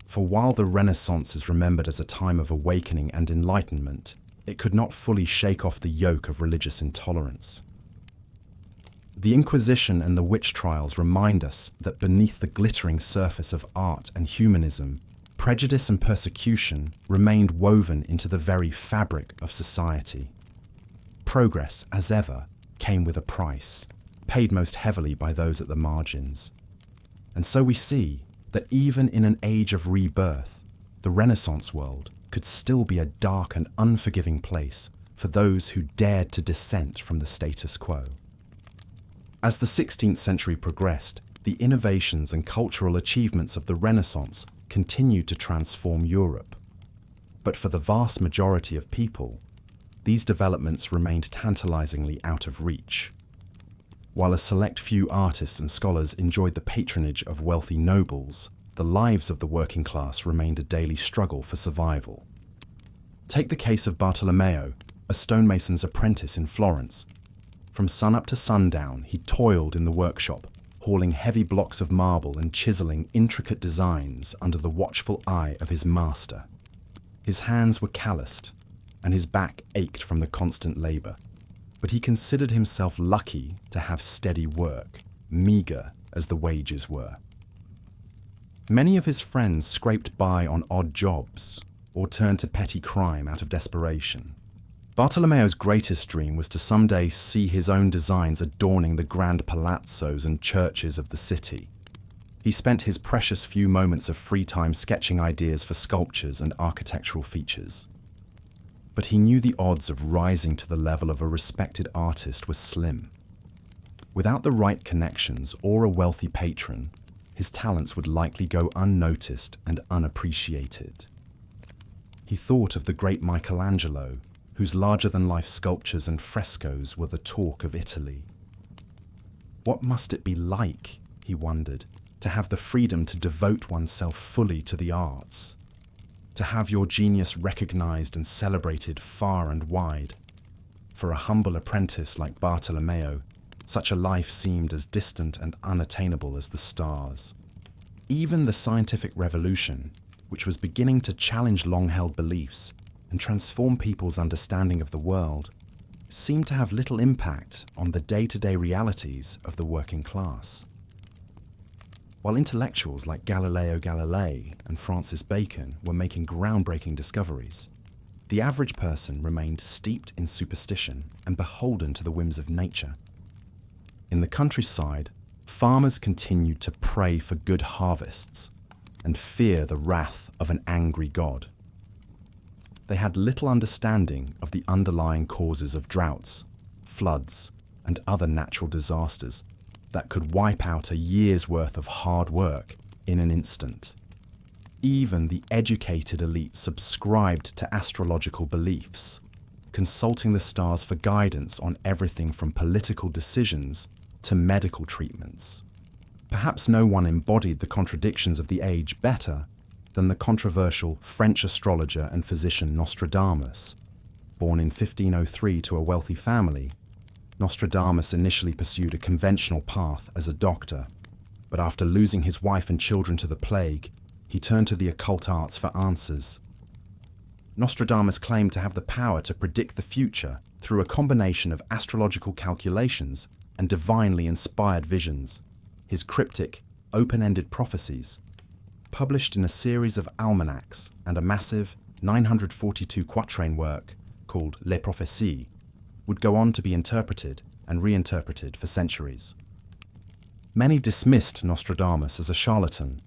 For while the Renaissance is remembered as a time of awakening and enlightenment, it could not fully shake off the yoke of religious intolerance. The Inquisition and the witch trials remind us that beneath the glittering surface of art and humanism, prejudice and persecution remained woven into the very fabric of society. Progress, as ever, came with a price, paid most heavily by those at the margins. And so we see that even in an age of rebirth, the Renaissance world could still be a dark and unforgiving place for those who dared to dissent from the status quo. As the 16th century progressed, the innovations and cultural achievements of the Renaissance continued to transform Europe. But for the vast majority of people, these developments remained tantalizingly out of reach. While a select few artists and scholars enjoyed the patronage of wealthy nobles, the lives of the working class remained a daily struggle for survival. Take the case of Bartolomeo, a stonemason's apprentice in Florence. From sunup to sundown, he toiled in the workshop, hauling heavy blocks of marble and chiseling intricate designs under the watchful eye of his master. His hands were calloused, and his back ached from the constant labor. But he considered himself lucky to have steady work, meager as the wages were. Many of his friends scraped by on odd jobs or turned to petty crime out of desperation. Bartolomeo's greatest dream was to someday see his own designs adorning the grand palazzos and churches of the city. He spent his precious few moments of free time sketching ideas for sculptures and architectural features. But he knew the odds of rising to the level of a respected artist were slim. Without the right connections or a wealthy patron, his talents would likely go unnoticed and unappreciated. He thought of the great Michelangelo, whose larger-than-life sculptures and frescoes were the talk of Italy. What must it be like, he wondered, to have the freedom to devote oneself fully to the arts, to have your genius recognized and celebrated far and wide? For a humble apprentice like Bartolomeo, such a life seemed as distant and unattainable as the stars. Even the scientific revolution, which was beginning to challenge long-held beliefs and transform people's understanding of the world, seemed to have little impact on the day-to-day realities of the working class. While intellectuals like Galileo Galilei and Francis Bacon were making groundbreaking discoveries, the average person remained steeped in superstition and beholden to the whims of nature. In the countryside, farmers continued to pray for good harvests and fear the wrath of an angry God. They had little understanding of the underlying causes of droughts, floods, and other natural disasters that could wipe out a year's worth of hard work in an instant. Even the educated elite subscribed to astrological beliefs, consulting the stars for guidance on everything from political decisions to medical treatments. Perhaps no one embodied the contradictions of the age better than the controversial French astrologer and physician Nostradamus. Born in 1503 to a wealthy family, Nostradamus initially pursued a conventional path as a doctor, but after losing his wife and children to the plague, he turned to the occult arts for answers. Nostradamus claimed to have the power to predict the future through a combination of astrological calculations and divinely inspired visions. His cryptic, open-ended prophecies, published in a series of almanacs and a massive 942-quatrain work called Les Prophéties, would go on to be interpreted and reinterpreted for centuries. Many dismissed Nostradamus as a charlatan,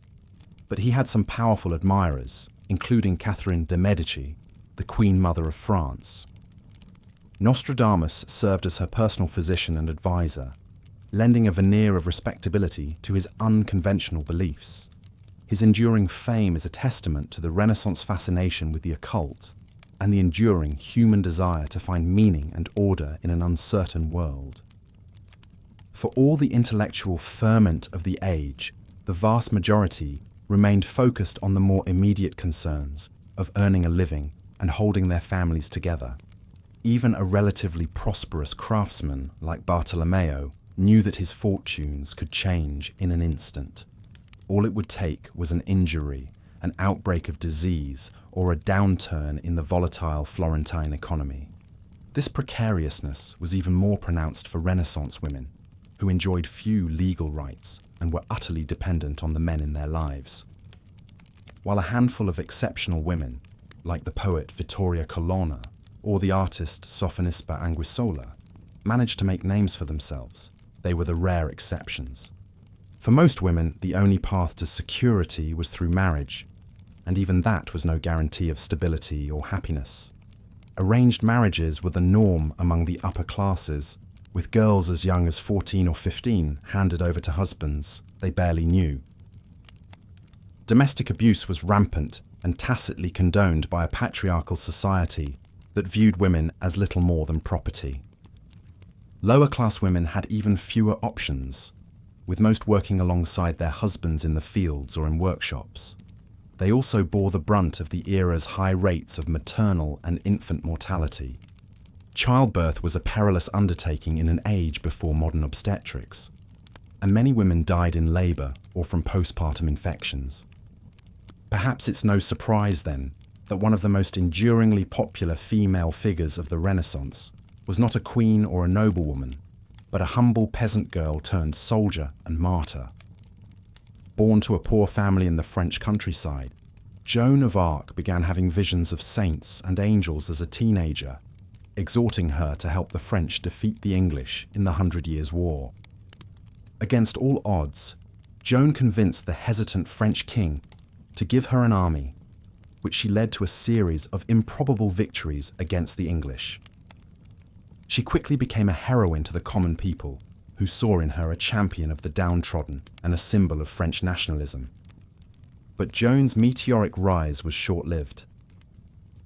but he had some powerful admirers, including Catherine de' Medici, the Queen Mother of France. Nostradamus served as her personal physician and advisor, lending a veneer of respectability to his unconventional beliefs. His enduring fame is a testament to the Renaissance fascination with the occult and the enduring human desire to find meaning and order in an uncertain world. For all the intellectual ferment of the age, the vast majority remained focused on the more immediate concerns of earning a living and holding their families together. Even a relatively prosperous craftsman like Bartolomeo knew that his fortunes could change in an instant. All it would take was an injury, an outbreak of disease, or a downturn in the volatile Florentine economy. This precariousness was even more pronounced for Renaissance women, who enjoyed few legal rights and were utterly dependent on the men in their lives. While a handful of exceptional women, like the poet Vittoria Colonna or the artist Sofonisba Anguissola, managed to make names for themselves, they were the rare exceptions. For most women, the only path to security was through marriage, and even that was no guarantee of stability or happiness. Arranged marriages were the norm among the upper classes, with girls as young as 14 or 15 handed over to husbands they barely knew. Domestic abuse was rampant and tacitly condoned by a patriarchal society that viewed women as little more than property. Lower-class women had even fewer options, with most working alongside their husbands in the fields or in workshops. They also bore the brunt of the era's high rates of maternal and infant mortality. Childbirth was a perilous undertaking in an age before modern obstetrics, and many women died in labour or from postpartum infections. Perhaps it's no surprise, then, that one of the most enduringly popular female figures of the Renaissance was not a queen or a noblewoman, but a humble peasant girl turned soldier and martyr. Born to a poor family in the French countryside, Joan of Arc began having visions of saints and angels as a teenager, exhorting her to help the French defeat the English in the 100 Years' War. Against all odds, Joan convinced the hesitant French king to give her an army, which she led to a series of improbable victories against the English. She quickly became a heroine to the common people, who saw in her a champion of the downtrodden and a symbol of French nationalism. But Joan's meteoric rise was short-lived.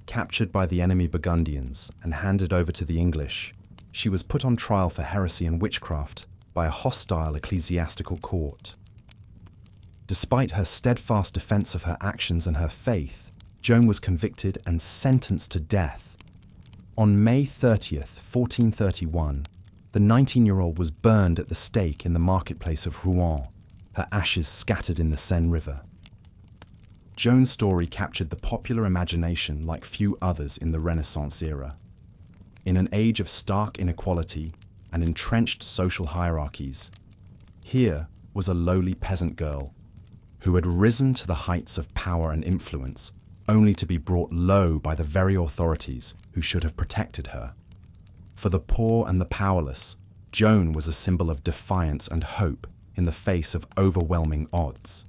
Captured by the enemy Burgundians and handed over to the English, she was put on trial for heresy and witchcraft by a hostile ecclesiastical court. Despite her steadfast defense of her actions and her faith, Joan was convicted and sentenced to death. On May 30th, 1431, the 19-year-old was burned at the stake in the marketplace of Rouen, her ashes scattered in the Seine River. Joan's story captured the popular imagination like few others in the Renaissance era. In an age of stark inequality and entrenched social hierarchies, here was a lowly peasant girl who had risen to the heights of power and influence, only to be brought low by the very authorities who should have protected her. For the poor and the powerless, Joan was a symbol of defiance and hope in the face of overwhelming odds.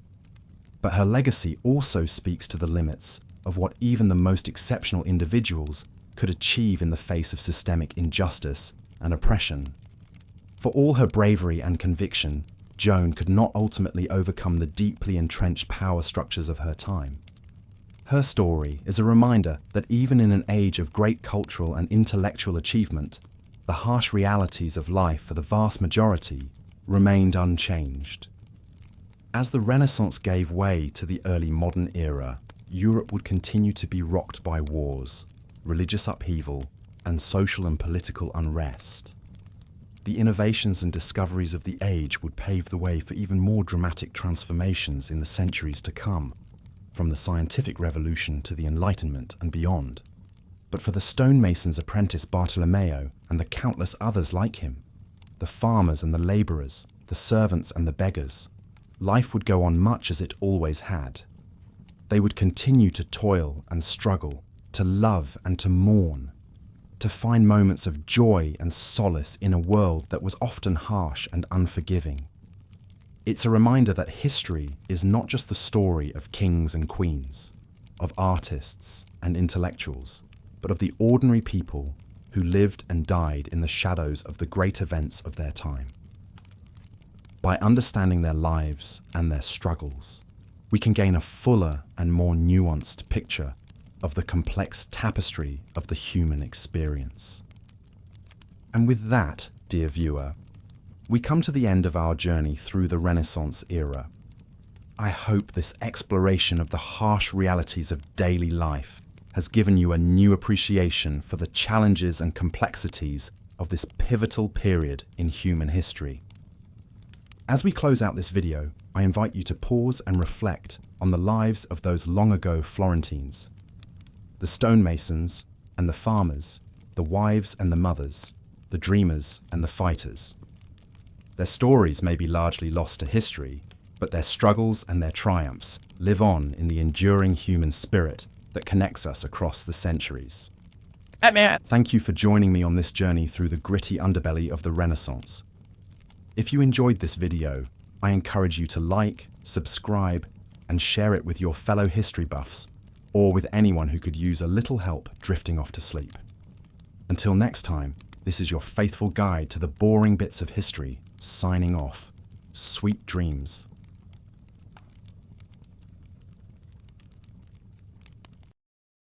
But her legacy also speaks to the limits of what even the most exceptional individuals could achieve in the face of systemic injustice and oppression. For all her bravery and conviction, Joan could not ultimately overcome the deeply entrenched power structures of her time. Her story is a reminder that even in an age of great cultural and intellectual achievement, the harsh realities of life for the vast majority remained unchanged. As the Renaissance gave way to the early modern era, Europe would continue to be rocked by wars, religious upheaval, and social and political unrest. The innovations and discoveries of the age would pave the way for even more dramatic transformations in the centuries to come, from the scientific revolution to the Enlightenment and beyond. But for the stonemason's apprentice Bartolomeo and the countless others like him, the farmers and the labourers, the servants and the beggars, life would go on much as it always had. They would continue to toil and struggle, to love and to mourn, to find moments of joy and solace in a world that was often harsh and unforgiving. It's a reminder that history is not just the story of kings and queens, of artists and intellectuals, but of the ordinary people who lived and died in the shadows of the great events of their time. By understanding their lives and their struggles, we can gain a fuller and more nuanced picture of the complex tapestry of the human experience. And with that, dear viewer, we come to the end of our journey through the Renaissance era. I hope this exploration of the harsh realities of daily life has given you a new appreciation for the challenges and complexities of this pivotal period in human history. As we close out this video, I invite you to pause and reflect on the lives of those long ago Florentines, the stonemasons and the farmers, the wives and the mothers, the dreamers and the fighters. Their stories may be largely lost to history, but their struggles and their triumphs live on in the enduring human spirit that connects us across the centuries. Thank you for joining me on this journey through the gritty underbelly of the Renaissance. If you enjoyed this video, I encourage you to like, subscribe, and share it with your fellow history buffs, or with anyone who could use a little help drifting off to sleep. Until next time, this is your faithful guide to the boring bits of history, signing off. Sweet dreams.